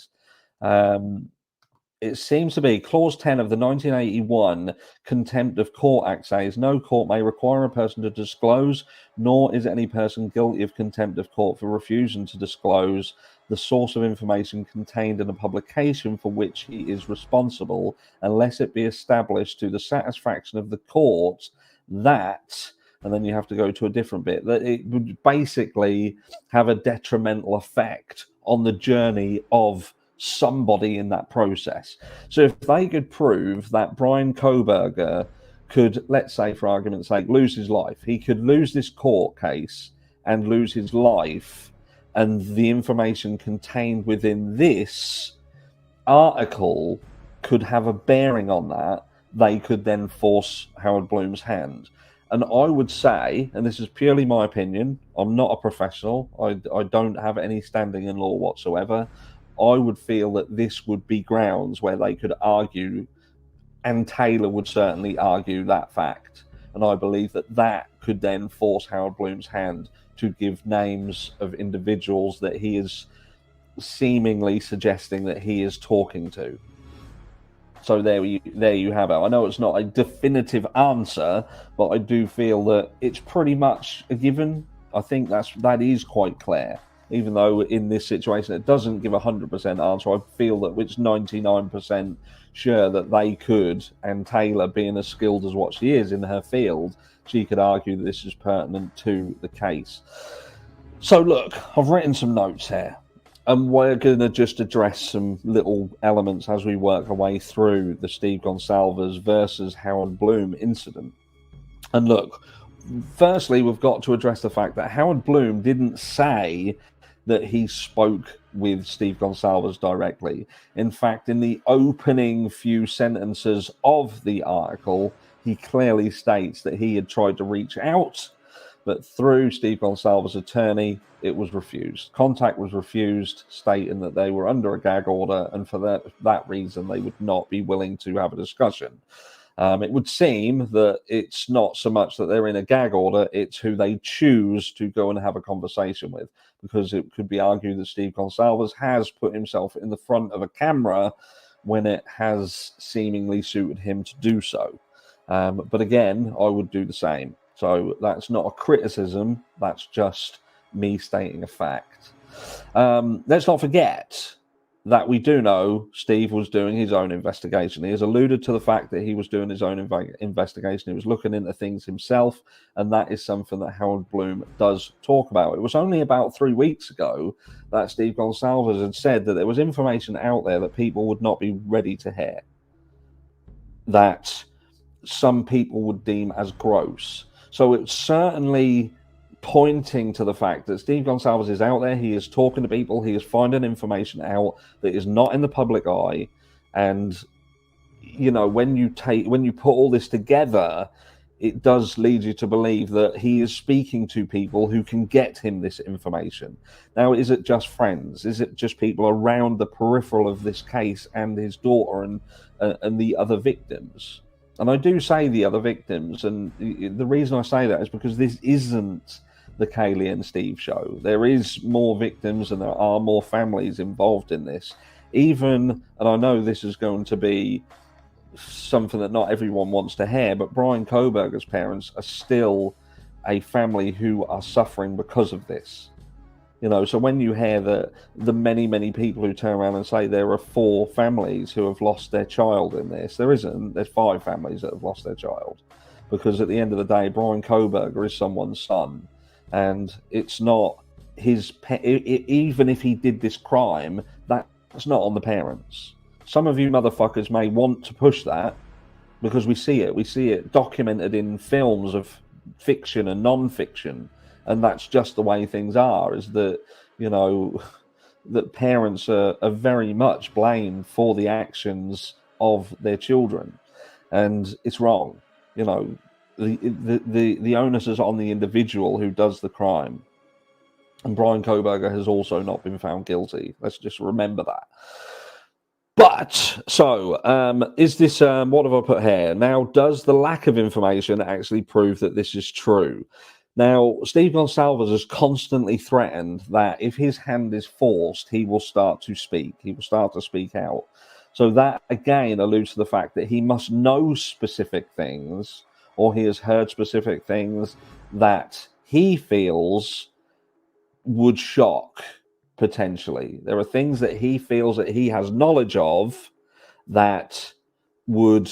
Speaker 2: it seems to be Clause 10 of the 1981 Contempt of Court Act says, no court may require a person to disclose, nor is any person guilty of contempt of court for refusing to disclose the source of information contained in a publication for which he is responsible, unless it be established to the satisfaction of the court that and then you have to go to a different bit, that it would basically have a detrimental effect on the journey of somebody in that process. So if they could prove that Brian Kohberger could, let's say for argument's sake, lose his life, he could lose this court case and lose his life, and the information contained within this article could have a bearing on that, they could then force Howard Blum's hand. And I would say, and this is purely my opinion, I'm not a professional, I don't have any standing in law whatsoever, I would feel that this would be grounds where they could argue, and Taylor would certainly argue that fact. And I believe that that could then force Howard Blum's hand to give names of individuals that he is seemingly suggesting that he is talking to. So there you have it. I know it's not a definitive answer, but I do feel that it's pretty much a given. I think that is quite clear. Even though in this situation it doesn't give 100% answer, I feel that it's 99% sure that they could, and Taylor, being as skilled as what she is in her field, she could argue that this is pertinent to the case. So look, I've written some notes here, and we're going to just address some little elements as we work our way through the Steve Goncalves versus Howard Blum incident. And look, firstly, we've got to address the fact that Howard Blum didn't say that he spoke with Steve Goncalves directly. In fact, in the opening few sentences of the article, he clearly states that he had tried to reach out, but through Steve Goncalves' attorney, it was refused. Contact was refused, stating that they were under a gag order, and for that reason, they would not be willing to have a discussion. It would seem that it's not so much that they're in a gag order, it's who they choose to go and have a conversation with, because it could be argued that Steve Goncalves has put himself in the front of a camera when it has seemingly suited him to do so. But again, I would do the same. So that's not a criticism, that's just me stating a fact. Let's not forget that we do know Steve was doing his own investigation. He has alluded to the fact that he was doing his own investigation. He was looking into things himself, and that is something that Howard Blum does talk about. It was only about 3 weeks ago that Steve Goncalves had said that there was information out there that people would not be ready to hear, that some people would deem as gross. So it's certainly pointing to the fact that Steve Goncalves is out there, he is talking to people, he is finding information out that is not in the public eye, and you know, when you put all this together, it does lead you to believe that he is speaking to people who can get him this information. Now, is it just friends? Is it just people around the peripheral of this case and his daughter and the other victims? And I do say the other victims, and the reason I say that is because this isn't the Kaylee and Steve show. There is more victims and there are more families involved in this. Even, and I know this is going to be something that not everyone wants to hear, but Brian Kohberger's parents are still a family who are suffering because of this. You know, so when you hear that the many, many people who turn around and say there are 4 families who have lost their child in this, there isn't. There's 5 families that have lost their child. Because at the end of the day, Brian Kohberger is someone's son. And it's not his... even if he did this crime, that's not on the parents. Some of you motherfuckers may want to push that because we see it. We see it documented in films of fiction and non-fiction. And that's just the way things are, is that, you know, that parents are very much blamed for the actions of their children. And it's wrong. You know, the onus is on the individual who does the crime. And Brian Kohberger has also not been found guilty. Let's just remember that. But, so, is this, what have I put here? Now, does the lack of information actually prove that this is true? Now, Steve Goncalves has constantly threatened that if his hand is forced, he will start to speak. He will start to speak out. So that, again, alludes to the fact that he must know specific things, or he has heard specific things that he feels would shock, potentially. There are things that he feels that he has knowledge of that would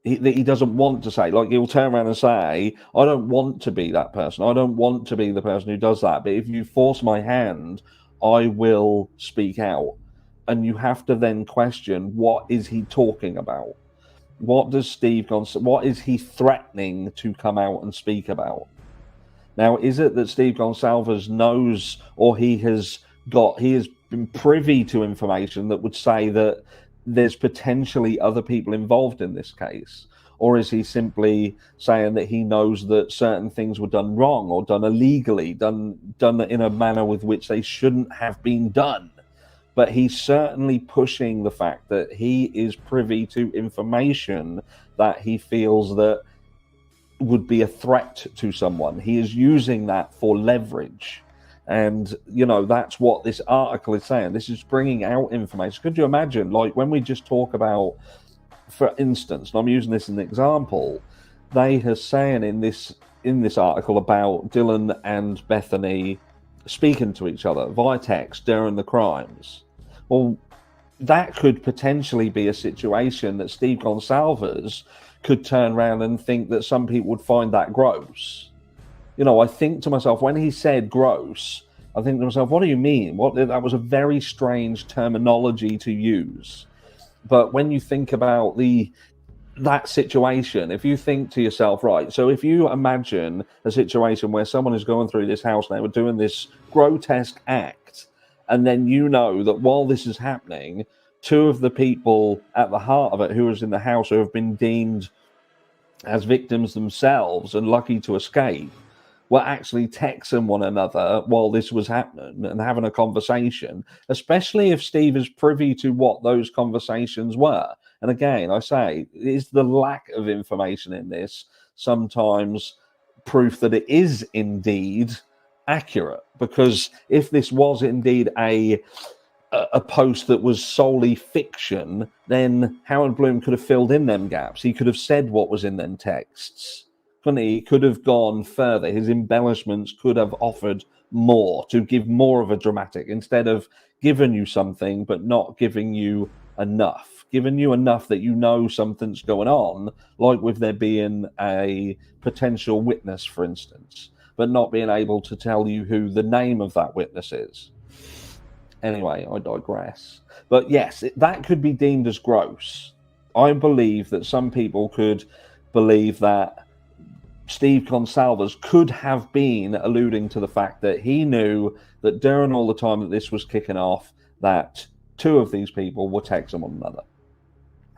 Speaker 2: that he doesn't want to say. Like, he'll turn around and say, I don't want to be that person. I don't want to be the person who does that. But if you force my hand, I will speak out. And you have to then question, what is he talking about? What does what is he threatening to come out and speak about? Now, is it that Steve Goncalves knows, or he has been privy to information that would say that there's potentially other people involved in this case? Or is he simply saying that he knows that certain things were done wrong or done illegally, done in a manner with which they shouldn't have been done? But he's certainly pushing the fact that he is privy to information that he feels that would be a threat to someone. He is using that for leverage. And, you know, that's what this article is saying. This is bringing out information. Could you imagine, like, when we just talk about, for instance, and I'm using this as an example, they are saying in this article about Dylan and Bethany speaking to each other via text during the crimes. Well, that could potentially be a situation that Steve Goncalves could turn around and think that some people would find that gross. You know, I think to myself, when he said gross, I think to myself, what do you mean? That was a very strange terminology to use. But when you think about that situation, if you think to yourself, right, so if you imagine a situation where someone is going through this house and they were doing this grotesque act, and then you know that while this is happening, two of the people at the heart of it who was in the house who have been deemed as victims themselves and lucky to escape were actually texting one another while this was happening and having a conversation, especially if Steve is privy to what those conversations were. And again, I say, is the lack of information in this sometimes proof that it is indeed accurate? Because if this was indeed a post that was solely fiction, then H.Blum could have filled in them gaps. He could have said what was in them texts, couldn't he? He could have gone further. His embellishments could have offered more to give more of a dramatic, instead of giving you something but not giving you enough. Giving you enough that you know something's going on, like with there being a potential witness, for instance, but not being able to tell you who the name of that witness is. Anyway, I digress. But yes, that could be deemed as gross. I believe that some people could believe that Steve Goncalves could have been alluding to the fact that he knew that during all the time that this was kicking off, that two of these people were texting one another.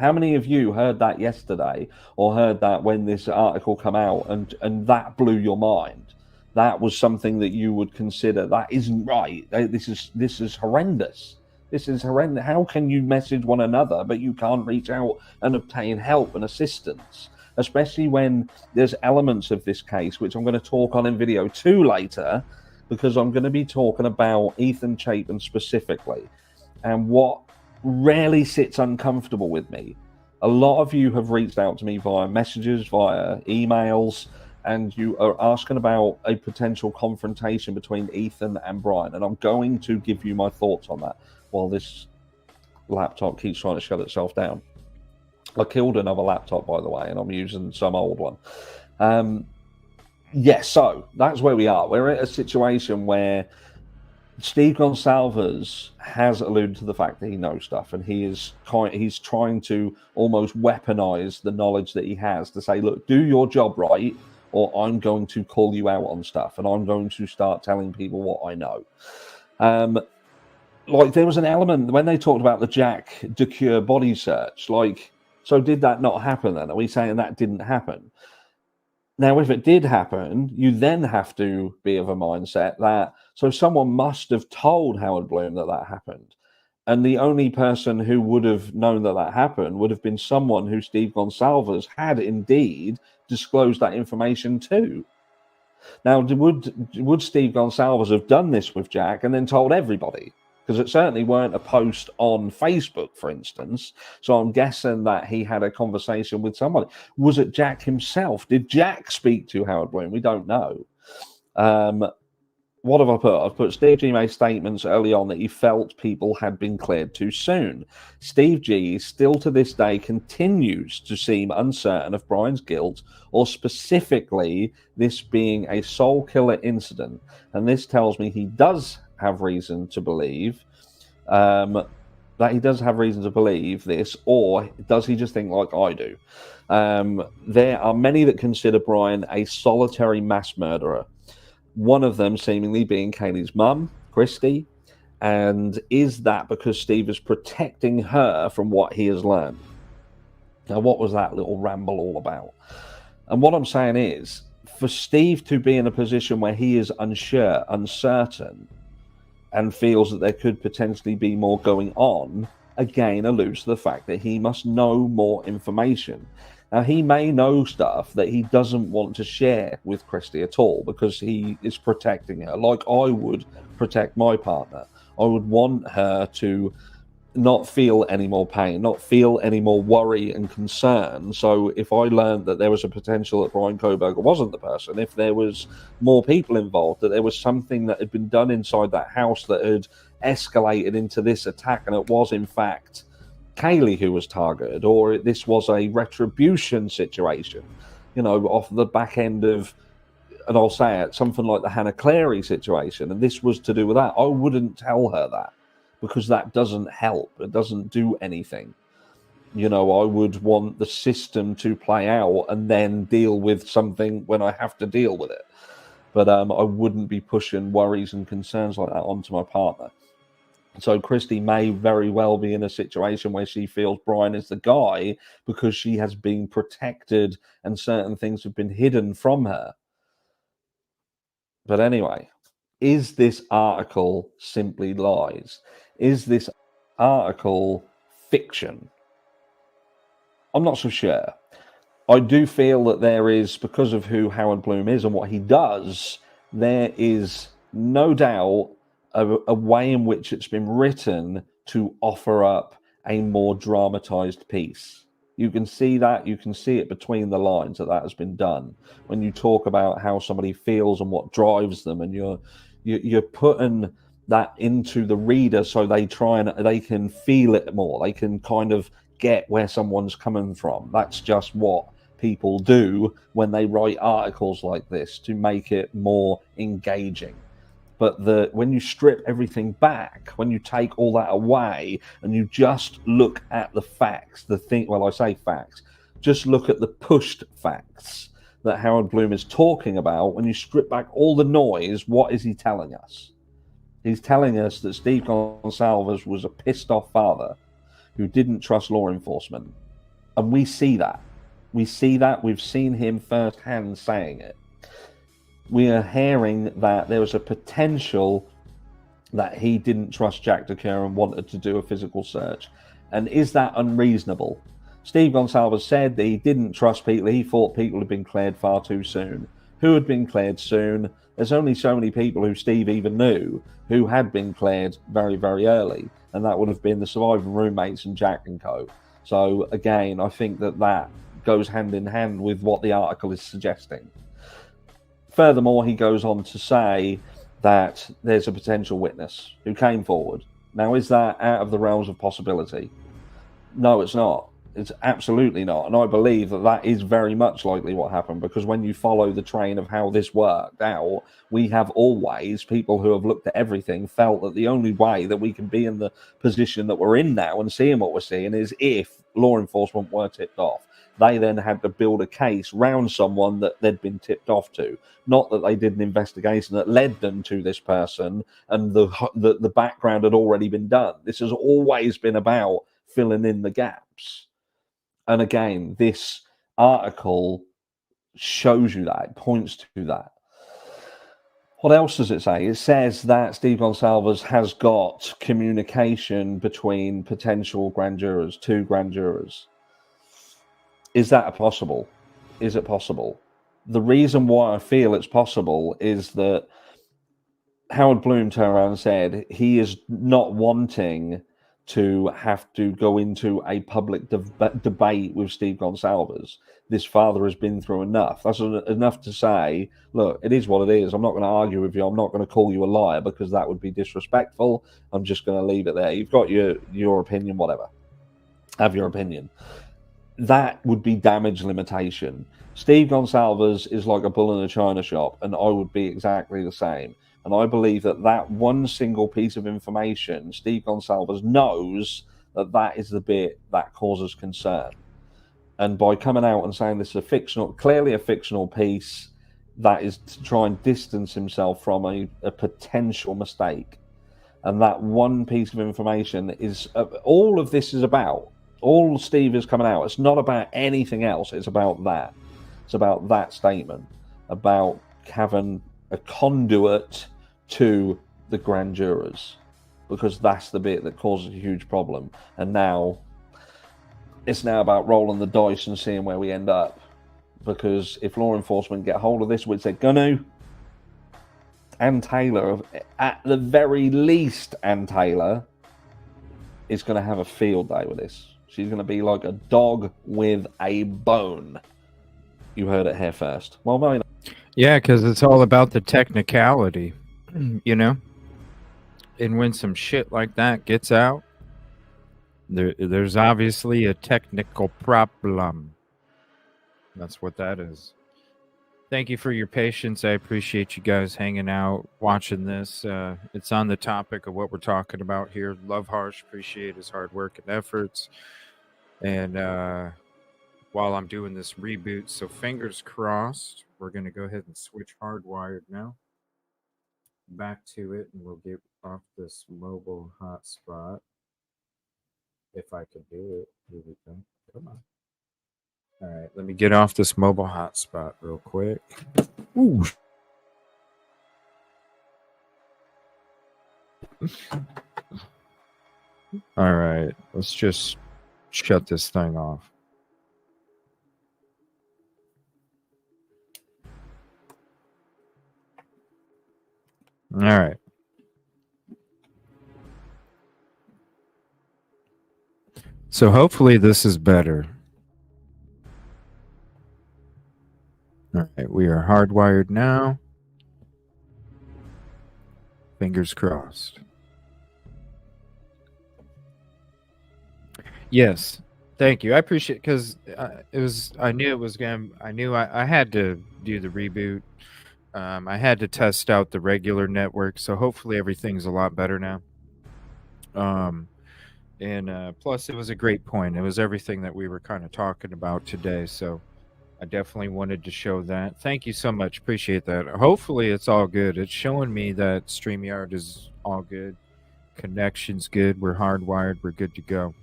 Speaker 2: How many of you heard that yesterday, or heard that when this article came out, and that blew your mind? That was something that you would consider, that isn't right. This is horrendous. This is horrendous. How can you message one another, but you can't reach out and obtain help and assistance? Especially when there's elements of this case, which I'm going to talk on in video 2 later, because I'm going to be talking about Ethan Chapin specifically. And what rarely sits uncomfortable with me, a lot of you have reached out to me via messages, via emails, and you are asking about a potential confrontation between Ethan and Brian. And I'm going to give you my thoughts on that while this laptop keeps trying to shut itself down. I killed another laptop, by the way, and I'm using some old one. Yes, so that's where we are. We're at a situation where Steve Goncalves has alluded to the fact that he knows stuff, and he's trying to almost weaponize the knowledge that he has to say, look, do your job right, or I'm going to call you out on stuff, and I'm going to start telling people what I know. Like, there was an element when they talked about the Jack DeCure body search, like, so did that not happen then? Are we saying that didn't happen? Now, if it did happen, you then have to be of a mindset that, so someone must have told H.Blum that happened. And the only person who would have known that happened would have been someone who Steve Goncalves had indeed disclosed that information to. Now, would Steve Goncalves have done this with Jack and then told everybody? Because it certainly weren't a post on Facebook, for instance. So I'm guessing that he had a conversation with somebody. Was it Jack himself? Did Jack speak to H.Blum? We don't know. what have I put? I've put Steve G made statements early on that he felt people had been cleared too soon. Steve G still to this day continues to seem uncertain of Brian's guilt, or specifically this being a soul killer incident. And this tells me he does have reason to believe that he does have reason to believe this, or does he just think like I do? There are many that consider Brian a solitary mass murderer. One of them seemingly being Kaylee's mum, Christy. And is that because Steve is protecting her from what he has learned? Now, what was that little ramble all about? And what I'm saying is, for Steve to be in a position where he is unsure, uncertain, and feels that there could potentially be more going on, again alludes to the fact that he must know more information. Now, he may know stuff that he doesn't want to share with Christy at all because he is protecting her, like I would protect my partner. I would want her to not feel any more pain, not feel any more worry and concern. So if I learned that there was a potential that Brian Koberger wasn't the person, if there was more people involved, that there was something that had been done inside that house that had escalated into this attack, and it was in fact Kaylee who was targeted, or this was a retribution situation, you know, off the back end of, and I'll say it, something like the Hannah Clary situation, and this was to do with that, I wouldn't tell her that, because that doesn't help. It doesn't do anything. You know, I would want the system to play out and then deal with something when I have to deal with it. But I wouldn't be pushing worries and concerns like that onto my partner. So Christy may very well be in a situation where she feels Brian is the guy because she has been protected and certain things have been hidden from her. But anyway, is this article simply lies? Is this article fiction? I'm not so sure. I do feel that there is, because of who H.Blum is and what he does, there is no doubt a way in which it's been written to offer up a more dramatized piece. You can see that. You can see it between the lines that has been done. When you talk about how somebody feels and what drives them, and you're putting that into the reader so they can feel it more. They can kind of get where someone's coming from. That's just what people do when they write articles like this, to make it more engaging. But when you strip everything back, when you take all that away and you just look at the facts, I say facts, just look at the pushed facts that H.Blum is talking about, when you strip back all the noise, what is he telling us? He's telling us that Steve Goncalves was a pissed off father who didn't trust law enforcement. And we see that. We see that. We've seen him firsthand saying it. We are hearing that there was a potential that he didn't trust Jack DeCure and wanted to do a physical search. And is that unreasonable? Steve Goncalves said that he didn't trust people. He thought people had been cleared far too soon. Who had been cleared soon? There's only so many people who Steve even knew who had been cleared very, very early. And that would have been the surviving roommates and Jack and co. So again, I think that goes hand in hand with what the article is suggesting. Furthermore, he goes on to say that there's a potential witness who came forward. Now, is that out of the realms of possibility? No, it's not. It's absolutely not. And I believe that is very much likely what happened, because when you follow the train of how this worked out, we have always, people who have looked at everything, felt that the only way that we can be in the position that we're in now and seeing what we're seeing is if law enforcement were tipped off. They then had to build a case round someone that they'd been tipped off to. Not that they did an investigation that led them to this person and the background had already been done. This has always been about filling in the gaps. And again, this article shows you that. It points to that. What else does it say? It says that Steve Goncalves has got communication between potential grand jurors, 2 grand jurors. Is that possible? Is it possible? The reason why I feel it's possible is that H.Blum turned around and said he is not wanting to have to go into a public debate with Steve Goncalves. This father has been through enough. That's enough to say, look, it is what it is. I'm not going to argue with you. I'm not going to call you a liar because that would be disrespectful. I'm just going to leave it there. You've got your opinion, whatever. Have your opinion. That would be damage limitation. Steve Goncalves is like a bull in a china shop, and I would be exactly the same. And I believe that one single piece of information, Steve Goncalves knows that is the bit that causes concern. And by coming out and saying this is clearly a fictional piece, that is to try and distance himself from a potential mistake. And that one piece of information is all of this is about. All Steve is coming out. It's not about anything else. It's about that. It's about that statement, about having a conduit to the grand jurors, because that's the bit that causes a huge problem. And now it's now about rolling the dice and seeing where we end up, because if law enforcement get hold of this, which they're gonna, Ann Taylor, at the very least, Ann Taylor is going to have a field day with this. She's going to be like a dog with a bone. You heard it here first. Well, no,
Speaker 1: yeah, because it's all about the technicality, you know? And when some shit like that gets out, there's obviously a technical problem. That's what that is. Thank you for your patience. I appreciate you guys hanging out, watching this. It's on the topic of what we're talking about here. Love Harsh, appreciate his hard work and efforts. And while I'm doing this reboot, so fingers crossed, we're going to go ahead and switch hardwired now. Back to it, and we'll get off this mobile hotspot. If I can do it. Here we go. Come on. All right, let me get off this mobile hotspot real quick. Ooh. All right, let's just shut this thing off. All right. So hopefully this is better. All right, we are hardwired now. Fingers crossed. Yes, thank you. I appreciate it, because it was. I knew it was gonna. I knew I had to do the reboot. I had to test out the regular network, so hopefully everything's a lot better now. And plus, it was a great point. It was everything that we were kind of talking about today, so I definitely wanted to show that. Thank you so much. Appreciate that. Hopefully it's all good. It's showing me that StreamYard is all good. Connection's good. We're hardwired. We're good to go.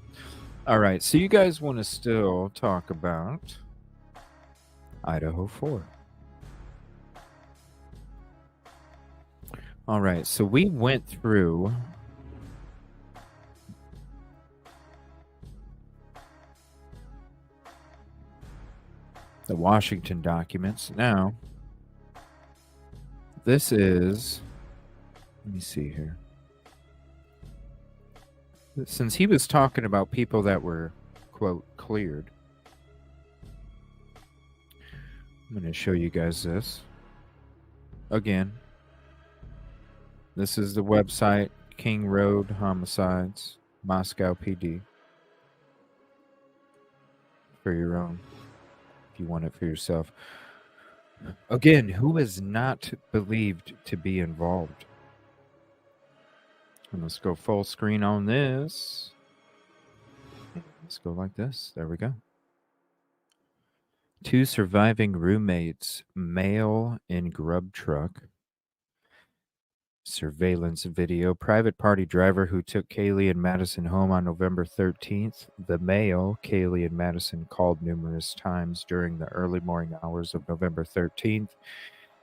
Speaker 1: All right. So you guys want to still talk about Idaho4. All right. So we went through the Washington documents. Now, this is, let me see here. Since he was talking about people that were, quote, cleared, I'm going to show you guys this. Again, this is the website, King Road Homicides, Moscow PD. For your own. You want it for yourself. Again, who is not believed to be involved? And let's go full screen on this. Let's go like this. There we go. 2 surviving roommates, male in grub truck. Surveillance video. Private party driver who took Kaylee and Madison home on November 13th. The male, Kaylee and Madison, called numerous times during the early morning hours of November 13th.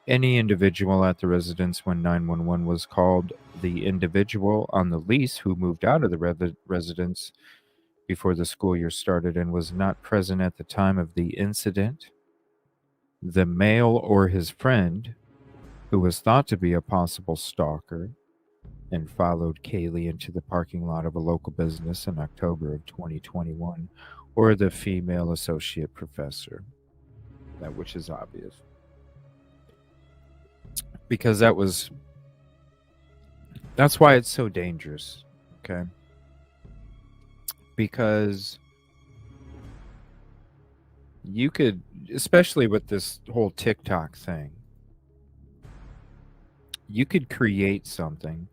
Speaker 1: Any individual at the residence when 911 was called. The individual on the lease who moved out of the residence before the school year started and was not present at the time of the incident. The male or his friend, who was thought to be a possible stalker, and followed Kaylee into the parking lot of a local business in October of 2021, or the female associate professor, which is obvious. Because that's why it's so dangerous, okay? Because you could, especially with this whole TikTok thing, you could create something.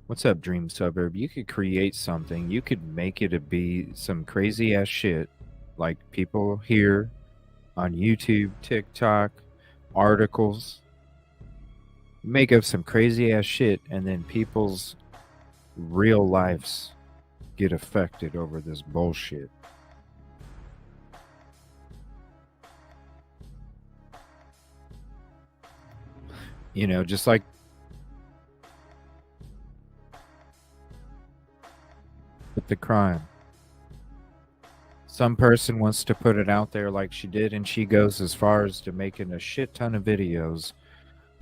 Speaker 1: What's up, Dream Suburb? You could create something. You could make it be some crazy ass shit like people here on YouTube, TikTok, articles. Make up some crazy ass shit, and then people's real lives get affected over this bullshit. You know, just like with the crime. Some person wants to put it out there like she did, and she goes as far as to making a shit ton of videos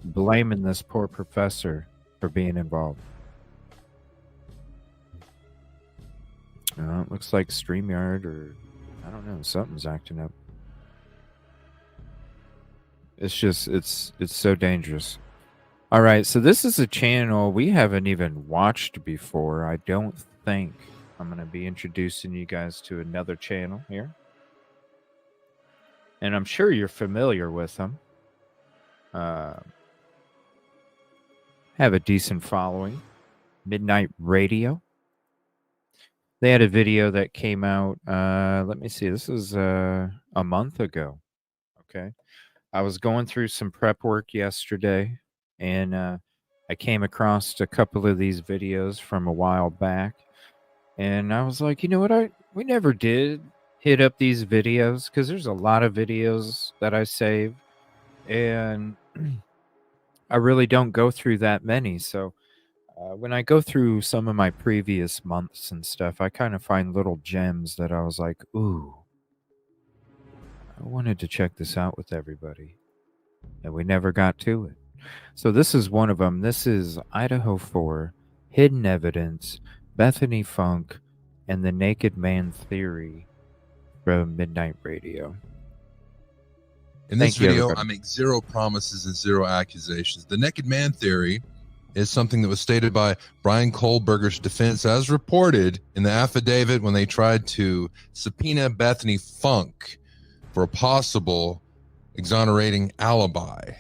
Speaker 1: blaming this poor professor for being involved. It looks like StreamYard, or I don't know, something's acting up. It's just, it's so dangerous. All right, so this is a channel we haven't even watched before. I don't think. I'm going to be introducing you guys to another channel here. And I'm sure you're familiar with them. Have a decent following. Midnight Radio. They had a video that came out, let me see, this was a month ago. Okay. I was going through some prep work yesterday, and I came across a couple of these videos from a while back. And I was like, you know what? We never did hit up these videos, because there's a lot of videos that I save, and I really don't go through that many. So when I go through some of my previous months and stuff, I kind of find little gems that I was like, ooh, I wanted to check this out with everybody. And we never got to it. So this is one of them. This is Idaho4, Hidden Evidence, Bethany Funk, and the Naked Man Theory from Midnight Radio.
Speaker 5: In this video, I make zero promises and zero accusations. The Naked Man Theory is something that was stated by Brian Kohlberger's defense, as reported in the affidavit when they tried to subpoena Bethany Funk for a possible exonerating alibi.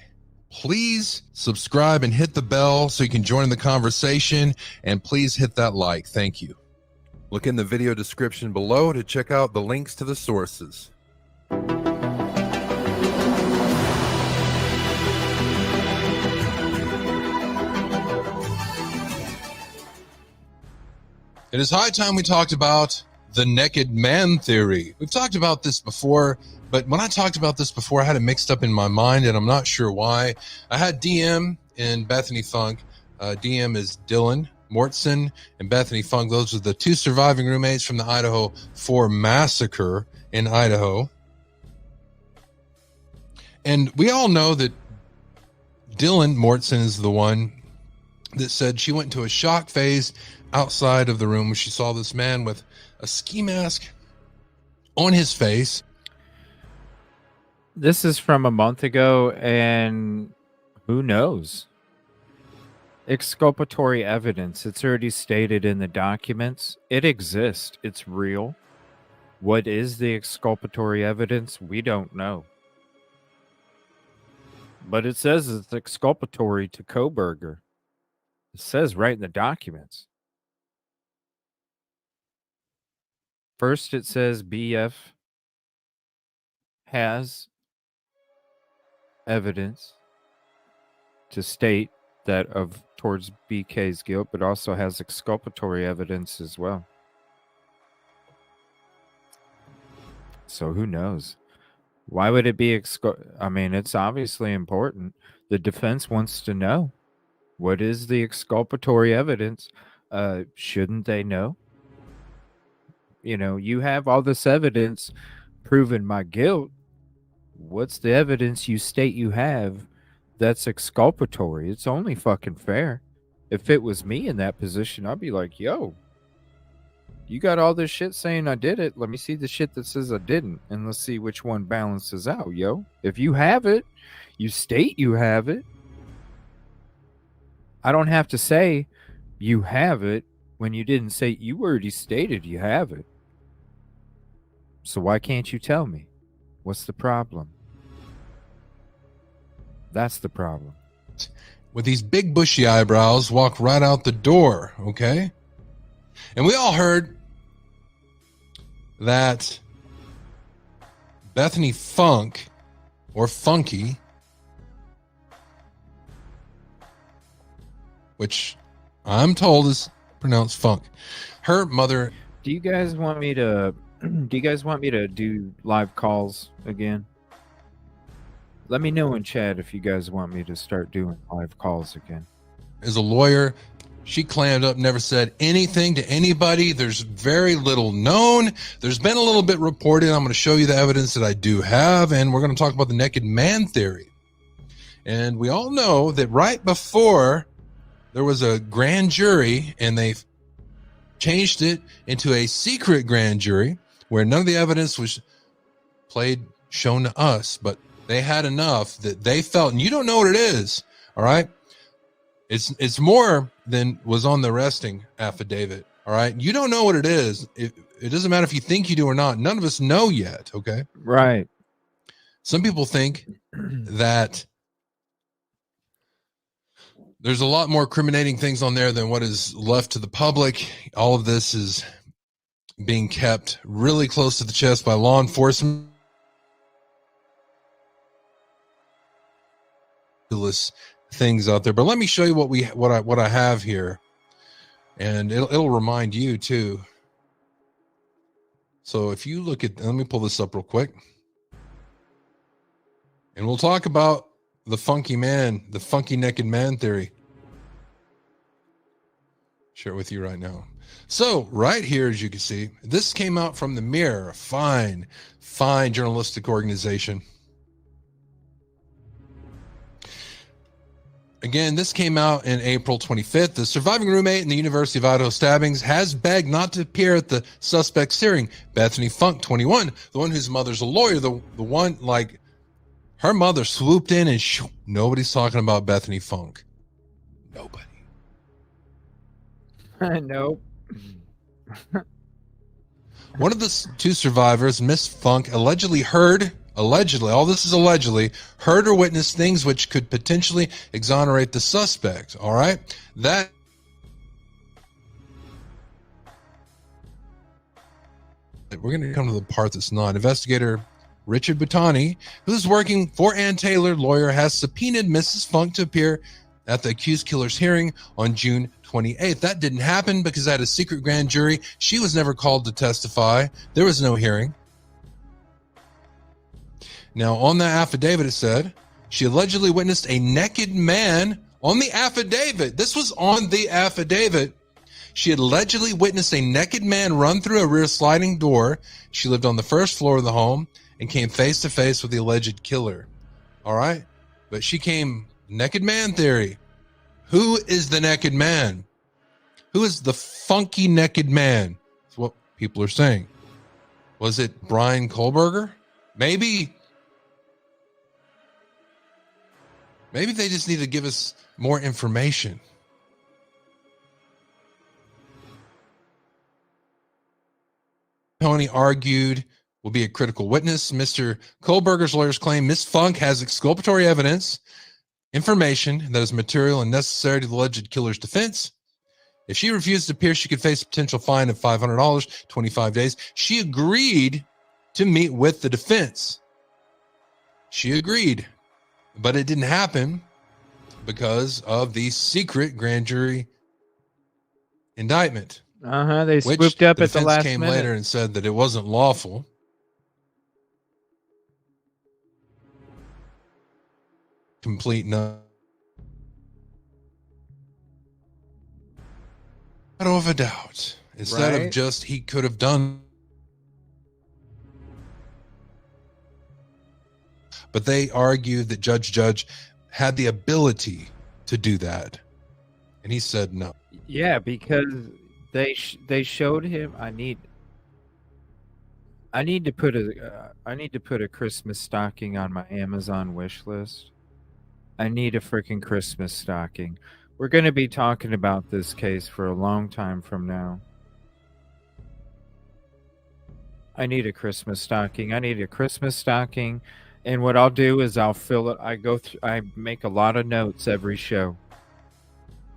Speaker 5: Please subscribe and hit the bell so you can join in the conversation, and please hit that like. Thank you. Look in the video description below to check out the links to the sources. It is high time we talked about the Naked Man Theory. We've talked about this before, but when I talked about this before, I had it mixed up in my mind, and I'm not sure why. I had DM and Bethany Funk. DM is Dylan Mortson, and Bethany Funk. Those are the two surviving roommates from the Idaho4 massacre in Idaho. And we all know that Dylan Mortson is the one that said she went into a shock phase outside of the room when she saw this man with a ski mask on his face.
Speaker 1: This is from a month ago, and who knows? Exculpatory evidence. It's already stated in the documents. It exists. It's real. What is the exculpatory evidence? We don't know. But it says it's exculpatory to Kohlberger. It says right in the documents. First, it says BF has evidence to state that of towards BK's guilt, but also has exculpatory evidence as well. So who knows? Why would it be I mean, it's obviously important. The defense wants to know, what is the exculpatory evidence? Shouldn't they know? You know, you have all this evidence proving my guilt. What's the evidence you state you have that's exculpatory? It's only fucking fair. If it was me in that position, I'd be like, yo, you got all this shit saying I did it. Let me see the shit that says I didn't, and let's see which one balances out, yo. If you have it, you state you have it. I don't have to say you have it when you didn't say. You already stated you have it. So why can't you tell me? What's the problem? That's the problem.
Speaker 5: With these big bushy eyebrows, walk right out the door, okay? And we all heard that Bethany Funk, or Funky, which I'm told is pronounced Funk. Her mother.
Speaker 1: Do you guys want me to do live calls again? Let me know in chat if you guys want me to start doing live calls again.
Speaker 5: Is a lawyer. She clammed up, never said anything to anybody. There's very little known. There's been a little bit reported. I'm going to show you the evidence that I do have, and we're going to talk about the naked man theory. And we all know that right before there was a grand jury, and they changed it into a secret grand jury where none of the evidence was shown to us, but they had enough that they felt, and you don't know what it is, all right? It's more than was on the arresting affidavit, all right? You don't know what it is. It doesn't matter if you think you do or not. None of us know yet, okay?
Speaker 1: Right.
Speaker 5: Some people think that there's a lot more incriminating things on there than what is left to the public. All of this is being kept really close to the chest by law enforcement. Things out there, but let me show you what I have here, and it'll remind you too. So if you look at, let me pull this up real quick, and we'll talk about the funky naked man theory. Share it with you right now. So right here, as you can see, this came out from the Mirror, a fine journalistic organization. Again, this came out in April 25th. The surviving roommate in the University of Idaho stabbings has begged not to appear at the suspect's hearing. Bethany Funk, 21, the one whose mother's a lawyer, the one, like, her mother swooped in and nobody's talking about Bethany Funk. Nobody.
Speaker 1: Nope.
Speaker 5: One of the two survivors, Miss Funk, allegedly, all this is allegedly, heard or witnessed things which could potentially exonerate the suspect. All right? That we're going to come to the part that's not. Investigator Richard Boutani, who's working for Ann Taylor, lawyer, has subpoenaed Mrs. Funk to appear at the accused killer's hearing on June 28th. That didn't happen because I had a secret grand jury. She was never called to testify. There was no hearing. Now, on that affidavit, it said she allegedly witnessed a naked man on the affidavit. This was on the affidavit. She had allegedly witnessed a naked man run through a rear sliding door. She lived on the first floor of the home and came face to face with the alleged killer. All right? But she came naked man theory. Who is the naked man? Who is the funky naked man? That's what people are saying. Was it Brian Kohlberger? Maybe they just need to give us more information. Tony argued will be a critical witness. Mr. Kohlberger's lawyers claim Miss Funk has exculpatory evidence, information that is material and necessary to the alleged killer's defense. If she refused to appear, she could face a potential fine of $500, 25 days. She agreed to meet with the defense. She agreed. But it didn't happen because of the secret grand jury indictment.
Speaker 1: They swooped up at the last
Speaker 5: came
Speaker 1: minute.
Speaker 5: later and said that it wasn't lawful. Complete no. Shadow of a doubt. Instead of just he could have done. But they argued that Judge had the ability to do that. And he said no.
Speaker 1: Yeah, because they showed him. I need to put a Christmas stocking on my Amazon wish list. I need a freaking Christmas stocking. We're going to be talking about this case for a long time from now. I need a Christmas stocking. And what I'll do is I'll fill it. I make a lot of notes every show.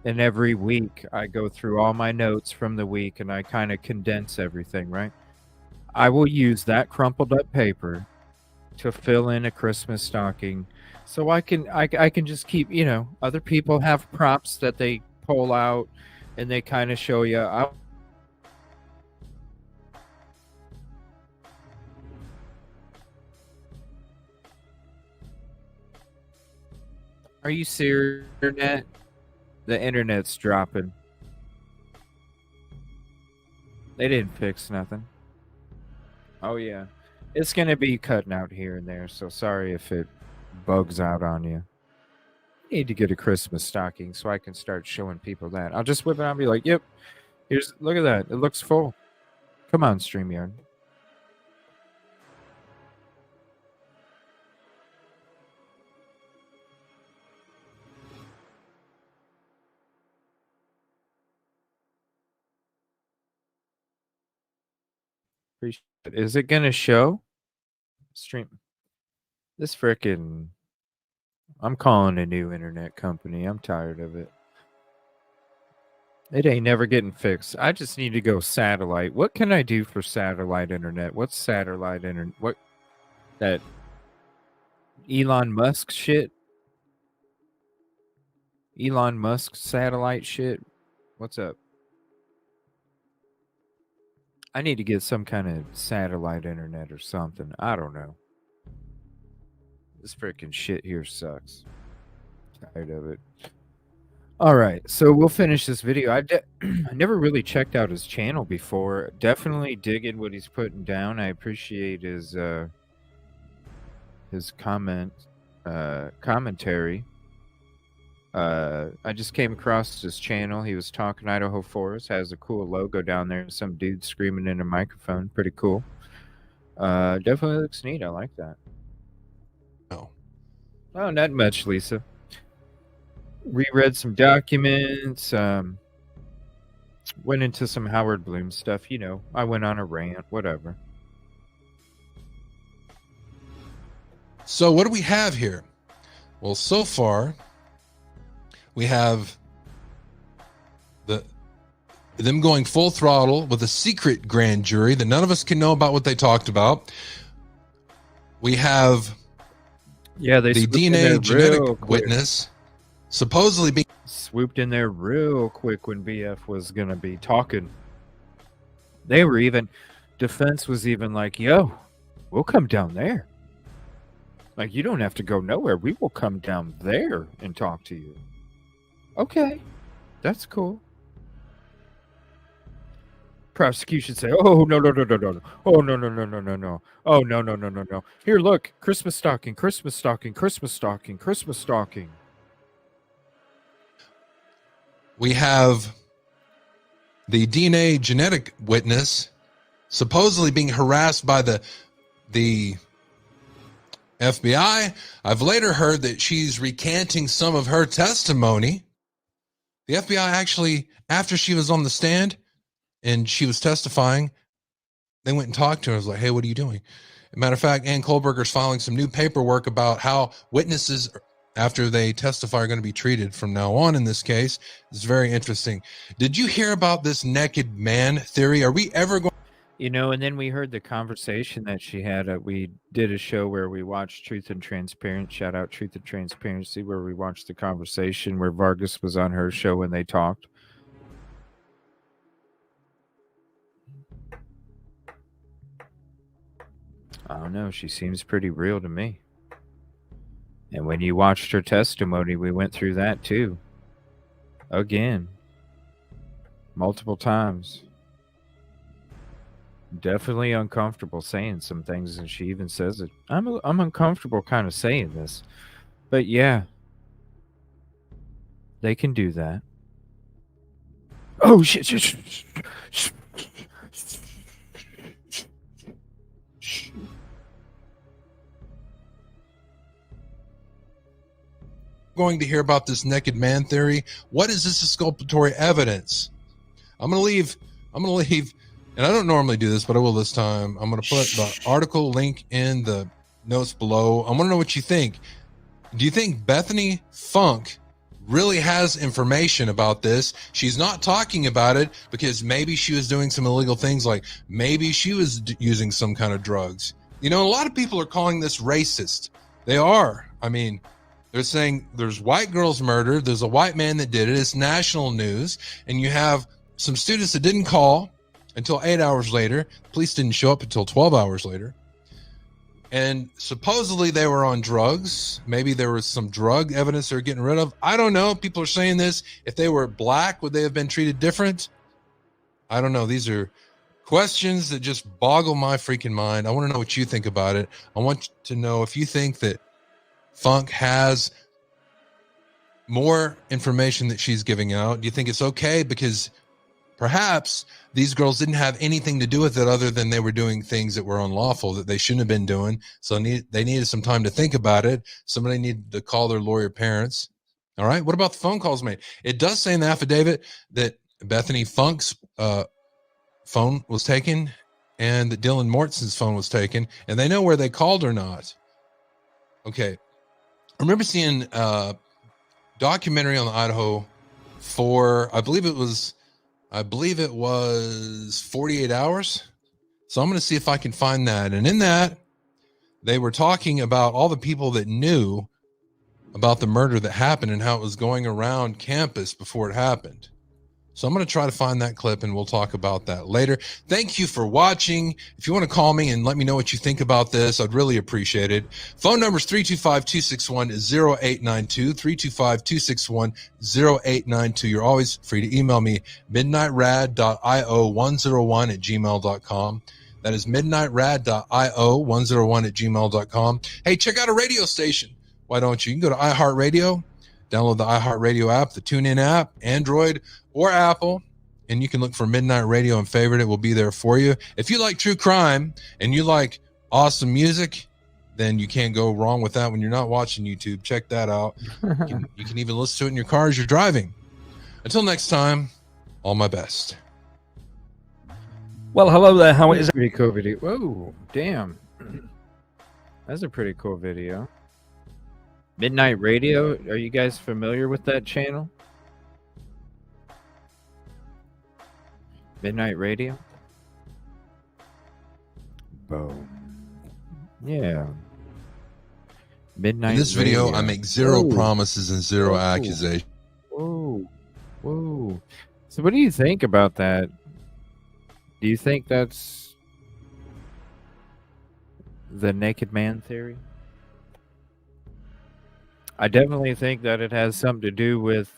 Speaker 1: And every week I go through all my notes from the week and I kind of condense everything, right? I will use that crumpled up paper to fill in a Christmas stocking so I can just keep, other people have props that they pull out and they kind of show you. Are you serious, internet? The internet's dropping. They didn't fix nothing. Oh, yeah. It's going to be cutting out here and there, so sorry if it bugs out on you. I need to get a Christmas stocking so I can start showing people that. I'll just whip it out and be like, yep, look at that. It looks full. Come on, StreamYard. Appreciate it. Is it going to show? Stream. This frickin'. I'm calling a new internet company. I'm tired of it. It ain't never getting fixed. I just need to go satellite. What can I do for satellite internet? What's satellite internet? What? That Elon Musk shit? Elon Musk satellite shit? What's up? I need to get some kind of satellite internet or something. I don't know. This freaking shit here sucks. Tired of it. All right, so we'll finish this video. I never really checked out his channel before. Definitely digging what he's putting down. I appreciate his commentary. I just came across his channel. He was talking Idaho4. Has a cool logo down there. Some dude screaming in a microphone. Pretty cool. Definitely looks neat. I like that. Oh, not much, Lisa. Reread some documents. Went into some H.Blum stuff. I went on a rant. Whatever.
Speaker 5: So what do we have here? Well, so far, we have them going full throttle with a secret grand jury that none of us can know about what they talked about. We have the DNA genetic witness supposedly being
Speaker 1: swooped in there real quick when BF was going to be talking. They were even, defense was even like, yo, we'll come down there. Like, you don't have to go nowhere. We will come down there and talk to you. Okay, that's cool. Prosecution say, oh, no. Oh, no. Oh, no. Here, look, Christmas stocking.
Speaker 5: We have the DNA genetic witness supposedly being harassed by the FBI. I've later heard that she's recanting some of her testimony. The FBI actually, after she was on the stand and she was testifying, they went and talked to her. I was like, hey, what are you doing? As a matter of fact, Ann Kohlberger's filing some new paperwork about how witnesses, after they testify, are going to be treated from now on in this case. It's very interesting. Did you hear about this naked man theory? Are we ever going?
Speaker 1: And then we heard the conversation that she had. We did a show where we watched Truth and Transparency. Shout out Truth and Transparency, where we watched the conversation where Vargas was on her show and they talked. I don't know. She seems pretty real to me. And when you watched her testimony, we went through that too. Again. Multiple times. Definitely uncomfortable saying some things, and she even says it. I'm uncomfortable kind of saying this. But yeah. They can do that. Oh shit!
Speaker 5: Going to hear about this naked man theory. What is this exculpatory evidence? I'm gonna leave, and I don't normally do this, but I will this time. I'm gonna put the article link in the notes below. I want to know what you think. Do you think Bethany Funk really has information about this? She's not talking about it because maybe she was doing some illegal things, like maybe she was using some kind of drugs. You know, a lot of people are calling this racist. They are. I mean, they're saying there's white girls murdered. There's a white man that did it. It's national news. And you have some students that didn't call until 8 hours later. Police didn't show up until 12 hours later. And supposedly they were on drugs. Maybe there was some drug evidence they're getting rid of. I don't know. People are saying this. If they were black, would they have been treated different? I don't know. These are questions that just boggle my freaking mind. I want to know what you think about it. I want to know if you think that Funk has more information that she's giving out. Do you think it's okay? Because perhaps these girls didn't have anything to do with it other than they were doing things that were unlawful that they shouldn't have been doing. So they needed some time to think about it. Somebody needed to call their lawyer parents. All right. What about the phone calls made? It does say in the affidavit that Bethany Funk's phone was taken and that Dylan Mortson's phone was taken, and they know where they called or not. Okay. I remember seeing a documentary on the Idaho4. I believe it was 48 hours. So I'm going to see if I can find that. And in that, they were talking about all the people that knew about the murder that happened and how it was going around campus before it happened. So I'm going to try to find that clip and we'll talk about that later. Thank you for watching. If you want to call me and let me know what you think about this, I'd really appreciate it. Phone number is 325-261-0892, 325-261-0892. You're always free to email me, midnightrad.io101@gmail.com. That is midnightrad.io101@gmail.com. Hey, check out a radio station. Why don't you? You can go to iHeartRadio, download the iHeartRadio app, the TuneIn app, Android or Apple, and you can look for Midnight Radio and favorite. It will be there for you. If you like true crime and you like awesome music, then you can't go wrong with that when you're not watching YouTube. Check that out. You can even listen to it in your car as you're driving. Until next time, all my best.
Speaker 2: Well, hello there. How is it?
Speaker 1: Pretty cool video. Whoa, damn. That's a pretty cool video. Midnight Radio. Are you guys familiar with that channel? Midnight Radio. Boom. Yeah. Midnight.
Speaker 5: In this video,
Speaker 1: Radio.
Speaker 5: I make zero promises and zero accusations.
Speaker 1: Whoa. Whoa. So what do you think about that? Do you think that's the naked man theory? I definitely think that it has something to do with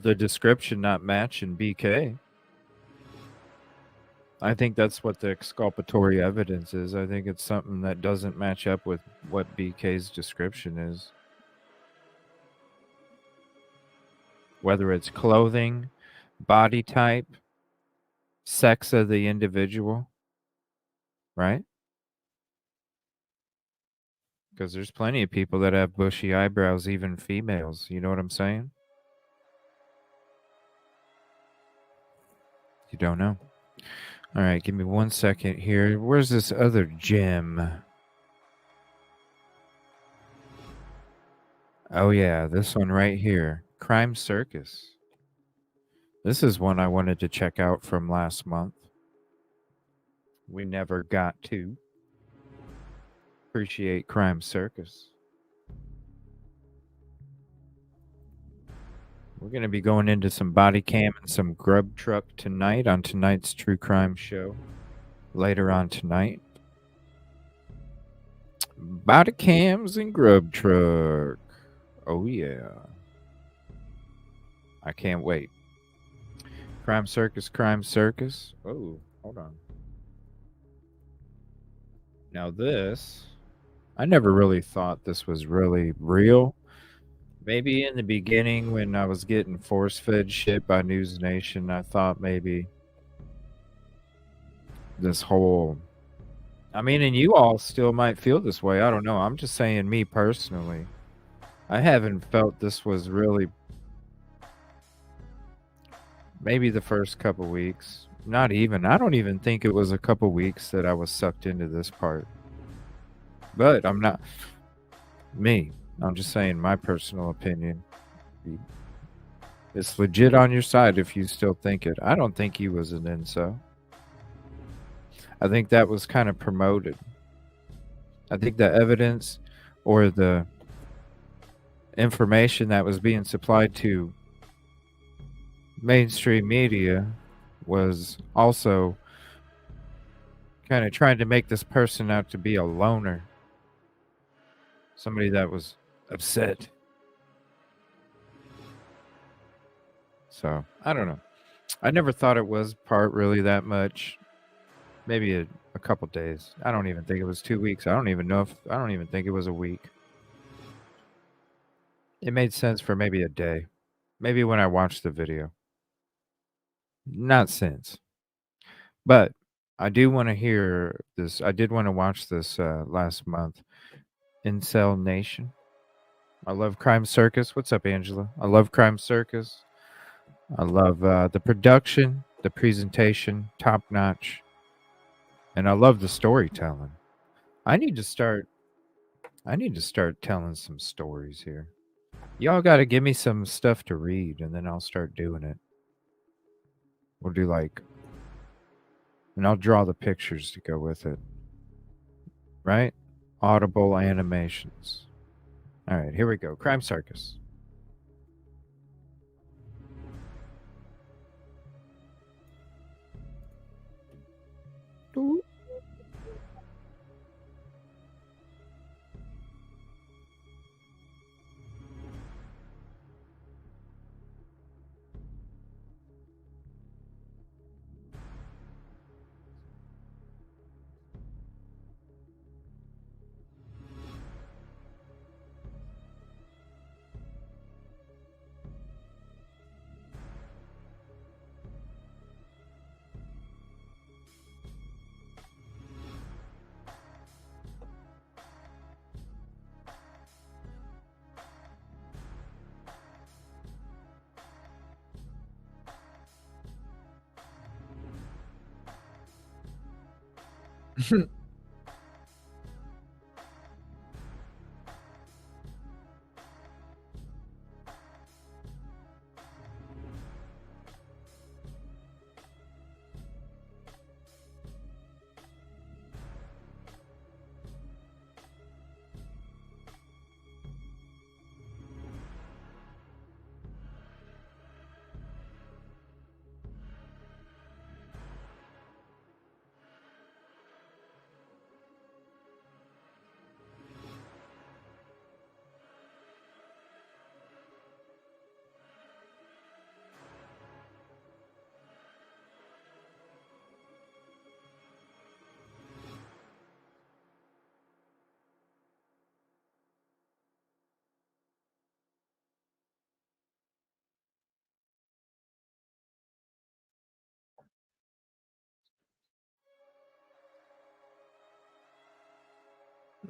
Speaker 1: the description not matching BK. I think that's what the exculpatory evidence is. I think it's something that doesn't match up with what BK's description is. Whether it's clothing, body type, sex of the individual, right? Because there's plenty of people that have bushy eyebrows, even females. You know what I'm saying? You don't know. All right, give me 1 second here. Where's this other gem? Oh, yeah, this one right here. Crime Circus. This is one I wanted to check out from last month. We never got to. Appreciate Crime Circus. We're going to be going into some body cam and some grub truck tonight on tonight's True Crime Show. Later on tonight. Body cams and grub truck. Oh, yeah. I can't wait. Crime Circus, Crime Circus. Oh, hold on. Now this, I never really thought this was really real. Maybe in the beginning when I was getting force-fed shit by News Nation, I thought maybe this whole... I mean, and you all still might feel this way. I don't know. I'm just saying me personally. I haven't felt this was really... Maybe the first couple weeks. Not even. I don't even think it was a couple weeks that I was sucked into this part. But I'm not... Me. I'm just saying my personal opinion. It's legit on your side if you still think it. I don't think he was an incel. I think that was kind of promoted. I think the evidence or the information that was being supplied to mainstream media was also kind of trying to make this person out to be a loner. Somebody that was upset. So, I don't know. I never thought it was part really that much. Maybe a couple days. I don't even think it was 2 weeks. I don't even think it was a week. It made sense for maybe a day. Maybe when I watched the video. Not since. But I do want to hear this. I did want to watch this last month. Incel Nation. I love Crime Circus. What's up, Angela? I love Crime Circus. I love the production, the presentation, top notch. And I love the storytelling. I need to start telling some stories here. Y'all got to give me some stuff to read, and then I'll start doing it. We'll do and I'll draw the pictures to go with it. Right? Audible animations. All right, here we go. Crime Circus.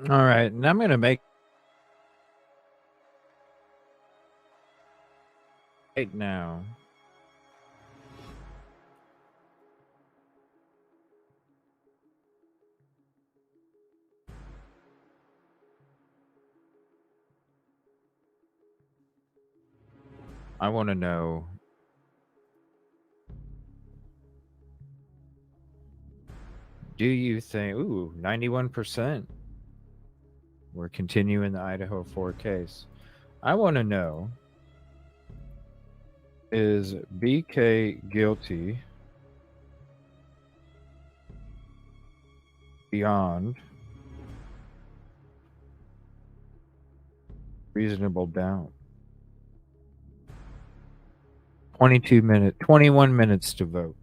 Speaker 1: All right, and I'm going to make right now. I want to know, do you think, 91%. We're continuing the Idaho4 case. I want to know, is BK guilty beyond reasonable doubt? 21 minutes to vote.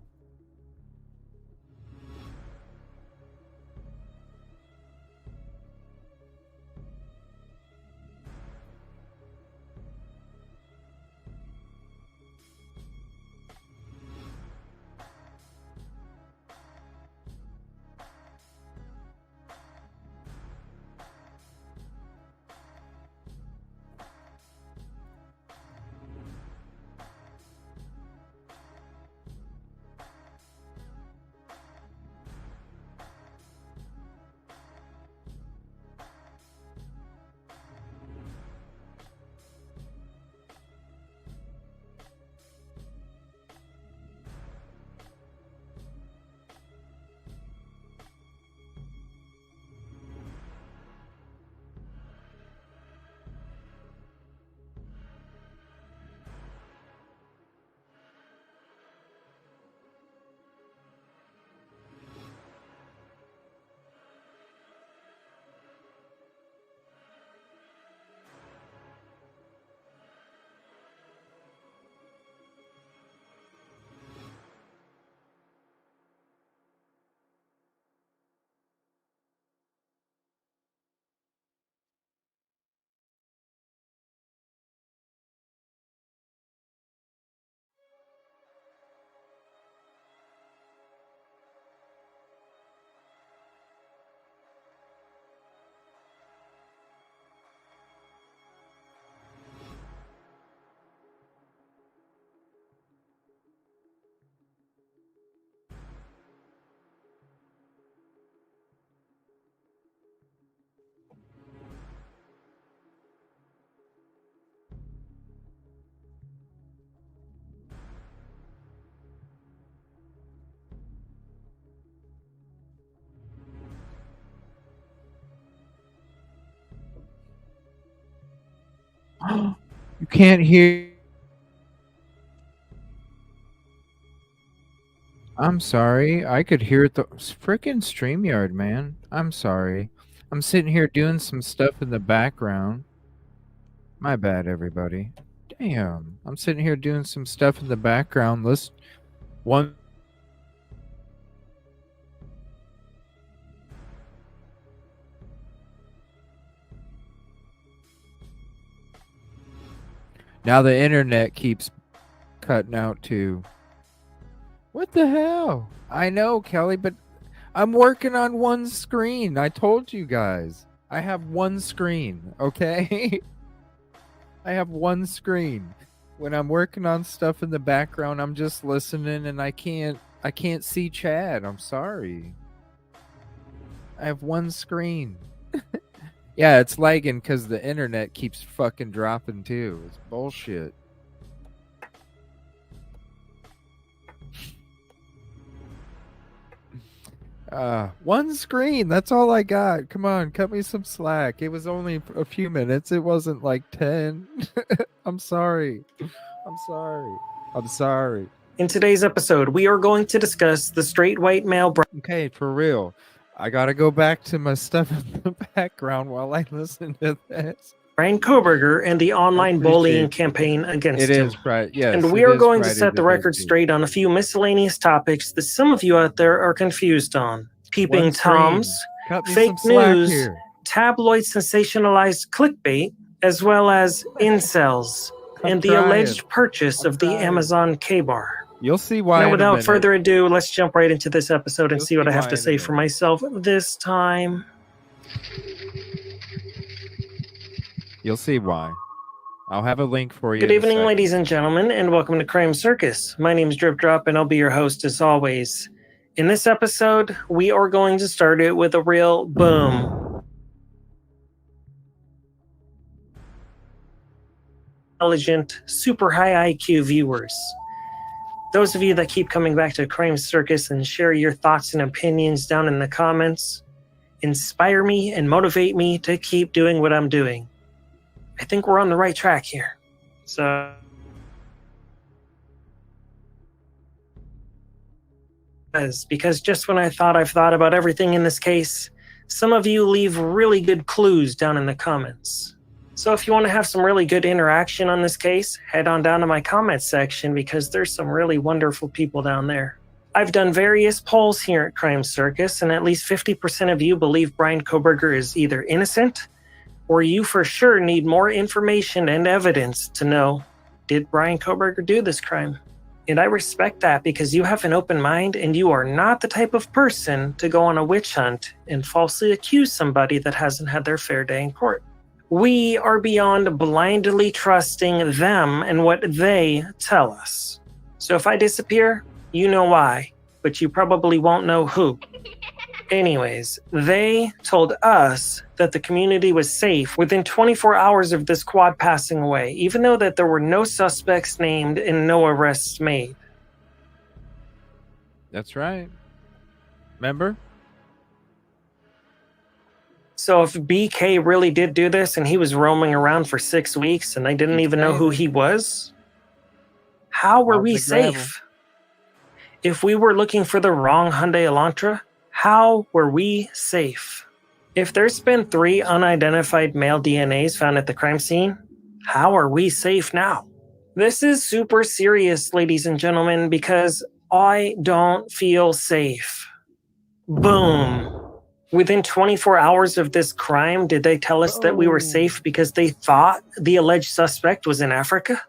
Speaker 1: You can't hear. I'm sorry. I could hear the freaking StreamYard, man. I'm sorry. I'm sitting here doing some stuff in the background. My bad, everybody. Damn. I'm sitting here doing some stuff in the background. One. Now the internet keeps cutting out too. What the hell? I know, Kelly, but I'm working on one screen. I told you guys. I have one screen, okay? I have one screen. When I'm working on stuff in the background, I'm just listening and I can't see Chad. I'm sorry. I have one screen. Yeah, it's lagging because the internet keeps fucking dropping too. It's bullshit. One screen. That's all I got. Come on, cut me some slack. It was only a few minutes. It wasn't like 10. I'm sorry. I'm sorry.
Speaker 6: In today's episode, we are going to discuss the straight white male.
Speaker 1: Okay, for real. I gotta go back to my stuff in the background while I listen to this.
Speaker 6: Brian Kohberger and the online bullying campaign against him.
Speaker 1: It is right, yes.
Speaker 6: And we are going to set the record straight on a few miscellaneous topics that some of you out there are confused on. Peeping Toms, fake news, tabloid sensationalized clickbait, as well as incels, and the alleged purchase of the Amazon K-Bar.
Speaker 1: You'll see why.
Speaker 6: Now, without further ado, let's jump right into this episode and see what I have to say for myself this time.
Speaker 1: You'll see why. I'll have a link for you.
Speaker 6: Good evening, ladies and gentlemen, and welcome to Crime Circus. My name is Drip Drop, and I'll be your host as always. In this episode, we are going to start it with a real boom. Intelligent, super high IQ viewers. Those of you that keep coming back to Crime Circus and share your thoughts and opinions down in the comments inspire me and motivate me to keep doing what I'm doing. I think we're on the right track here. So, because just when I thought I've thought about everything in this case, some of you leave really good clues down in the comments. So if you want to have some really good interaction on this case, head on down to my comments section because there's some really wonderful people down there. I've done various polls here at Crime Circus, and at least 50% of you believe Brian Kohberger is either innocent, or you for sure need more information and evidence to know, did Brian Kohberger do this crime? And I respect that because you have an open mind and you are not the type of person to go on a witch hunt and falsely accuse somebody that hasn't had their fair day in court. We are beyond blindly trusting them and what they tell us. So if I disappear, you know why, but you probably won't know who. Anyways, they told us that the community was safe within 24 hours of this quad passing away, even though that there were no suspects named and no arrests made.
Speaker 1: That's right. Remember?
Speaker 6: So if BK really did do this and he was roaming around for 6 weeks and they didn't even know who he was, how were we safe? If we were looking for the wrong Hyundai Elantra, how were we safe? If there's been 3 unidentified male DNAs found at the crime scene, how are we safe now? This is super serious, ladies and gentlemen, because I don't feel safe. Boom. Within 24 hours of this crime, did they tell us that we were safe because they thought the alleged suspect was in Africa?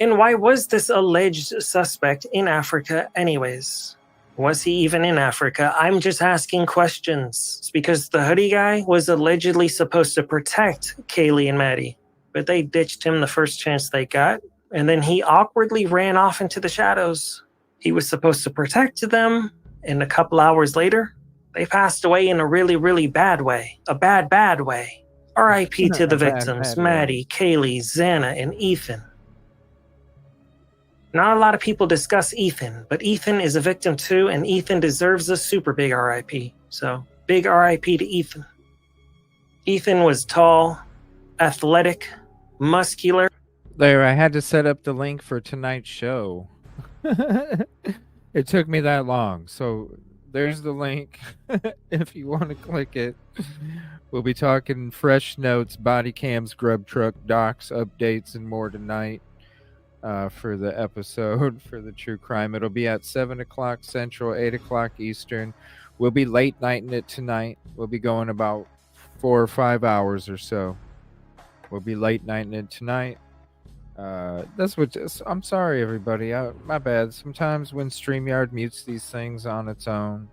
Speaker 6: And why was this alleged suspect in Africa anyways? Was he even in Africa? I'm just asking questions. It's because the hoodie guy was allegedly supposed to protect Kaylee and Maddie, but they ditched him the first chance they got, and then he awkwardly ran off into the shadows. He was supposed to protect them, and a couple hours later, they passed away in a really, really bad way. A bad, bad way. R.I.P. to the victims, Maddie, Kaylee, Xana, and Ethan. Not a lot of people discuss Ethan, but Ethan is a victim too, and Ethan deserves a super big R.I.P. So, big R.I.P. to Ethan. Ethan was tall, athletic, muscular.
Speaker 1: There, I had to set up the link for tonight's show. It took me that long. So there's the link if you want to click it. We'll be talking fresh notes, body cams, grub truck, docs, updates, and more tonight for the episode for the true crime. It'll be at 7 o'clock Central, 8 o'clock Eastern. We'll be late nighting it tonight. We'll be going about 4 or 5 hours or so. We'll be late nighting it tonight. That's what. I'm sorry, everybody. My bad. Sometimes when StreamYard mutes these things on its own,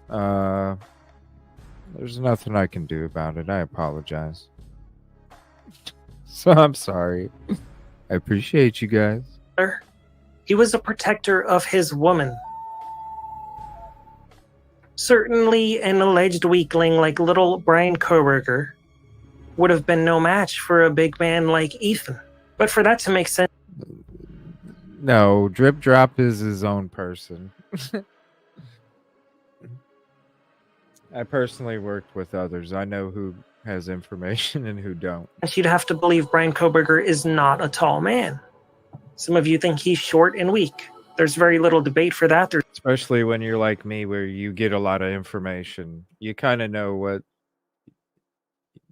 Speaker 1: there's nothing I can do about it. I apologize. So I'm sorry. I appreciate you guys.
Speaker 6: He was a protector of his woman. Certainly, an alleged weakling like little Brian Koberger would have been no match for a big man like Ethan. But for that to make sense...
Speaker 1: No, Drip Drop is his own person. I personally worked with others. I know who has information and who don't.
Speaker 6: You'd have to believe Brian Koberger is not a tall man. Some of you think he's short and weak. There's very little debate for that.
Speaker 1: Especially when you're like me, where you get a lot of information. You kind of know what...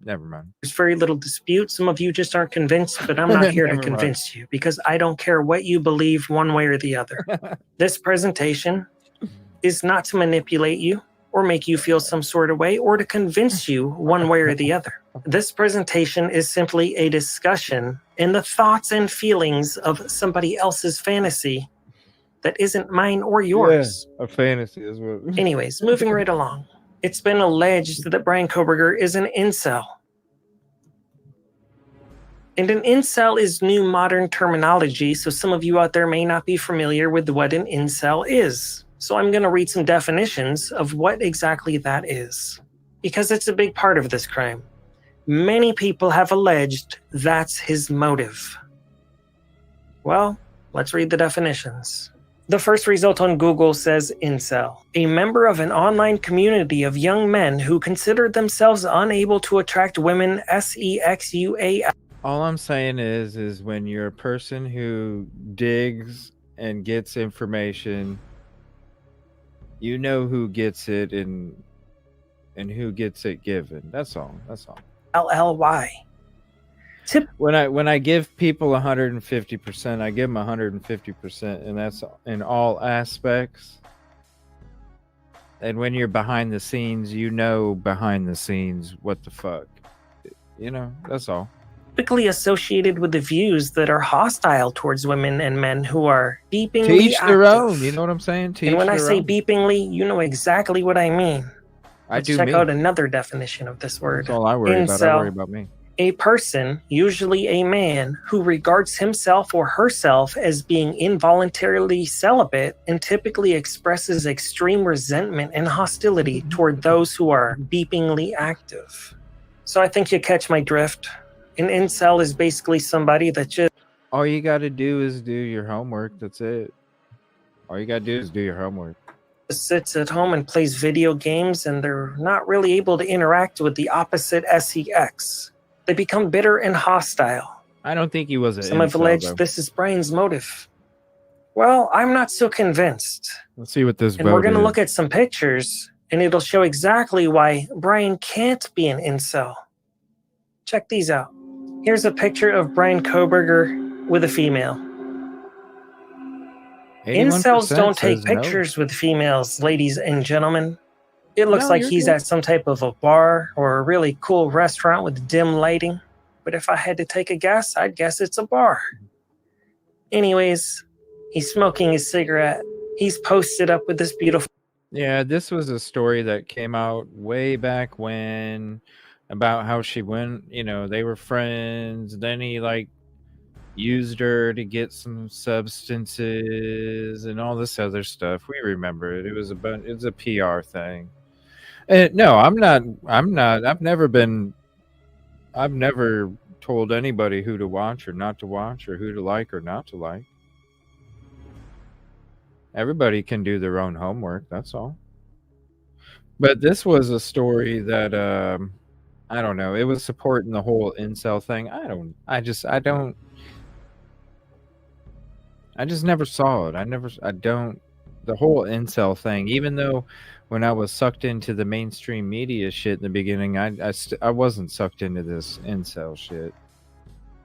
Speaker 1: Never mind.
Speaker 6: There's very little dispute. Some of you just aren't convinced, but I'm not here to convince you because I don't care what you believe one way or the other. This presentation is not to manipulate you or make you feel some sort of way or to convince you one way or the other. This presentation is simply a discussion in the thoughts and feelings of somebody else's fantasy that isn't mine or yours.
Speaker 1: Yeah, a fantasy is what...
Speaker 6: Anyways, moving right along. It's been alleged that Brian Koberger is an incel. And an incel is new modern terminology, so some of you out there may not be familiar with what an incel is. So I'm going to read some definitions of what exactly that is, because it's a big part of this crime. Many people have alleged that's his motive. Well, let's read the definitions. The first result on Google says incel, a member of an online community of young men who considered themselves unable to attract women. SEXUA.
Speaker 1: All I'm saying is when you're a person who digs and gets information, you know who gets it and who gets it given. That's all. That's all.
Speaker 6: LLY.
Speaker 1: When I give people 150%, I give them 150%, and that's in all aspects. And when you're behind the scenes, you know behind the scenes what the fuck. You know, that's all.
Speaker 6: Typically associated with the views that are hostile towards women and men who are beepingly
Speaker 1: to each
Speaker 6: active.
Speaker 1: their own. You know what I'm saying? To
Speaker 6: and
Speaker 1: each
Speaker 6: when I
Speaker 1: their
Speaker 6: say
Speaker 1: own.
Speaker 6: beepingly, you know exactly what I mean. Let's check out another definition of this word.
Speaker 1: That's all I worry about. I worry about me.
Speaker 6: A person, usually a man, who regards himself or herself as being involuntarily celibate and typically expresses extreme resentment and hostility toward those who are beepingly active. So I think you catch my drift. An incel is basically somebody that just...
Speaker 1: All you got to do is do your homework. That's it. All you got to do is do your homework.
Speaker 6: Sits at home and plays video games, and they're not really able to interact with the opposite sex. They become bitter and hostile.
Speaker 1: I don't think he was an
Speaker 6: Some have alleged this is Brian's motive. Well, I'm not so convinced.
Speaker 1: Let's see what this
Speaker 6: And we're going to look at some pictures, and it'll show exactly why Brian can't be an incel. Check these out. Here's a picture of Brian Koberger with a female. Incels don't take pictures with females, ladies and gentlemen. It looks like he's at some type of a bar or a really cool restaurant with dim lighting. But if I had to take a guess, I'd guess it's a bar. Anyways, he's smoking his cigarette. He's posted up with this beautiful...
Speaker 1: Yeah, this was a story that came out way back when about how she went, you know, they were friends. Then he used her to get some substances and all this other stuff. We remember it. It was a PR thing. No, I've never told anybody who to watch or not to watch or who to like or not to like. Everybody can do their own homework, that's all. But this was a story that I don't know. It was supporting the whole incel thing. I just never saw it. The whole incel thing, even though when I was sucked into the mainstream media shit in the beginning, I wasn't sucked into this incel shit.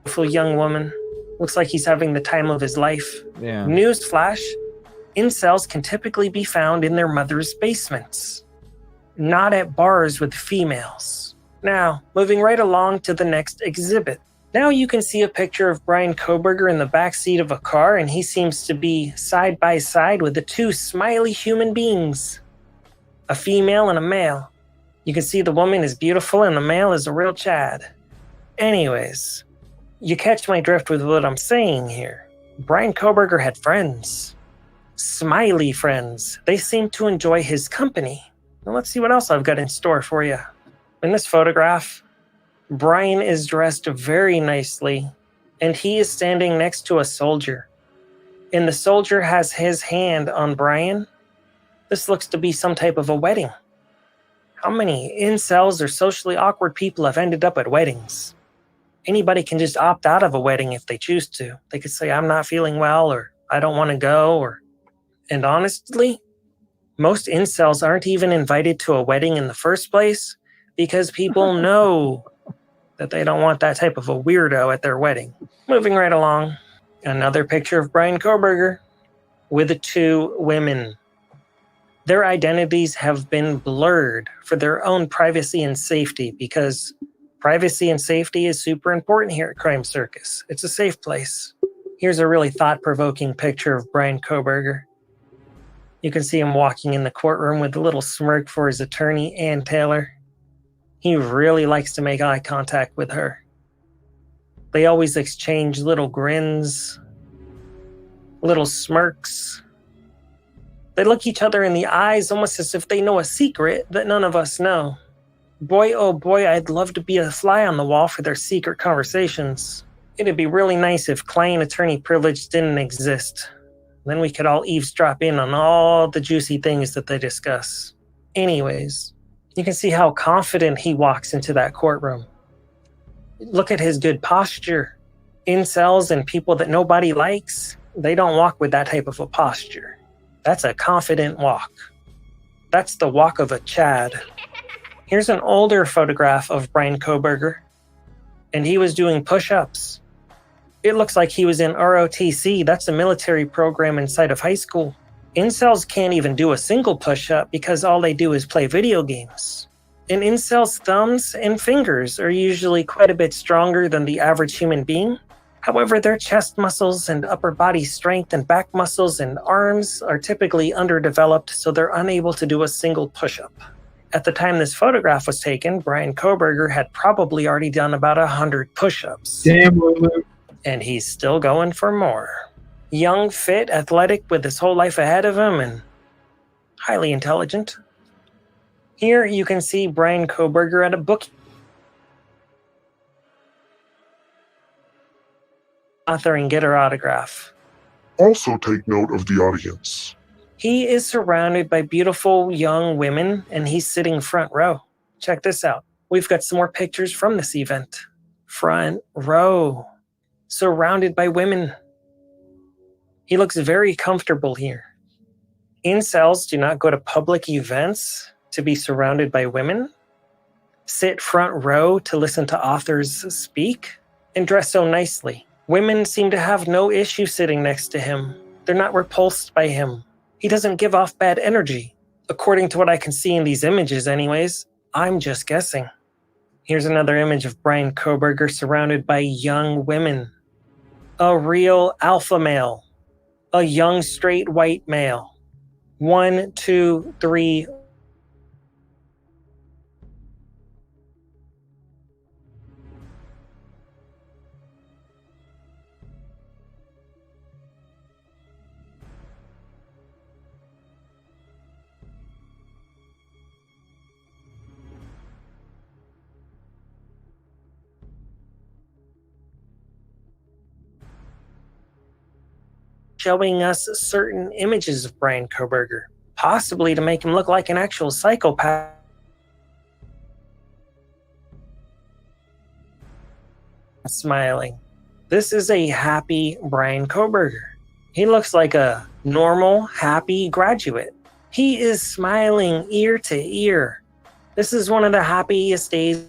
Speaker 6: Beautiful young woman. Looks like he's having the time of his life.
Speaker 1: Yeah.
Speaker 6: Newsflash, incels can typically be found in their mother's basements, not at bars with females. Now, moving right along to the next exhibit. Now you can see a picture of Brian Kohberger in the backseat of a car, and he seems to be side by side with the two smiley human beings, a female and a male. You can see the woman is beautiful and the male is a real Chad. Anyways, you catch my drift with what I'm saying here. Brian Kohberger had friends. Smiley friends. They seem to enjoy his company. Now let's see what else I've got in store for you. In this photograph, Brian is dressed very nicely, and he is standing next to a soldier. And the soldier has his hand on Brian. This looks to be some type of a wedding. How many incels or socially awkward people have ended up at weddings? Anybody can just opt out of a wedding if they choose to. They could say, I'm not feeling well, or I don't want to go, and honestly, most incels aren't even invited to a wedding in the first place because people know that they don't want that type of a weirdo at their wedding. Moving right along, another picture of Brian Kohberger with the two women. Their identities have been blurred for their own privacy and safety, because privacy and safety is super important here at Crime Circus. It's a safe place. Here's a really thought-provoking picture of Brian Kohberger. You can see him walking in the courtroom with a little smirk for his attorney, Ann Taylor. He really likes to make eye contact with her. They always exchange little grins, little smirks. They look each other in the eyes almost as if they know a secret that none of us know. Boy, oh boy, I'd love to be a fly on the wall for their secret conversations. It'd be really nice if client attorney privilege didn't exist. Then we could all eavesdrop in on all the juicy things that they discuss. Anyways, you can see how confident he walks into that courtroom. Look at his good posture. Incels and people that nobody likes, they don't walk with that type of a posture. That's a confident walk. That's the walk of a Chad. Here's an older photograph of Brian Kohberger, and he was doing push-ups. It looks like he was in ROTC. That's a military program inside of high school. Incels can't even do a single push-up because all they do is play video games. An incel's thumbs and fingers are usually quite a bit stronger than the average human being. However, their chest muscles and upper body strength and back muscles and arms are typically underdeveloped, so they're unable to do a single push-up. At the time this photograph was taken, Brian Kohberger had probably already done about 100 push-ups.
Speaker 1: Damn, Lulu.
Speaker 6: And he's still going for more. Young, fit, athletic, with his whole life ahead of him, and highly intelligent. Here you can see Brian Kohberger at a book. Author and get her autograph.
Speaker 7: Also take note of the audience.
Speaker 6: He is surrounded by beautiful young women, and he's sitting front row. Check this out. We've got some more pictures from this event. Front row. Surrounded by women. He looks very comfortable here. Incels do not go to public events to be surrounded by women, sit front row to listen to authors speak, and dress so nicely. Women seem to have no issue sitting next to him. They're not repulsed by him. He doesn't give off bad energy. According to what I can see in these images anyways, I'm just guessing. Here's another image of Brian Kohberger surrounded by young women. A real alpha male. A young straight white male. 1, 2, 3. Showing us certain images of Brian Kohberger, possibly to make him look like an actual psychopath. smiling. This is a happy Brian Koberger. He looks like a normal, happy graduate. He is smiling ear to ear. This is one of the happiest days.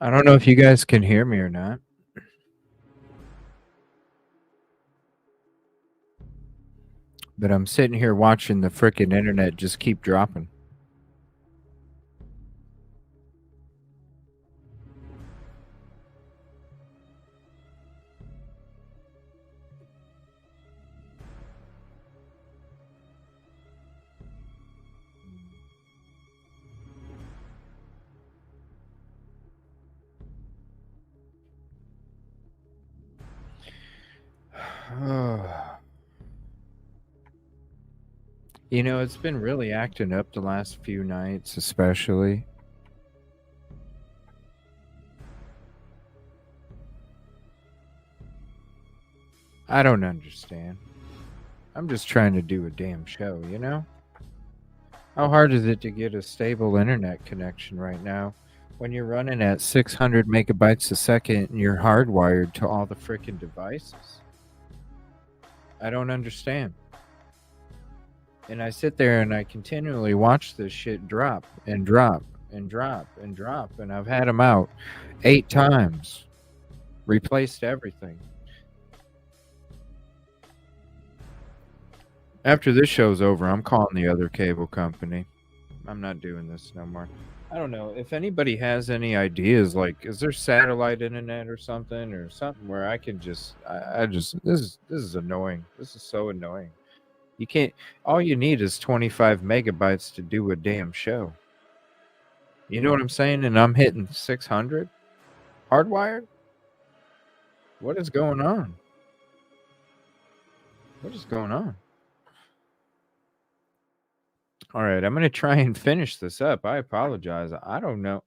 Speaker 1: I don't know if you guys can hear me or not. But I'm sitting here watching the frickin' internet just keep dropping. You know, it's been really acting up the last few nights, especially. I don't understand. I'm just trying to do a damn show, you know? How hard is it to get a stable internet connection right now when you're running at 600 megabytes a second and you're hardwired to all the frickin' devices? I don't understand. And I sit there and I continually watch this shit drop and drop and drop and drop. And I've had them out 8 times, replaced everything. After this show's over, I'm calling the other cable company. I'm not doing this no more. I don't know if anybody has any ideas. Like, is there satellite internet or something where I can just, this is annoying. This is so annoying. You can't. All you need is 25 megabytes to do a damn show. You know what I'm saying? And I'm hitting 600 hardwired. What is going on? What is going on? All right, I'm going to try and finish this up. I apologize. I don't know.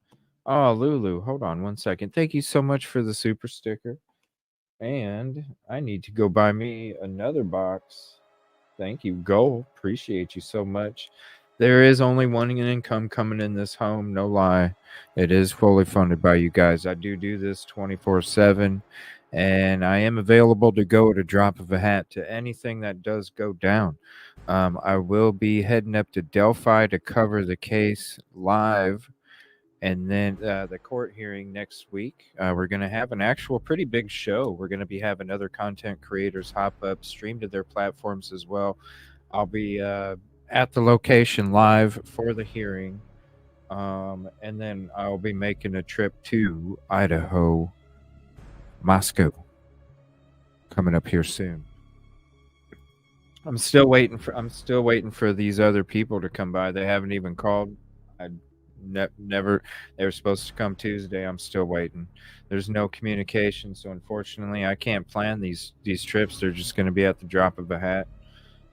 Speaker 1: Oh, Lulu, hold on one second. Thank you so much for the super sticker. And I need to go buy me another box. Thank you, Goal. Appreciate you so much. There is only one income coming in this home, no lie. It is fully funded by you guys. I do this 24/7, and I am available to go at a drop of a hat to anything that does go down. I will be heading up to Delphi to cover the case live, and then the court hearing next week. We're going to have an actual pretty big show. We're going to be having other content creators hop up, stream to their platforms as well. I'll be at the location live for the hearing, and then I'll be making a trip to Idaho, Moscow, coming up here soon. I'm still waiting for these other people to come by. They haven't even called. Never. They were supposed to come Tuesday. I'm still waiting. There's no communication, so unfortunately, I can't plan these trips. They're just going to be at the drop of a hat.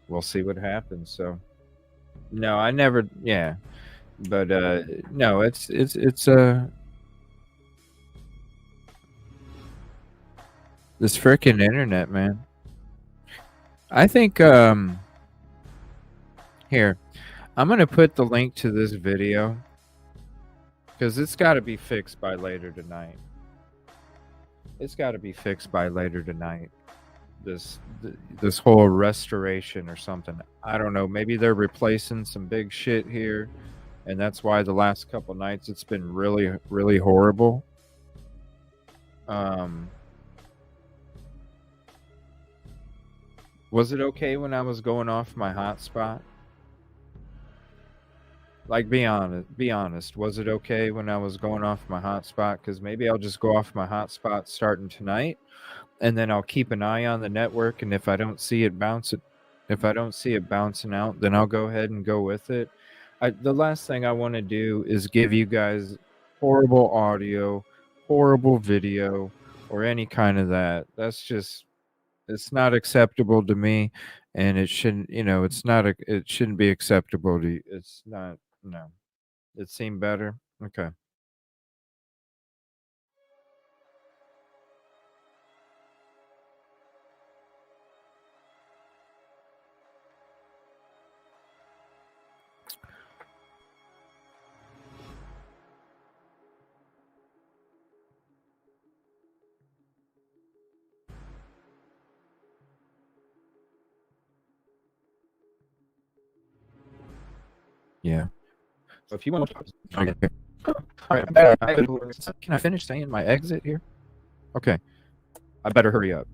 Speaker 1: We'll see what happens. So, no, I never. Yeah, but no, it's this freaking internet, man. I think here, I'm gonna put the link to this video because it's got to be fixed by later tonight. It's got to be fixed by later tonight. This whole restoration or something. I don't know. Maybe they're replacing some big shit here, and that's why the last couple nights it's been really, really horrible. Was it okay when I was going off my hotspot? Like, be honest. Was it okay when I was going off my hotspot? Because maybe I'll just go off my hotspot starting tonight, and then I'll keep an eye on the network. And if I don't see it bouncing out, then I'll go ahead and go with it. The last thing I want to do is give you guys horrible audio, horrible video, or any kind of that. That's just, it's not acceptable to me, and it shouldn't. It shouldn't be acceptable to you. It's not. No, it seemed better. Okay. Yeah. So if you want to, all right. Can I finish saying my exit here? Okay. I better hurry up.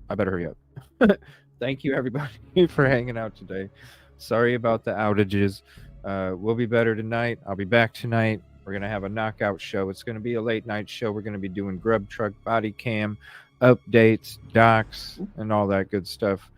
Speaker 1: Thank you, everybody, for hanging out today. Sorry about the outages. We'll be better tonight. I'll be back tonight. We're going to have a knockout show. It's going to be a late night show. We're going to be doing grub truck, body cam, updates, docs, and all that good stuff.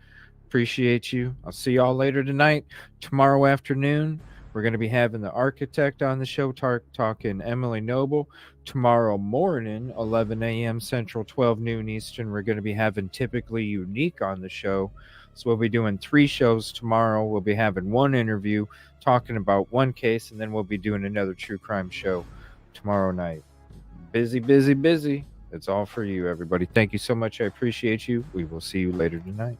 Speaker 1: Appreciate you. I'll see y'all later tonight. Tomorrow afternoon, we're going to be having the architect on the show, talking Emily Noble. Tomorrow morning, 11 a.m. Central, 12 noon Eastern, we're going to be having Typically Unique on the show. So we'll be doing 3 shows tomorrow. We'll be having 1 interview, talking about 1 case, and then we'll be doing another true crime show tomorrow night. Busy, busy, busy. It's all for you, everybody. Thank you so much. I appreciate you. We will see you later tonight.